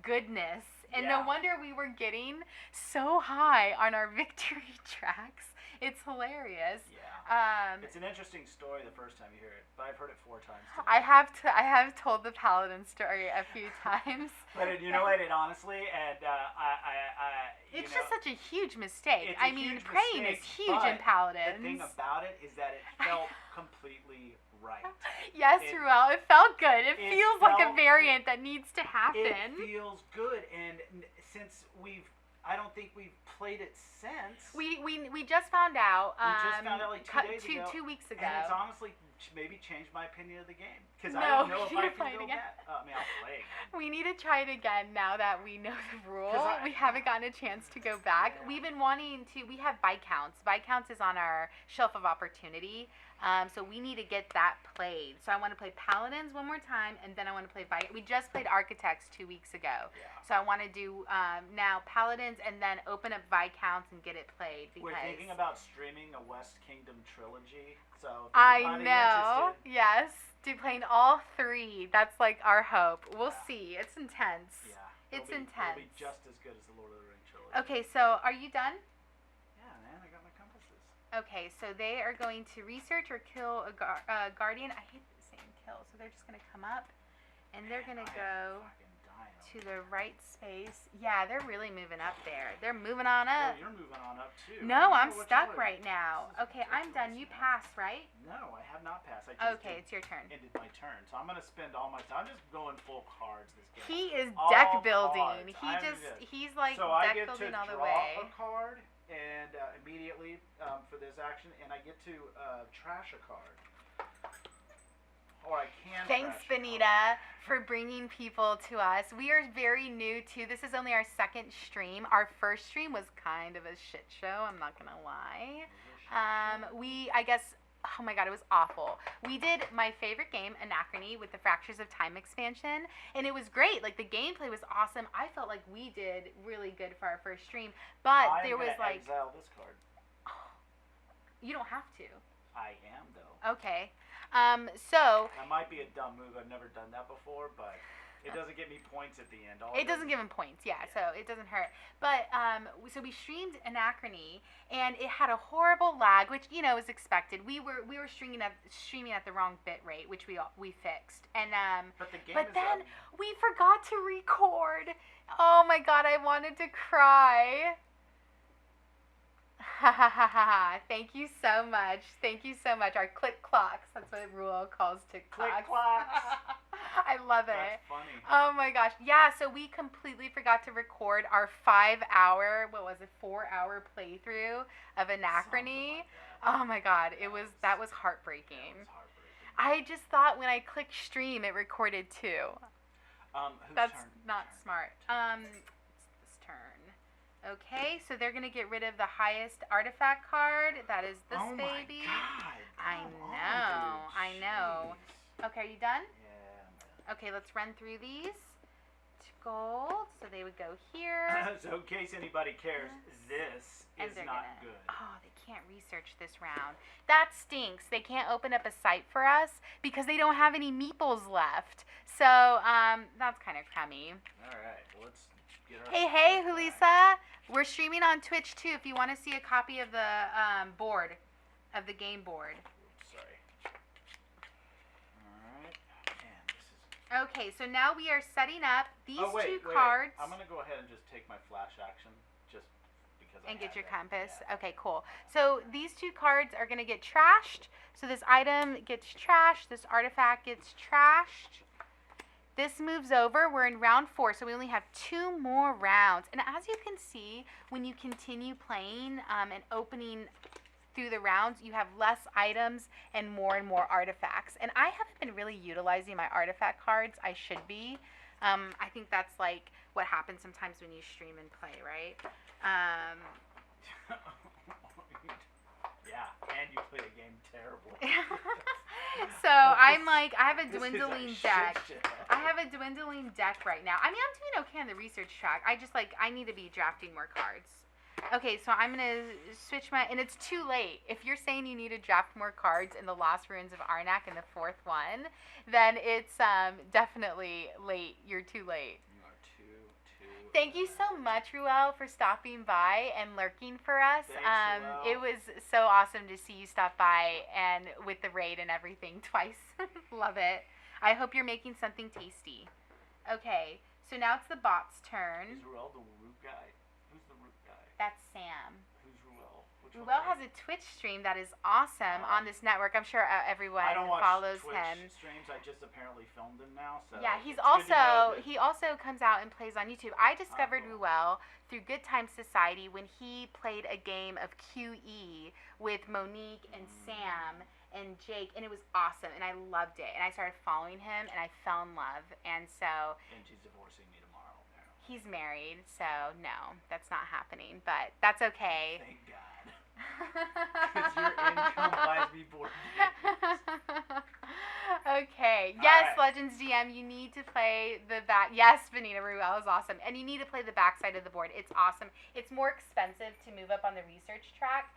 goodness. And no wonder we were getting so high on our victory tracks. It's hilarious. Yeah. It's an interesting story the first time you hear it, but I've heard it 4 times today. I have told the Paladin story a few times. But you know what? It honestly, and it's just such a huge mistake. I mean, praying is huge in Paladins. The thing about it is that it felt completely right. Yes, Ruel, it felt good. It feels like a variant that needs to happen. It feels good, and since I don't think we've played it since. We just found out. We just found out like 2 days ago. 2 weeks ago. And it's honestly maybe changed my opinion of the game. Because I No, don't know if you I need to can play it go again. back. I mean, I'll play it. We need to try it again now that we know the rules. We haven't gotten a chance to go back. Yeah. We've been wanting to. We have Viscounts. Viscounts is on our shelf of opportunity. So we need to get that played. So I want to play Paladins one more time, and then I want to play We just played Architects 2 weeks ago. Yeah. So I want to do now Paladins, and then open up Viscounts and get it played. Because We're thinking about streaming a West Kingdom trilogy. So if I anybody's know. interested, Yes. To playing all 3. That's like our hope. We'll see. It's intense. yeah, It's it'll intense. be just as good as the Lord of the Rings trilogy. Okay, so are you done? Yeah, man, I got my compasses. Okay, so they are going to research or kill a guardian. I hate saying kill. So they're just going to come up, and they're going to go to the right space. Yeah, they're really moving up there. They're moving on up. Oh, you're moving on up too. No, I'm stuck right now. Okay, I'm done. You pass, right? No, I have not passed. I just Okay, it's your turn. ended my turn, so I'm gonna spend all my time. I'm just going full cards this game. He is All deck building. cards. He's like So I deck get to building all the draw way. a card and immediately for this action, and I get to trash a card. Or I can. Thanks, trash a card. Benita, for bringing people to us. We are very new too. This is only our 2nd stream. Our first stream was kind of a shit show. I'm not gonna lie. I guess. Oh my god, it was awful. We did my favorite game, Anachrony, with the Fractures of Time expansion, and it was great. Like, the gameplay was awesome. I felt like we did really good for our first stream, but there was like. Exile this card. You don't have to. I am though. Okay. So. That might be a dumb move. I've never done that before, but it doesn't get me points at the end. It doesn't give him points, yeah, so it doesn't hurt. But, so we streamed Anachrony, and it had a horrible lag, which, you know, is expected. We were streaming at the wrong bit rate, which we fixed. And, but then we forgot to record. Oh my god, I wanted to cry. Ha ha ha ha. Thank you so much. Thank you so much. Our click clocks. That's what Ruel calls tick clocks. Click clocks. I love it. That's funny. Oh my gosh. Yeah, so we completely forgot to record our 4-hour playthrough of Anachrony. Like oh my god. That was heartbreaking. I just thought when I clicked stream it recorded too. That's turn? not smart. It's this turn. Okay, so they're gonna get rid of the highest artifact card. That is this baby. My God. I know. Okay, are you done? Yeah. Okay, let's run through these. Gold, so they would go here. So in case anybody cares, this is not good. Oh, they can't research this round. That stinks. They can't open up a site for us because they don't have any meeples left. So, that's kind of crummy. All right, well, let's get our... Hey, Julissa. We're streaming on Twitch, too, if you want to see a copy of the board, of the game board. Oops, sorry. All right. Man, this is... Okay, so now we are setting up these two wait. cards. I'm going to go ahead and just take my flash action, just because and I get your it. compass. Yeah. Okay, cool. So these two cards are going to get trashed. So this item gets trashed. This artifact gets trashed. This moves over. We're in round 4, so we only have 2 more rounds. And as you can see, when you continue playing and opening through the rounds, you have less items and more artifacts. And I haven't been really utilizing my artifact cards. I should be. I think that's like what happens sometimes when you stream and play, right? Yeah, and you play the game terribly. So I'm like, I have a This is dwindling shit deck. show. I have a dwindling deck right now. I mean, I'm doing okay on the research track. I just I need to be drafting more cards. Okay, so I'm gonna switch and it's too late. If you're saying you need to draft more cards in the Lost Ruins of Arnak in the 4th one, then it's definitely late. You're too late. You are too. Thank you so much, Ruel, for stopping by and lurking for us. Thanks, Ruel. It was so awesome to see you stop by and with the raid and everything twice. Love it. I hope you're making something tasty. Okay, so now it's the bot's turn. Is Ruel the root guy? Who's the root guy? That's Sam. Who's Ruel? Ruel has a Twitch stream that is awesome on this network. I'm sure everyone I don't watch follows Twitch him. streams. I just apparently filmed them now. So Yeah, it's good to know that- he also comes out and plays on YouTube. I discovered cool. Ruel through Good Time Society when he played a game of QE with Monique and Sam and Jake, and it was awesome, and I loved it. And I started following him, and I fell in love. And so And she's divorcing me tomorrow, apparently. he's married, so no, that's not happening. But that's okay. Thank God. Because your income buys me board games. Okay. All Yes, right. Legends DM, you need to play the back. Yes, Benita Ruel is awesome. And you need to play the back side of the board. It's awesome. It's more expensive to move up on the research track.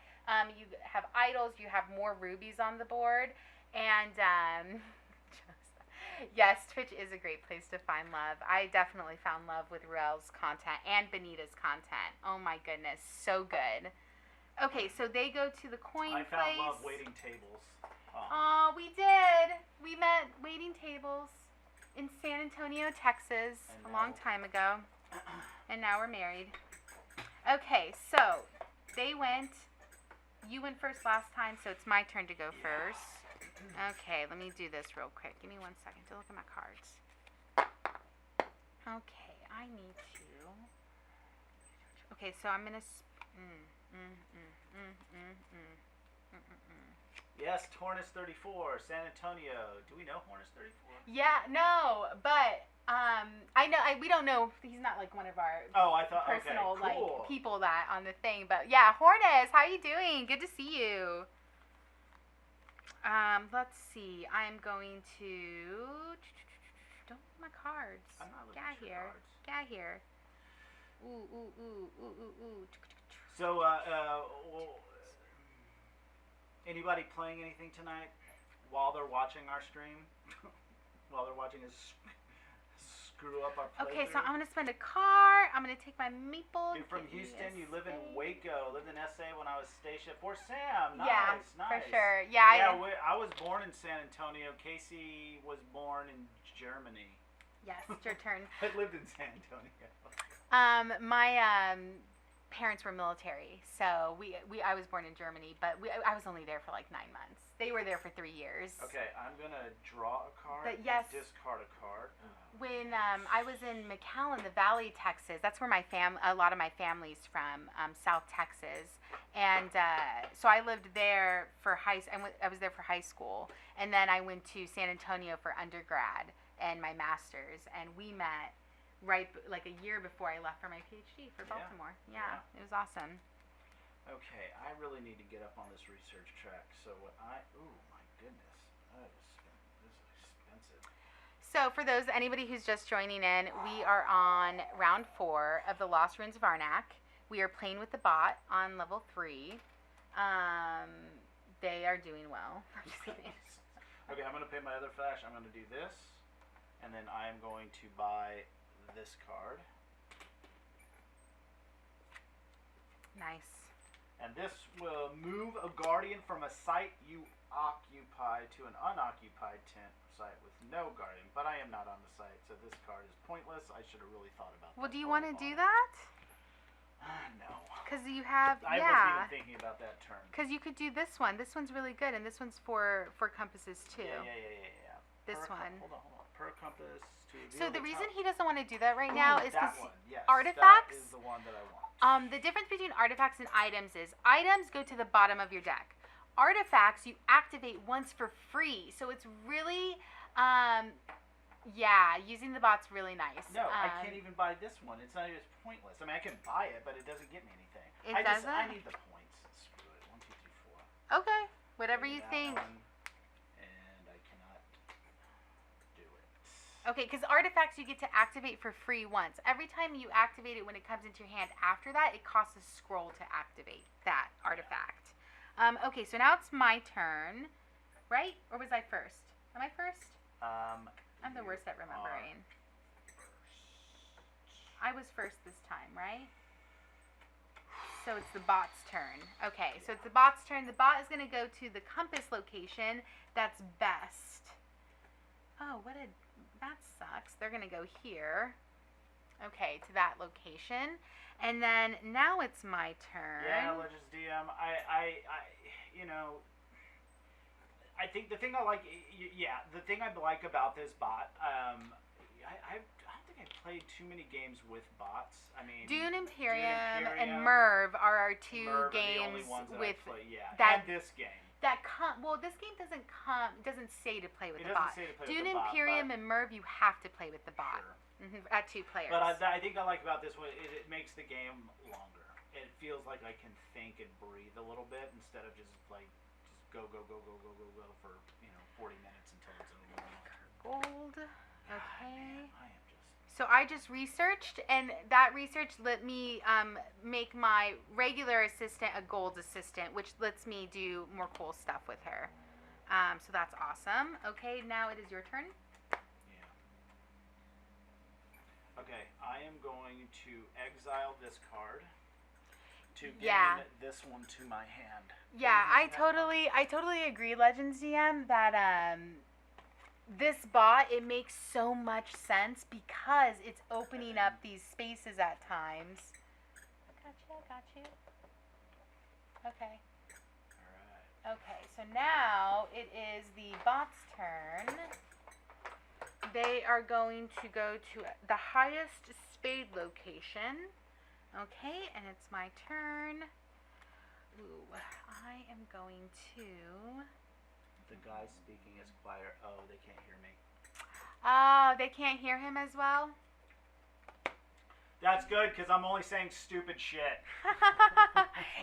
You have idols, you have more rubies on the board. And yes, Twitch is a great place to find love. I definitely found love with Ruel's content and Benita's content. Oh my goodness, so good. Okay, so they go to the coin I place. found love waiting tables. Oh, we did. We met waiting tables in San Antonio, Texas, And a long now- time ago. And now we're married. Okay, so they went. You went first last time, so it's my turn to go first. Okay, let me do this real quick. Give me 1 second to look at my cards. Okay, I need to. Okay, so I'm gonna. Yes, Hornus 34, San Antonio. Do we know Hornus 34? Yeah, no, but I know we don't know. He's not like one of our Oh, I thought personal okay, cool. like people that on the thing. But yeah, Hornus, how you doing? Good to see you. Let's see. I'm going to don't look at my cards. I'm not looking Get at your here. cards. Get here. Ooh. So, well, anybody playing anything tonight while they're watching our stream? While they're watching us screw up our playthrough? Okay, so I'm gonna spend a card. I'm gonna take my maple. You're from give me a Houston. You live in steak. Waco. Lived in SA when I was stationed. Fort Sam. Nice, Yeah, nice. for sure. Yeah, Yeah, I was born in San Antonio. Casey was born in Germany. yes, it's your turn. I lived in San Antonio. My parents were military, so I was born in Germany, but I was only there for like 9 months. They were there for 3 years. Okay, I'm gonna draw a card. But yes. And discard a card. When I was in McAllen, the Valley, Texas, that's where a lot of my family's from, South Texas, and so I lived there for I was there for high school, and then I went to San Antonio for undergrad and my master's, and we met right like a year before I left for my PhD for Yeah. Baltimore. Yeah, Yeah. it was awesome. Okay, I really need to get up on this research track. So what ooh, my goodness, this is expensive. So for anybody who's just joining in, we are on round 4 of the Lost Ruins of Arnak. We are playing with the bot on level 3. They are doing well. I'm just kidding. Okay, I'm gonna pay my other flash. I'm gonna do this, and then I am going to buy this card. Nice. And this will move a guardian from a site you occupy to an unoccupied site with no guardian. But I am not on the site, so this card is pointless. I should have really thought about that. Well, do you want to do that? No. Because you have, I wasn't even thinking about that turn. Because you could do this one. This one's really good, and this one's for compasses too. Yeah. This Per one. Hold on. Per compass to So reveal the reason top- he doesn't want to do that right now is that because one, yes. artifacts. That is the one that I want. The difference between artifacts and items is items go to the bottom of your deck. Artifacts you activate once for free, so it's really Yeah, using the bot's really nice. No, I can't even buy this one. It's not. It's pointless. I mean, I can buy it, but it doesn't get me anything. It doesn't? I need the points. Screw it. 1, 2, 3, 4. Okay, whatever you That think. one, and I cannot do it. Okay, because artifacts you get to activate for free once. Every time you activate it when it comes into your hand after that, it costs a scroll to activate that artifact. Okay, so now it's my turn, right? Or was I first? Am I first? I'm the worst at remembering. I was first this time, right? So it's the bot's turn. Okay, so it's the bot's turn. The bot is going to go to the compass location that's best. Oh, that sucks. They're going to go here. Okay, to that location. And then now it's my turn. Yeah, Legends DM. I think the thing I like, the thing I like about this bot, I don't think I've played too many games with bots. I mean, Dune Imperium and Merv are our two games with that. And this game. This game doesn't say to play with the bot. Dune with the Imperium bot, and Merv, you have to play with the bot. Sure. At 2 players. But I think I like about this one, it makes the game longer. It feels like I can think and breathe a little bit instead of just go for 40 minutes until it's over. Gold. Okay. Man, I am just. So I just researched, and that research let me make my regular assistant a gold assistant, which lets me do more cool stuff with her. So that's awesome. Okay, now it is your turn. Yeah. Okay, I am going to exile this card to gain this one to my hand. Yeah, I totally agree, Legends DM, that this bot, it makes so much sense because it's opening up these spaces at times. Got you. Okay. Alright. Okay, so now it is the bot's turn. They are going to go to the highest spade location. Okay, and it's my turn. Ooh, I am going to... The guy speaking is quieter. Oh, they can't hear me. Oh, they can't hear him as well? That's good, because I'm only saying stupid shit.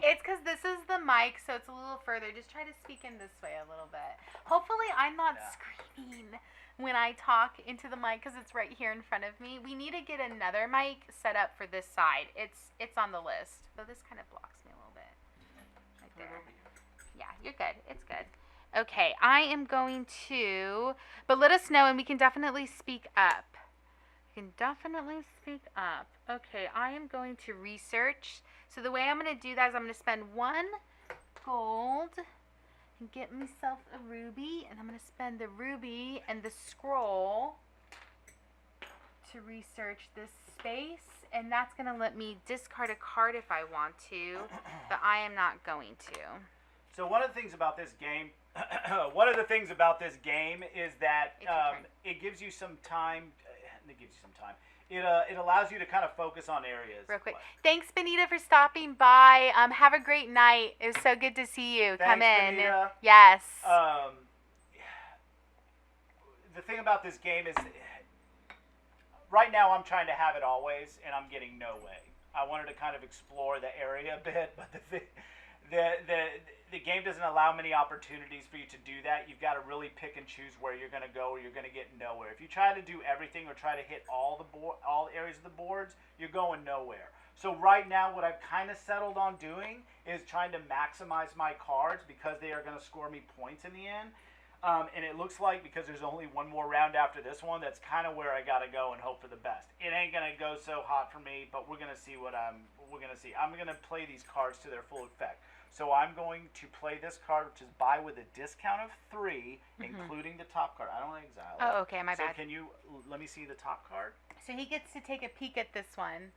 It's because this is the mic, so it's a little further. Just try to speak in this way a little bit. Hopefully I'm not screaming when I talk into the mic because it's right here in front of me. We need to get another mic set up for this side. It's on the list. So this kind of blocks me a little bit. Right there. Yeah, you're good. It's good. Okay, I am going to... But let us know, and we can definitely speak up. We can definitely speak up. Okay, I am going to research. So the way I'm going to do that is I'm going to spend 1 gold and get myself a ruby. And I'm going to spend the ruby and the scroll to research this space. And that's going to let me discard a card if I want to. But I am not going to. So one of the things about this game... is that it gives you some time. It allows you to kind of focus on areas. Real quick. Thanks, Benita, for stopping by. Have a great night. It was so good to see you. Thanks, come in. Benita. Yes. The thing about this game is, right now I'm trying to have it always, and I'm getting no way. I wanted to kind of explore the area a bit, but the game doesn't allow many opportunities for you to do that. You've got to really pick and choose where you're going to go, or you're going to get nowhere. If you try to do everything or try to hit all areas of the boards, you're going nowhere. So right now, what I've kind of settled on doing is trying to maximize my cards because they are going to score me points in the end. And it looks like, because there's only one more round after this one, that's kind of where I got to go and hope for the best. It ain't going to go so hot for me, but we're going to see we're going to see. I'm going to play these cards to their full effect. So I'm going to play this card, which is buy with a discount of 3, including the top card. I don't want to exile it. Oh, okay, my bad. So can you let me see the top card? So he gets to take a peek at this one.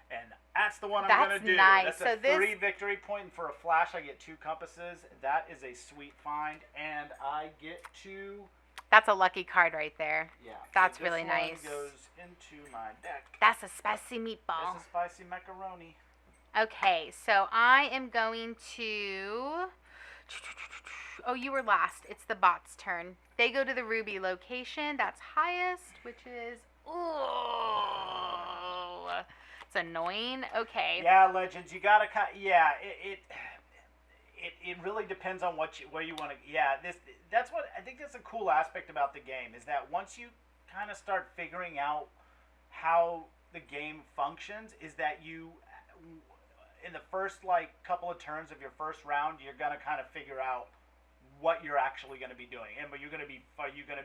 And that's the one I'm going to do. Nice. That's a 3 victory point, and for a flash, I get 2 compasses. That is a sweet find, and I get to... That's a lucky card right there. Yeah. That's so really nice. This one goes into my deck. That's a spicy meatball. That's a spicy macaroni. Okay, so I am going to Oh, you were last. It's the bot's turn. They go to the ruby location. That's highest, which is... Oh, it's annoying. Okay. Yeah, Legends, you gotta yeah, it really depends on where you want to. Yeah, that's what I think. That's a cool aspect about the game, is that once you kind of start figuring out how the game functions, is that you, in the first couple of turns of your first round, you're gonna kind of figure out what you're actually going to be doing. And are you going to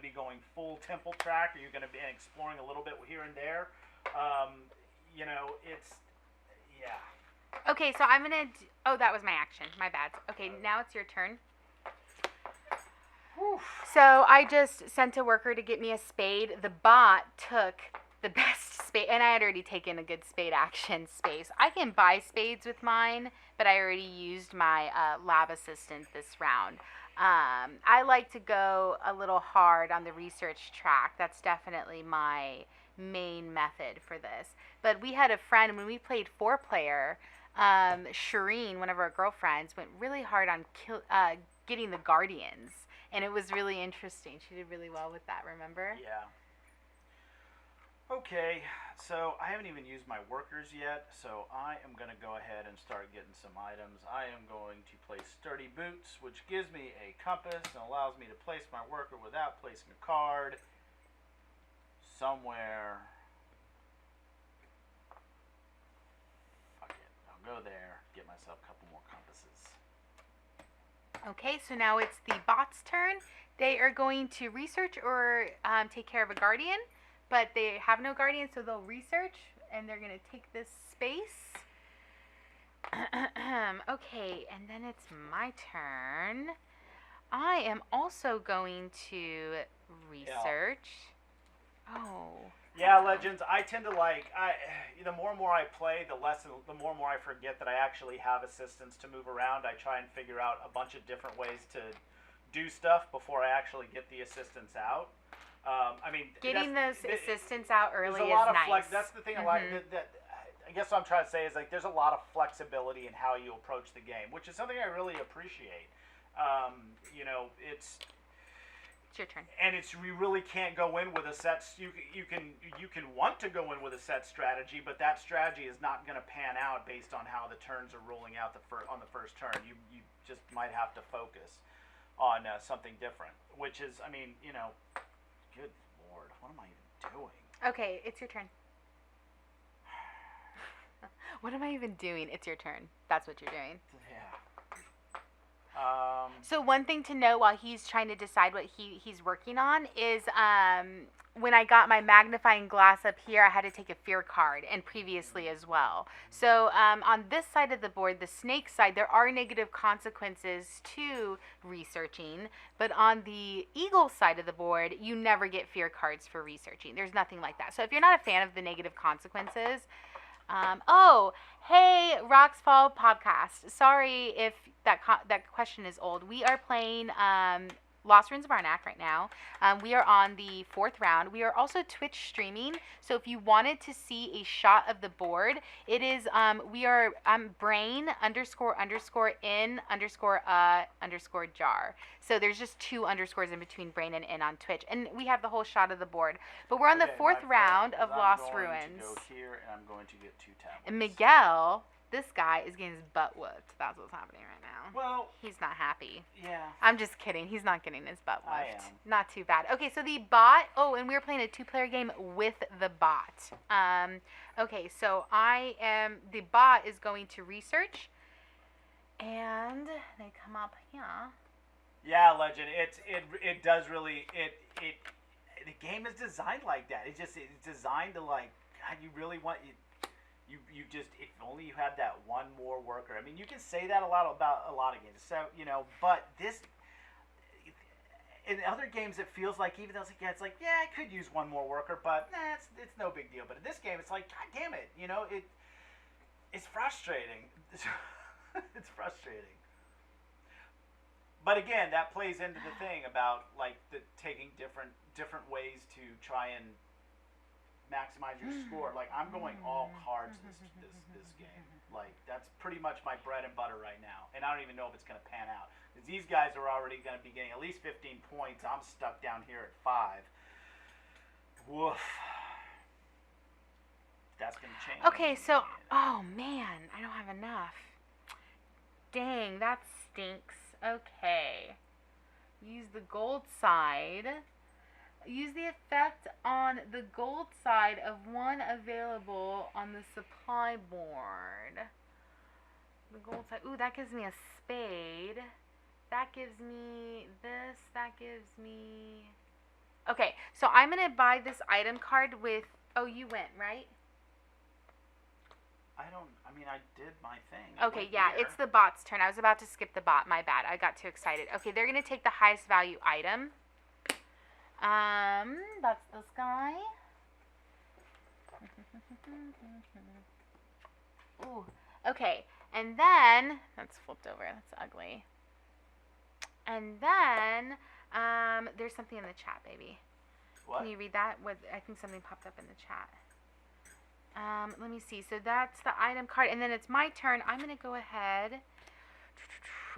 be going full temple track? Are you going to be exploring a little bit here and there? It's yeah. Okay, so I'm gonna. Oh, that was my action. My bad. Okay, now it's your turn. Whew. So I just sent a worker to get me a spade. The bot took the best spade, and I had already taken a good spade action space. I can buy spades with mine, but I already used my lab assistant this round. I like to go a little hard on the research track. That's definitely my main method for this. But we had a friend, when we played 4-player, Shireen, one of our girlfriends, went really hard on getting the guardians. And it was really interesting. She did really well with that, remember? Yeah. Okay, so I haven't even used my workers yet, so I am going to go ahead and start getting some items. I am going to place sturdy boots, which gives me a compass and allows me to place my worker without placing a card somewhere. Fuck it, I'll go there, get myself a couple more compasses. Okay, so now it's the bot's turn. They are going to research or take care of a guardian. But they have no guardian, so they'll research, and they're going to take this space. Okay, and then it's my turn. I am also going to research. Yeah. Oh. Yeah, Legends, I tend to the more and more I play, the more and more I forget that I actually have assistants to move around. I try and figure out a bunch of different ways to do stuff before I actually get the assistants out. Getting those assistants out early is nice. That's the thing I like. That I guess what I'm trying to say is there's a lot of flexibility in how you approach the game, which is something I really appreciate. It's your turn, and you really can't go in with a set. You can want to go in with a set strategy, but that strategy is not going to pan out based on how the turns are rolling out on the first turn. You just might have to focus on something different, which is, good Lord, what am I even doing? Okay, it's your turn. What am I even doing? It's your turn. That's what you're doing. Yeah. So one thing to know while he's trying to decide what he's working on is when I got my magnifying glass up here, I had to take a fear card, and previously as well. So on this side of the board, the snake side, there are negative consequences to researching, but on the eagle side of the board, you never get fear cards for researching. There's nothing like that. So if you're not a fan of the negative consequences, hey, Rocks Fall podcast. Sorry if that question is old. We are playing Lost Ruins of Arnak right now. We are on the 4th round. We are also Twitch streaming. So if you wanted to see a shot of the board, it is we are brain __in_ jar. So there's just 2 underscores in between brain and in on Twitch, and we have the whole shot of the board. But we're on the 4th round of Lost Ruins. I'm going to go here, and I'm going to get 2 tablets. And Miguel, this guy, is getting his butt whooped. That's what's happening right now. Well, he's not happy. Yeah. I'm just kidding. He's not getting his butt whooped. I am. Not too bad. Okay, so the bot. Oh, and we were playing a 2-player game with the bot. Okay, so the bot is going to research, and they come up here. Yeah, Legend. It does really the game is designed like that. It's designed to God, you really want you just, if only you had that one more worker. I mean, you can say that about a lot of games. So but this, in other games, it feels like even though it's like, yeah, I could use one more worker, but nah, it's no big deal. But in this game, it's like, God damn it, it's frustrating. It's frustrating. But again, that plays into the thing about taking different ways to try and maximize your score. I'm going all cards this game. That's pretty much my bread and butter right now, and I don't even know if it's going to pan out These guys are already going to be getting at least 15 points. I'm stuck down here at 5. Woof. That's going to change. Okay, so, oh man, I don't have enough. Dang, that stinks. Okay. Use the gold side. Use the effect on the gold side of one available on the supply board. The gold side. Ooh, that gives me a spade. That gives me this. That gives me... Okay, so I'm going to buy this item card with... Oh, you went, right? I did my thing. Okay, yeah, it's the bot's turn. I was about to skip the bot. My bad. I got too excited. Okay, they're going to take the highest value item. That's this guy. Ooh, okay. And then, that's flipped over. That's ugly. And then, there's something in the chat, baby. What? Can you read that? I think something popped up in the chat. Let me see. So that's the item card, and then it's my turn. I'm gonna go ahead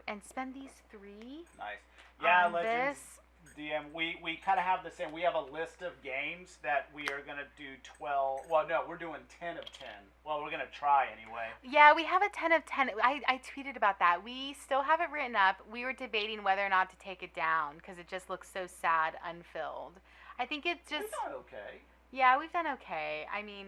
and spend these 3. Nice. Yeah, on Legends. this. DM, we kind of have the same. We have a list of games that we are gonna do 12. Well, no, we're doing 10 of 10. Well, we're gonna try anyway. Yeah, we have a 10 of 10. I tweeted about that. We still have it written up. We were debating whether or not to take it down because it just looks so sad, unfilled. I think it's just. We've done okay. Yeah, we've done okay. I mean,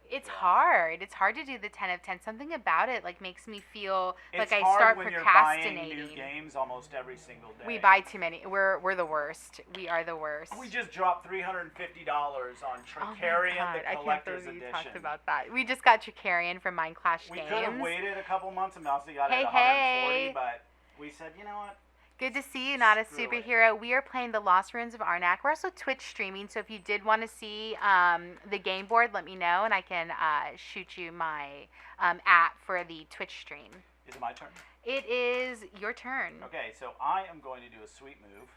it's hard. It's hard to do the 10 of 10. Something about it makes me feel like I start when procrastinating. you're buying new games almost every single day. We buy too many. We're the worst. We are the worst. We just dropped $350 on Tricarion, the Collector's Edition. You talked about that. We just got Tricarion from Mind Clash We Games. could have waited a couple months and also got it at 140, Hey. but we said, you know what? Good to see you, not a Screw it. superhero. We are playing the Lost Ruins of Arnak. We're also Twitch streaming, so if you did want to see the game board, let me know, and I can shoot you my app for the Twitch stream. Is it my turn? It is your turn. Okay, so I am going to do a sweet move.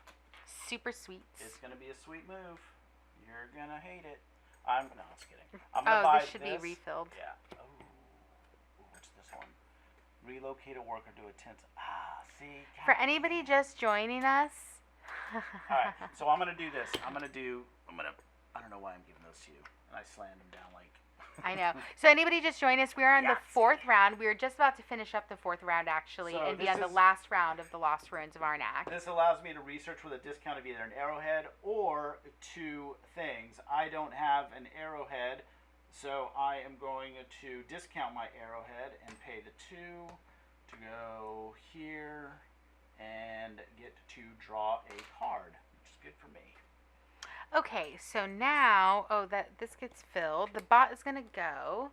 Super sweet. It's going to be a sweet move. You're going to hate it. No, just kidding. I'm going to buy this should be refilled. Yeah. Oh, what's this one? Relocate a worker to a tent. See? For anybody just joining us. Alright, so I'm going to do this. I don't know why I'm giving those to you. And I slammed them down like... I know. So anybody just joined us, we're on the Yes. 4th round. We were just about to finish up the 4th round, actually, So and be this on the is- last round of the Lost Ruins of Arnak. This allows me to research with a discount of either an arrowhead or 2 things. I don't have an arrowhead, so I am going to discount my arrowhead and pay the 2 to go here and get to draw a card, which is good for me. Okay, so now, this gets filled. The bot is going to go.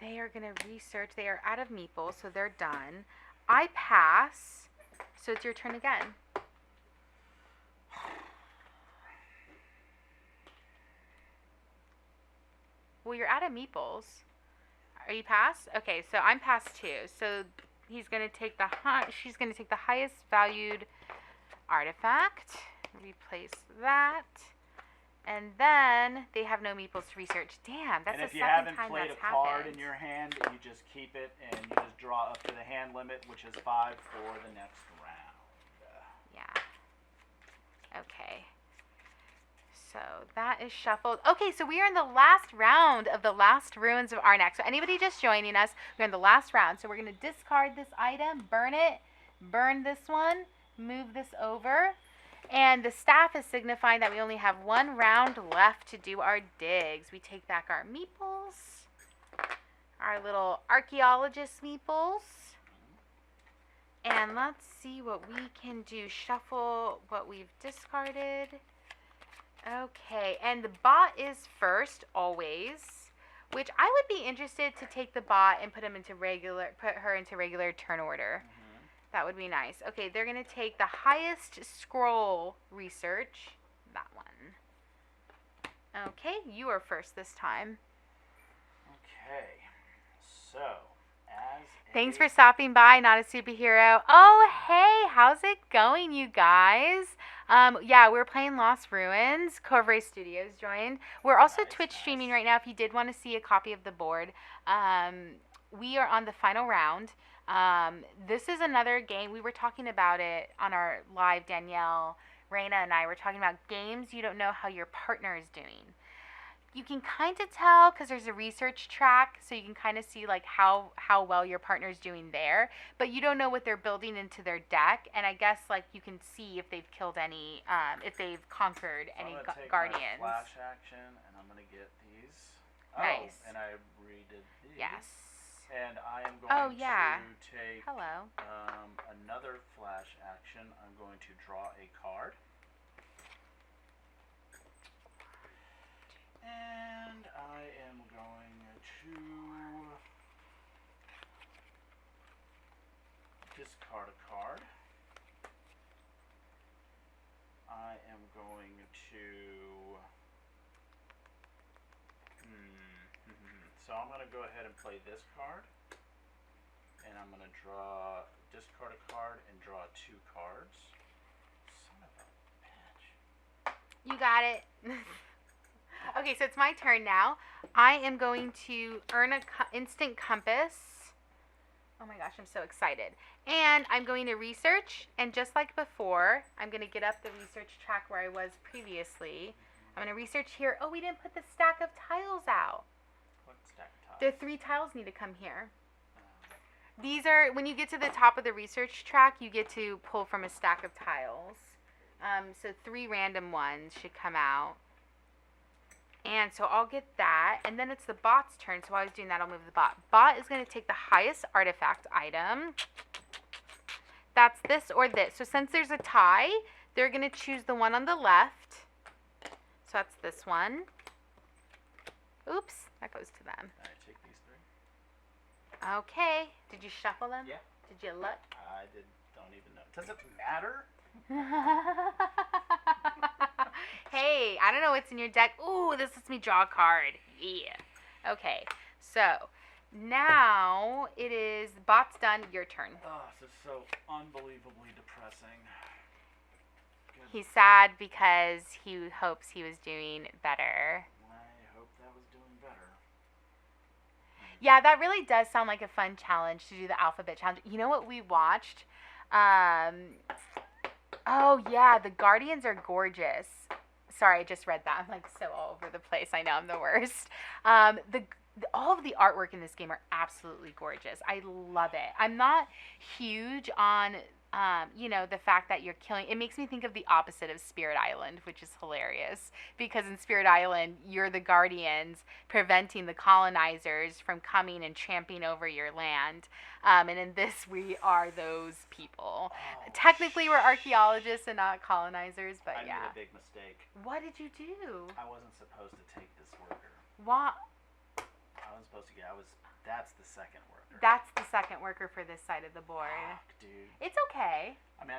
They are going to research. They are out of meeples, so they're done. I pass, so it's your turn again. Well, you're out of meeples. Are you past? Okay, so I'm past too. So he's going to take she's going to take the highest valued artifact. Replace that. And then they have no meeples to research. Damn, that's the second time that's happened. And if you haven't played a card in your hand, you just keep it and you just draw up to the hand limit, which is 5 for the next round. Yeah. Okay. So that is shuffled. Okay, so we are in the last round of the Lost Ruins of Arnak. So anybody just joining us, we're in the last round. So we're going to discard this item, burn it, burn this one, move this over. And the staff is signifying that we only have 1 round left to do our digs. We take back our meeples, our little archaeologist meeples. And let's see what we can do. Shuffle what we've discarded. Okay, and the bot is first, always. Which I would be interested to take the bot and put her into regular turn order. That would be nice. Okay, they're going to take the highest scroll research. That one. Okay, you are first this time. Okay, so Thanks for stopping by, Not a Superhero. Oh, hey, how's it going, you guys? Yeah, we're playing Lost Ruins. Corvray Studios joined. We're also Twitch streaming right now if you did want to see a copy of the board. We are on the final round. This is another game. We were talking about it on our live. Danielle, Raina, and I were talking about games you don't know how your partner is doing. You can kind of tell because there's a research track, so you can kind of see like how well your partner's doing there, but you don't know what they're building into their deck. And I guess like you can see if they've killed any, if they've conquered So any I'm gonna take guardians. my flash action, and I'm gonna get these. Nice. Oh, and I redid these. Yes. And I am going yeah. to take Hello. another flash action. I'm going to draw a card. And I am going to discard a card. I am going to... So I'm going to go ahead and play this card. And I'm going to discard a card and draw 2 cards. Son of a bitch. You got it. Okay, so it's my turn now. I am going to earn a instant compass. Oh my gosh, I'm so excited. And I'm going to research, and just like before, I'm going to get up the research track where I was previously. I'm going to research here. Oh, we didn't put the stack of tiles out. What stack of tiles? The 3 tiles need to come here. These are, when you get to the top of the research track, you get to pull from a stack of tiles. So 3 random ones should come out. And so I'll get that, and then it's the bot's turn, so while I was doing that, I'll move the bot. Bot is going to take the highest artifact item. That's this or this. So since there's a tie, they're going to choose the one on the left. So that's this one. Oops, that goes to them. I take these 3. Okay. Did you shuffle them? Yeah. Did you look? I don't even know. Does it matter? Hey, I don't know what's in your deck. Ooh, this lets me draw a card. Yeah. Okay, so now it is bot's done. Your turn. Oh, this is so unbelievably depressing. Good. He's sad because he hopes he was doing better. I hope that was doing better. Yeah, that really does sound like a fun challenge to do the alphabet challenge. You know what we watched? Oh, yeah, the Guardians are gorgeous. Sorry, I just read that. I'm like so all over the place. I know I'm the worst. All of the artwork in this game are absolutely gorgeous. I love it. I'm not huge on, the fact that you're killing. It makes me think of the opposite of Spirit Island, which is hilarious. Because in Spirit Island, you're the Guardians preventing the colonizers from coming and tramping over your land. And in this, we are those people. Oh, Technically, we're archaeologists and not colonizers, but I yeah. made a big mistake. What did you do? I wasn't supposed to take this worker. What? I wasn't supposed to get. That's the second worker. That's the second worker for this side of the board. Fuck, dude. It's okay. I mean,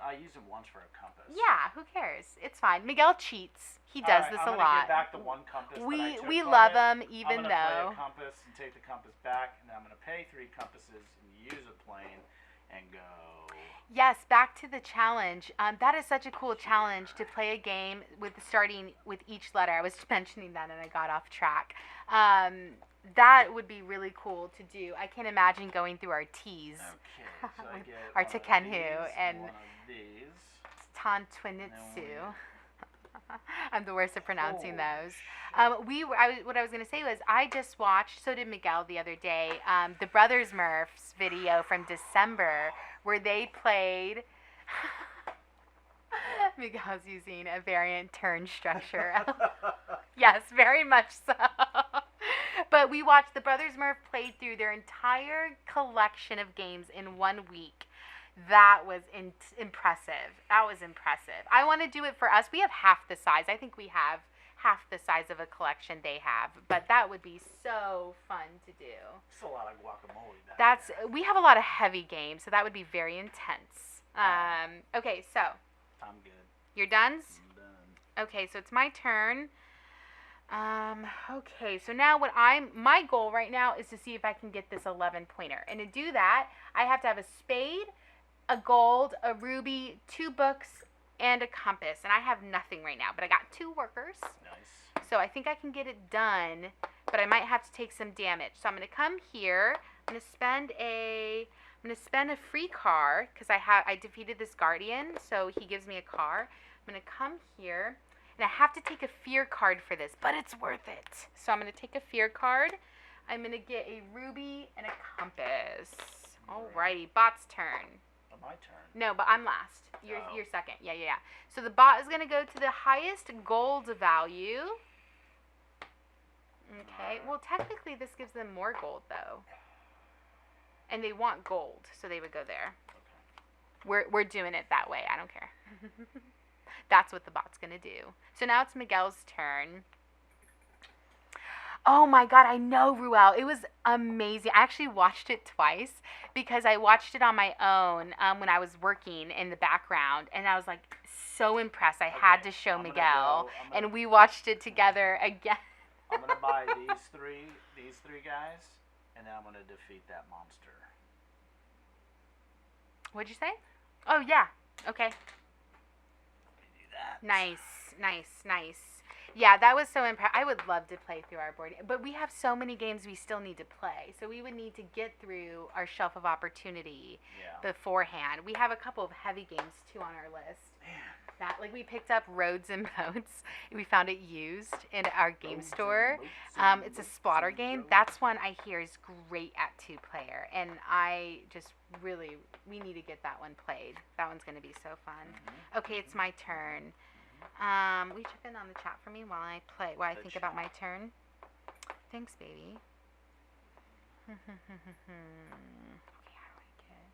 I used him once for a compass. Yeah, who cares? It's fine. Miguel cheats. He does this a lot. I'm gonna get back the one compass. We love him, even I'm gonna though. play a compass and take the compass back, and then I'm gonna pay 3 compasses and use a plane and go. Yes, back to the challenge. That is such a cool challenge to play a game with starting with each letter. I was mentioning that and I got off track. That would be really cool to do. I can imagine going through our T's. Okay, so I get Our one of Tekenhu these, and one of these. Tantuinitsu. I'm the worst at pronouncing Oh, those. What I was going to say was I just watched, so did Miguel the other day, the Brothers Murphs video from December where they played. Miguel's using a variant turn structure. Yes, very much so. But we watched the Brothers Murph play through their entire collection of games in 1 week. That was impressive. That was impressive. I want to do it for us. We have half the size. I think we have half the size of a collection they have. But that would be so fun to do. It's a lot of guacamole back there. We have a lot of heavy games, so that would be very intense. Okay, so. I'm good. You're done? I'm done. Okay, so it's my turn. Okay, so now my goal right now is to see if I can get this 11 pointer. And to do that, I have to have a spade, a gold, a ruby, 2 books, and a compass. And I have nothing right now, but I got 2 workers. Nice. So I think I can get it done, but I might have to take some damage. So I'm going to come here. I'm gonna spend a free car because I defeated this guardian, so he gives me a car. I'm gonna come here, and I have to take a fear card for this, but it's worth it. So I'm gonna take a fear card. I'm gonna get a ruby and a compass. Alrighty, bot's turn. Oh, my turn. No, but I'm last. You're second. Yeah. So the bot is gonna go to the highest gold value. Okay. Well, technically this gives them more gold though. And they want gold, so they would go there. Okay. We're doing it that way. I don't care. That's what the bot's gonna do. So now it's Miguel's turn. Oh my God, I know, Ruel. It was amazing. I actually watched it twice because I watched it on my own when I was working in the background, and I was like so impressed. I had to show Miguel, and we watched it together again. I'm gonna buy these three guys, and then I'm gonna defeat that monster. What'd you say? Oh yeah. Okay. Let me do that. Nice. Yeah, that was so impressive. I would love to play through our board, but we have so many games we still need to play. So we would need to get through our shelf of opportunity beforehand. We have a couple of heavy games too on our list. Man. We picked up Roads and Boats. We found it used in our game store. It's a splatter game. That's one I hear is great at 2-player, and we need to get that one played. That one's going to be so fun. Mm-hmm. Okay, it's my turn. Will you check in on the chat for me while I think about my turn? Thanks, baby. Okay, how do I get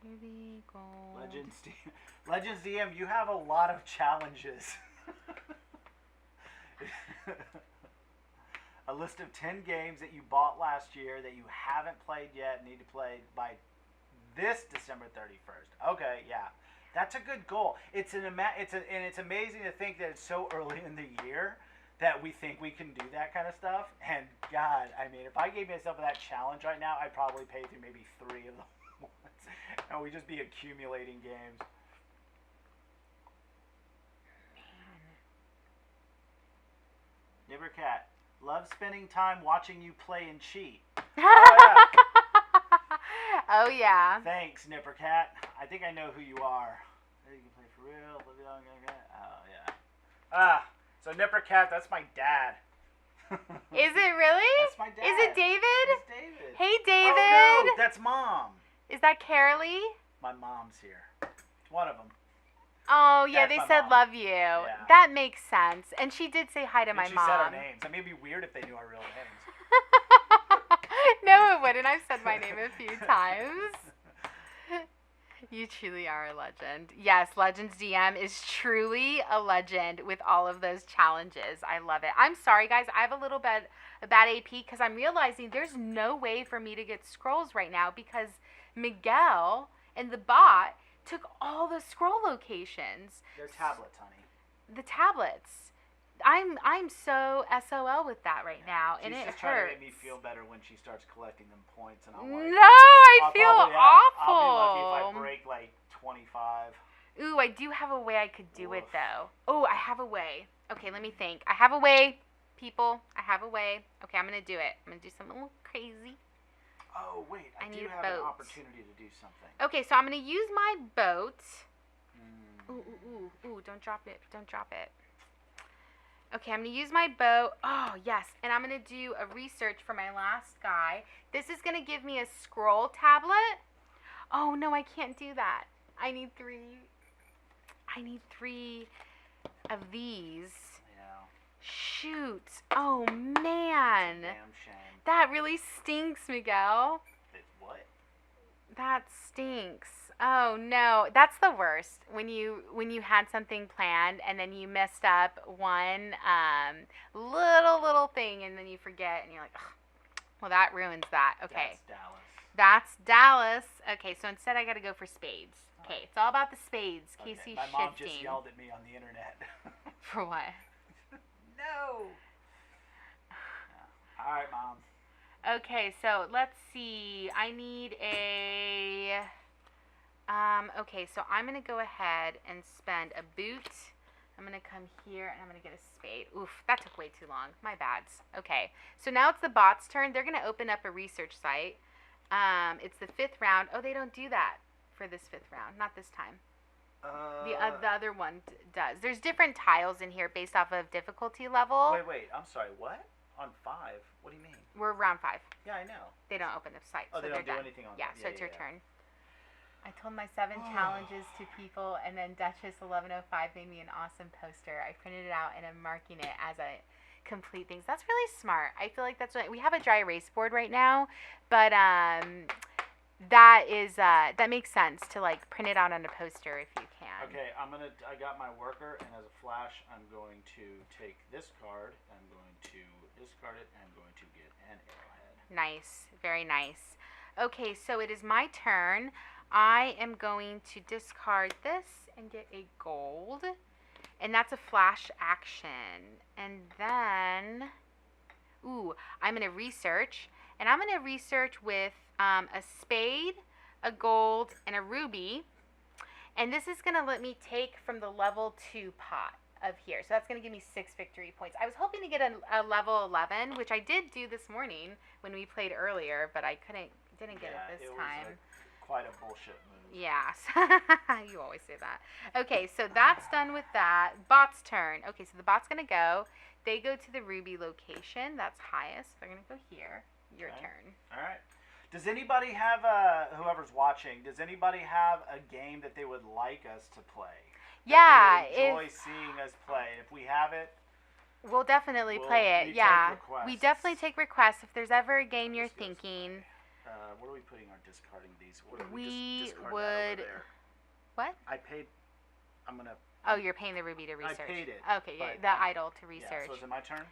ruby, gold? Legends DM, you have a lot of challenges. A list of 10 games that you bought last year that you haven't played yet, need to play by this December 31st. Okay, yeah. That's a good goal. And it's amazing to think that it's so early in the year that we think we can do that kind of stuff. And God, I mean, if I gave myself that challenge right now, I'd probably pay through maybe 3 of them once, and we'd just be accumulating games. Nibbercat, love spending time watching you play and cheat. Oh yeah. Oh, yeah. Thanks, Nippercat. I think I know who you are. You can play for real. Oh, yeah. So Nippercat, that's my dad. Is it really? That's my dad. Is it David? It's David. Hey, David. Oh, no, that's Mom. Is that Carolee? My mom's here. It's one of them. Oh, yeah, That's they my said mom. love you. Yeah. That makes sense. And she did say hi to my she mom. She said our names. I mean, it'd be weird if they knew our real names. No, it wouldn't. I've said my name a few times. You truly are a legend. Yes, Legends DM is truly a legend with all of those challenges. I love it. I'm sorry, guys. I have a little bit of bad AP because I'm realizing there's no way for me to get scrolls right now because Miguel and the bot took all the scroll locations. They're tablets, honey. The tablets. I'm so SOL with that right now, and it hurts. She's just trying to make me feel better when she starts collecting them points, and I'm like, no, I feel awful. I'll be lucky if I break like 25. Ooh, I do have a way I could do it though. Oh, I have a way. Okay, let me think. I have a way, people. I have a way. Okay, I'm gonna do it. I'm gonna do something a little crazy. Oh wait, I do need have boats. an opportunity to do something. Okay, so I'm gonna use my boat. Ooh, don't drop it. Don't drop it. Okay, I'm going to use my boat. Oh, yes. And I'm going to do a research for my last guy. This is going to give me a scroll tablet. Oh, no, I can't do that. I need 3 of these. Yeah. Shoot. Oh, man. Damn shame. That really stinks, Miguel. What? That stinks. Oh no, that's the worst. When you had something planned and then you messed up one little thing and then you forget and you're like, ugh. Well, that ruins that. Okay. That's Dallas. Okay, so instead I got to go for spades. Okay, it's all about the spades. Okay. Casey's My mom shifting. just yelled at me on the internet. For what? No. Yeah. All right, Mom. Okay, so let's see. I need a... okay, so I'm going to go ahead and spend a boot, I'm going to come here and I'm going to get a spade. Oof, that took way too long. My bads. Okay, so now it's the bot's turn. They're going to open up a research site. It's the 5th round. Oh, they don't do that for this 5th round. Not this time. The other one does. There's different tiles in here based off of difficulty level. Wait. I'm sorry. What? On 5? What do you mean? We're round 5. Yeah, I know. They don't open the site. Oh, so they don't they're do done. anything on Yeah, that. so it's your turn. I told my 7 challenges to people, and then Duchess1105 made me an awesome poster. I printed it out, and I'm marking it as I complete things. That's really smart. I feel like that's what we have a dry erase board right now, but that makes sense to like print it out on a poster if you can. Okay, I got my worker, and as a flash, I'm going to take this card. I'm going to discard it, and I'm going to get an arrowhead. Nice, very nice. Okay, so it is my turn. I am going to discard this and get a gold. And that's a flash action. And then, I'm going to research. And I'm going to research with a spade, a gold, and a ruby. And this is going to let me take from the level 2 pot of here. So that's going to give me 6 victory points. I was hoping to get a level 11, which I did do this morning when we played earlier, but I didn't get it this time. Quite a bullshit move. Yes. You always say that. Okay, so that's done with that. Bot's turn. Okay, so the bot's going to go. They go to the ruby location. That's highest. They're going to go here. Your turn. All right. Does anybody have, whoever's watching, does anybody have a game that they would like us to play? Yeah. That they would enjoy seeing us play. If we have it, we'll definitely play it. Yeah. We definitely take requests. If there's ever a game you're thinking. What are we putting our discarding these? We just discard would. that over there? What? I paid. I'm gonna. Oh, you're paying the ruby to research. I paid it. Okay, yeah, the idol to research. Yeah, so is it my turn?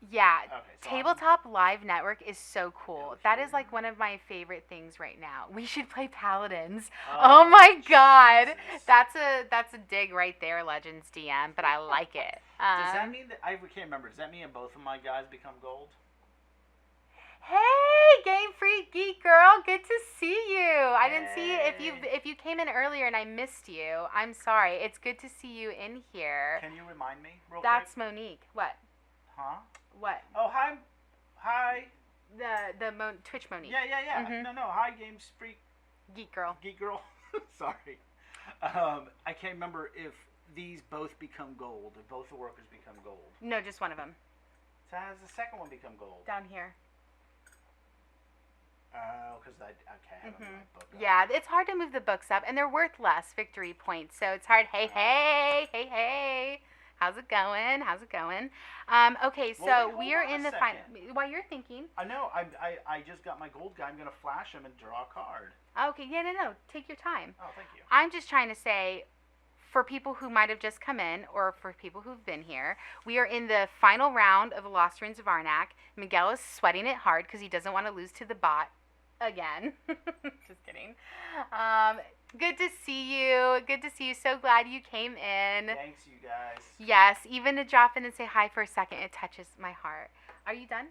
Yeah. Okay, so Tabletop Live Network is so cool. That is like one of my favorite things right now. We should play Paladins. Oh my God. Jesus. That's a dig right there, Legends DM, but I like it. Does that mean that I can't remember? Does that mean both of my guys become gold? Hey, Game Freak Geek Girl, good to see you. I didn't see you if you came in earlier and I missed you. I'm sorry. It's good to see you in here. Can you remind me real That's quick? Monique. What? Huh? What? Oh, hi. The Twitch Monique. Yeah. Mhm. No. Hi, Games Freak Geek Girl. Sorry. I can't remember if these both become gold. If both the workers become gold. No, just one of them. So how does the second one become gold? Down here. Oh, because I have my book up. Yeah, it's hard to move the books up, and they're worth less victory points, so it's hard. Hey. How's it going? Okay, so Well, wait, we're hold on in a the final. second. While you're thinking. I know. I just got my gold guy. I'm gonna flash him and draw a card. Okay, yeah, no. Take your time. Oh, thank you. I'm just trying to say, for people who might have just come in, or for people who've been here, we are in the final round of the Lost Ruins of Arnak. Miguel is sweating it hard because he doesn't want to lose to the bot again. Just kidding. Good to see you. So glad you came in. Thanks, you guys. Yes, even to drop in and say hi for a second, it touches my heart. Are you done?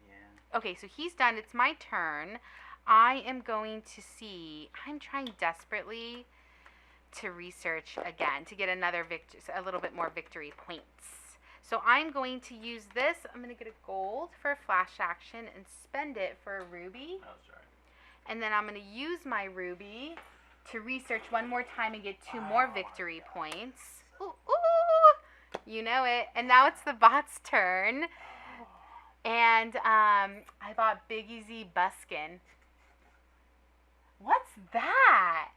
Yeah. Okay, so he's done. It's my turn. I am going to see. I'm trying desperately to research again to get a little bit more victory points. So I'm going to use this. I'm going to get a gold for a flash action and spend it for a ruby. Oh, sorry. And then I'm going to use my ruby to research one more time and get 2 more victory points. Ooh. You know it. And now it's the bot's turn. And I bought Big Easy Buskin. What's that?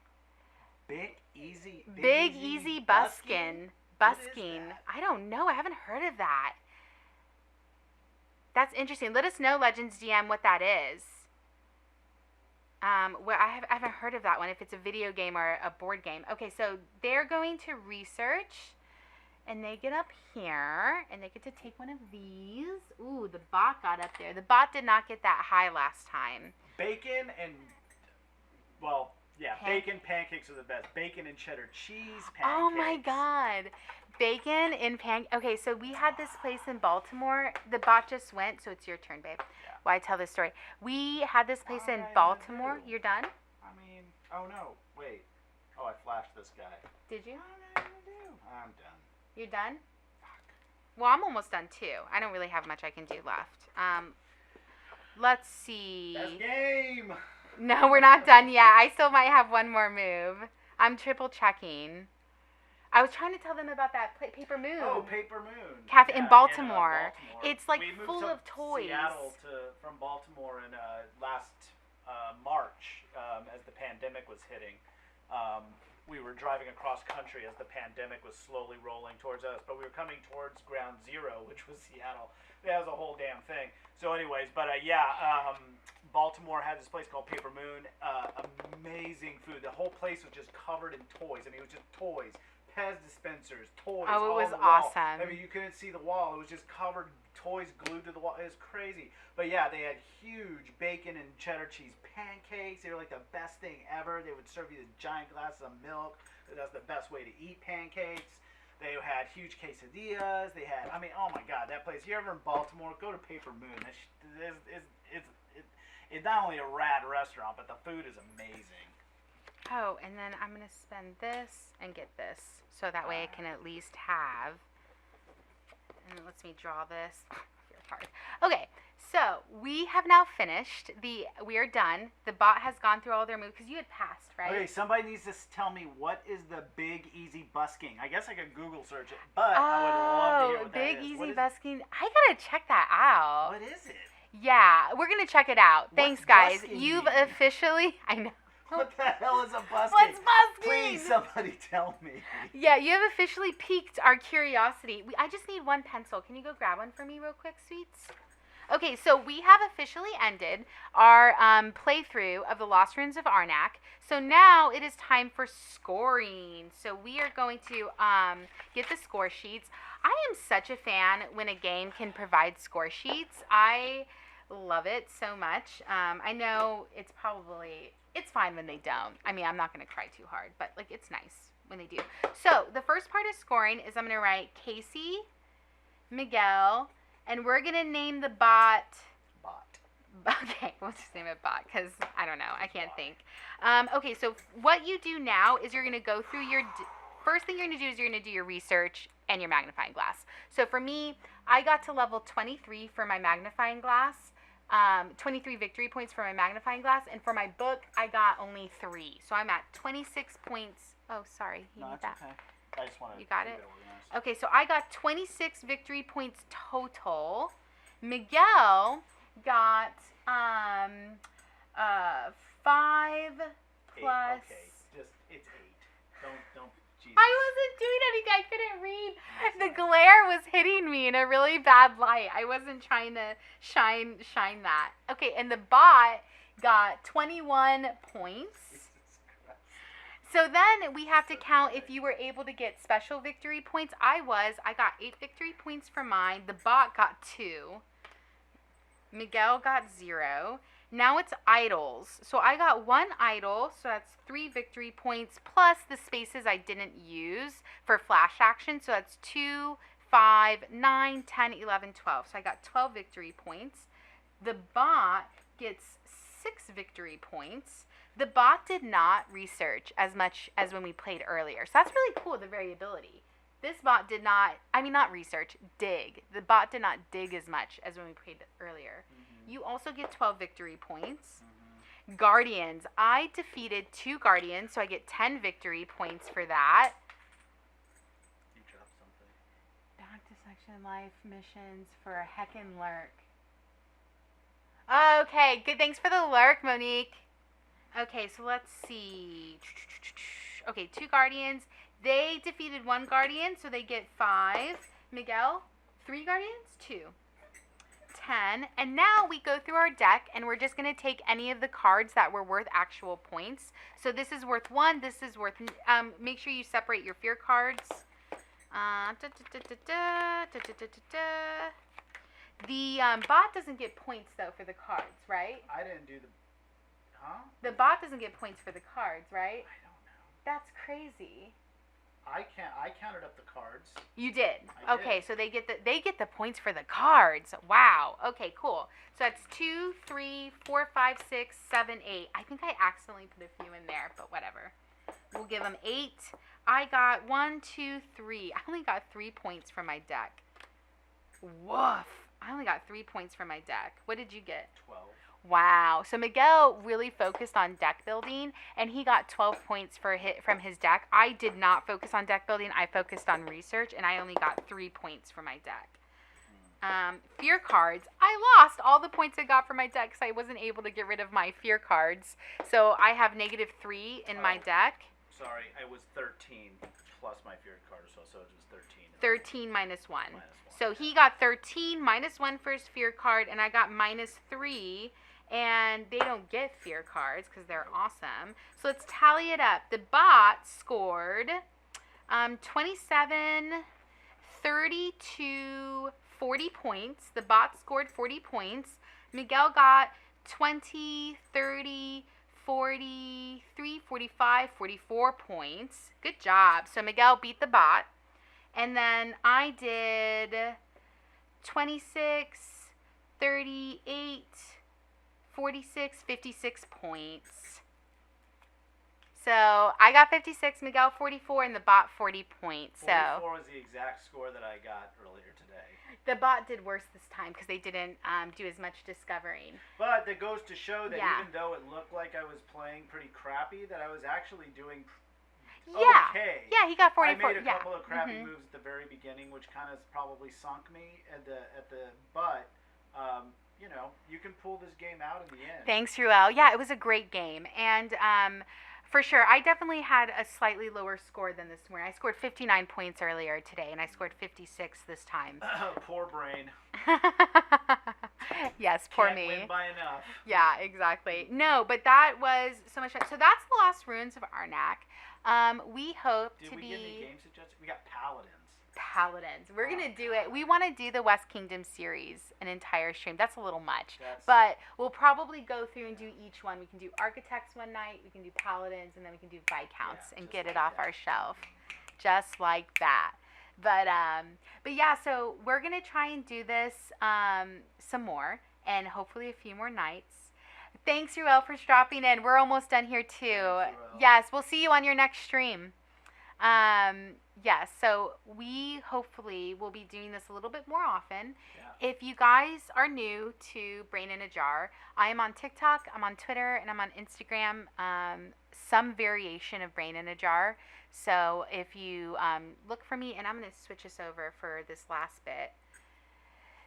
Big Easy Buskin. What is Busking. that? I don't know. I haven't heard of that. That's interesting. Let us know, Legends DM, what that is. Well, I haven't heard of that one, if it's a video game or a board game. Okay, so they're going to research, and they get up here, and they get to take one of these. Ooh, the bot got up there. The bot did not get that high last time. Bacon and, well, yeah, bacon pancakes are the best. Bacon and cheddar cheese pancakes. Oh my God. Bacon in Okay, so we had this place in Baltimore. The bot just went, so it's your turn, babe. Yeah. Why I tell this story. We had this place in Baltimore. You're done? I mean, oh no, wait. Oh, I flashed this guy. Did you? I'm done. You're done? Well, I'm almost done too. I don't really have much I can do left. Let's see. Best game! No, we're not done yet. I still might have one more move. I'm triple checking. I was trying to tell them about that Paper Moon. Oh, Paper Moon. Cafe Yeah, in Baltimore. Baltimore. It's like we moved full to of toys. Seattle from Baltimore in last March as the pandemic was hitting. We were driving across country as the pandemic was slowly rolling towards us, but we were coming towards ground zero, which was Seattle. That was a whole damn thing. So anyways, but Baltimore had this place called Paper Moon. Amazing food. The whole place was just covered in toys. I mean, it was just toys. Pez dispensers, toys. Oh, it was the wall. awesome. I mean, you couldn't see the wall. It was just covered toys glued to the wall. It was crazy. But yeah, they had huge bacon and cheddar cheese pancakes. They were like the best thing ever. They would serve you the giant glasses of milk. That's the best way to eat pancakes. They had huge quesadillas. They had, I mean, oh my God, that place. If you're ever in Baltimore, go to Paper Moon. It's not only a rad restaurant, but the food is amazing. Oh, and then I'm going to spend this and get this. So that way I can at least have. And it lets me draw this. Your card. Okay, so we have now finished. We are done. The bot has gone through all their moves because you had passed, right? Okay, somebody needs to tell me what is the big easy busking. I guess I could Google search it, but I would love to hear what that is. Big easy busking. I gotta check that out. What is it? Yeah, we're gonna check it out. Thanks, guys. busking You've mean? officially. I know. What the hell is a busking? What's busking? Please, somebody tell me. Yeah, you have officially piqued our curiosity. I just need one pencil. Can you go grab one for me real quick, sweets? Okay, so we have officially ended our playthrough of the Lost Ruins of Arnak. So now it is time for scoring. So we are going to get the score sheets. I am such a fan when a game can provide score sheets. I love it so much. I know it's fine when they don't. I mean, I'm not going to cry too hard, but like it's nice when they do. So the first part of scoring is I'm going to write Casey, Miguel, and we're going to name the bot. Okay, we'll just name it bot because I don't know. I can't think. Okay, so what you do now is you're going to go through first thing you're going to do is you're going to do your research and your magnifying glass. So for me, I got to level 23 for my magnifying glass. 23 victory points for my magnifying glass, and for my book, I got only 3. So I'm at 26 points. Oh, sorry. You need that. Okay. I just wanted You got to it? get organized. Okay, so I got 26 victory points total. Miguel got 5 plus. Okay, just it's 8. Don't. Jesus. I wasn't doing anything. I couldn't read. The glare was hitting me in a really bad light. I wasn't trying to shine that. Okay, and the bot got 21 points. So then we have to count if you were able to get special victory points. I got 8 victory points for mine. The bot got 2. Miguel got 0. Now it's idols. So I got 1 idol, so that's 3 victory points, plus the spaces I didn't use for flash action. So that's 2, 5, 9, 10, 11, 12. So I got 12 victory points. The bot gets 6 victory points. The bot did not research as much as when we played earlier. So that's really cool, the variability. This bot did not research, dig. The bot did not dig as much as when we played earlier. Mm-hmm. You also get 12 victory points. Mm-hmm. Guardians. I defeated 2 guardians, so I get 10 victory points for that. You dropped something. Back to section life missions for a heckin' lurk. Okay, good. Thanks for the lurk, Monique. Okay, so let's see. Okay, 2 guardians. They defeated 1 guardian, so they get 5. Miguel, 3 guardians? 2. 10. And now we go through our deck, and we're just going to take any of the cards that were worth actual points. So this is worth 1. This is worth... make sure you separate your fear cards. The bot doesn't get points, though, for the cards, right? I didn't do the... Huh? The bot doesn't get points for the cards, right? I don't know. That's crazy. I counted up the cards. You did. I Okay, did. so they get the points for the cards. Wow. Okay, cool. So that's 2, 3, 4, 5, 6, 7, 8. I think I accidentally put a few in there, but whatever. We'll give him 8. I got 1, 2, 3. I only got 3 points from my deck. Woof. I only got 3 points from my deck. What did you get? 12. Wow. So Miguel really focused on deck building, and he got 12 points from his deck. I did not focus on deck building. I focused on research, and I only got 3 points for my deck. Fear cards. I lost all the points I got from my deck because I wasn't able to get rid of my fear cards. So I have -3 in my deck. Sorry, I was 13 plus my fear card, so it was 13. 13 minus 1. So he got 13 minus 1 for his fear card, and I got -3. And they don't get fear cards because they're awesome. So let's tally it up. The bot scored 27, 32, 40 points. The bot scored 40 points. Miguel got 20, 30, 43, 45, 44 points. Good job. So Miguel beat the bot. And then I did 26, 38, 46, 56 points. So I got 56, Miguel 44, and the bot 40 points. 44 was the exact score that I got earlier today. The bot did worse this time because they didn't do as much discovering. But that goes to show that even though it looked like I was playing pretty crappy, that I was actually doing okay. Yeah, he got 44. I made a couple of crappy moves at the very beginning, which kind of probably sunk me but you know, you can pull this game out in the end. Thanks, Ruel. Yeah, it was a great game. And for sure, I definitely had a slightly lower score than this morning. I scored 59 points earlier today, and I scored 56 this time. Poor brain. Yes, poor Can't me. win by enough. Yeah, exactly. No, but that was so much fun. So that's the Lost Ruins of Arnak. We hope Did to we be... get any game suggestions? We got Paladins. Paladins. We're going to do it. We want to do the West Kingdom series, an entire stream. That's a little much. But we'll probably go through and do each one. We can do Architects one night, we can do Paladins, and then we can do Viscounts and get it off our shelf. Just like that. But yeah, so we're going to try and do this some more, and hopefully a few more nights. Thanks, Ruel, for dropping in. We're almost done here, too. Yes, we'll see you on your next stream. Yes, so we hopefully will be doing this a little bit more often. Yeah. If you guys are new to Brain in a Jar, I am on TikTok, I'm on Twitter, and I'm on Instagram, some variation of Brain in a Jar. So if you look for me, and I'm going to switch this over for this last bit.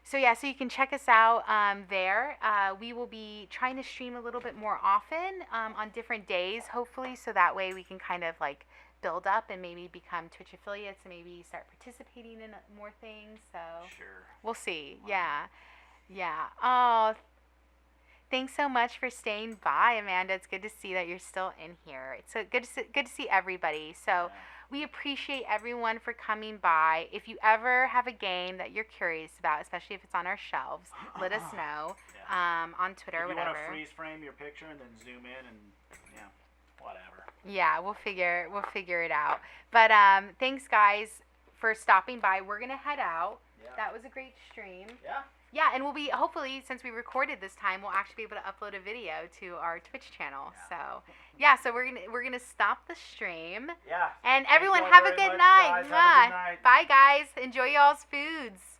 So yeah, so you can check us out there. We will be trying to stream a little bit more often on different days, hopefully, so that way we can kind of like build up and maybe become Twitch affiliates and maybe start participating in more things. So sure, we'll see. Yeah. Oh, thanks so much for staying by, Amanda. It's good to see that you're still in here. It's so good to see everybody. So we appreciate everyone for coming by. If you ever have a game that you're curious about, especially if it's on our shelves, let us know on Twitter or whatever. You want to freeze frame your picture and then zoom in and whatever. Yeah, we'll figure it out. But thanks guys for stopping by. We're gonna head out. Yeah. That was a great stream. Yeah. Yeah, and we'll be hopefully, since we recorded this time, we'll actually be able to upload a video to our Twitch channel. Yeah. So we're gonna stop the stream. Yeah. And everyone have a good night. Guys. Have a good night. Bye guys. Enjoy y'all's foods.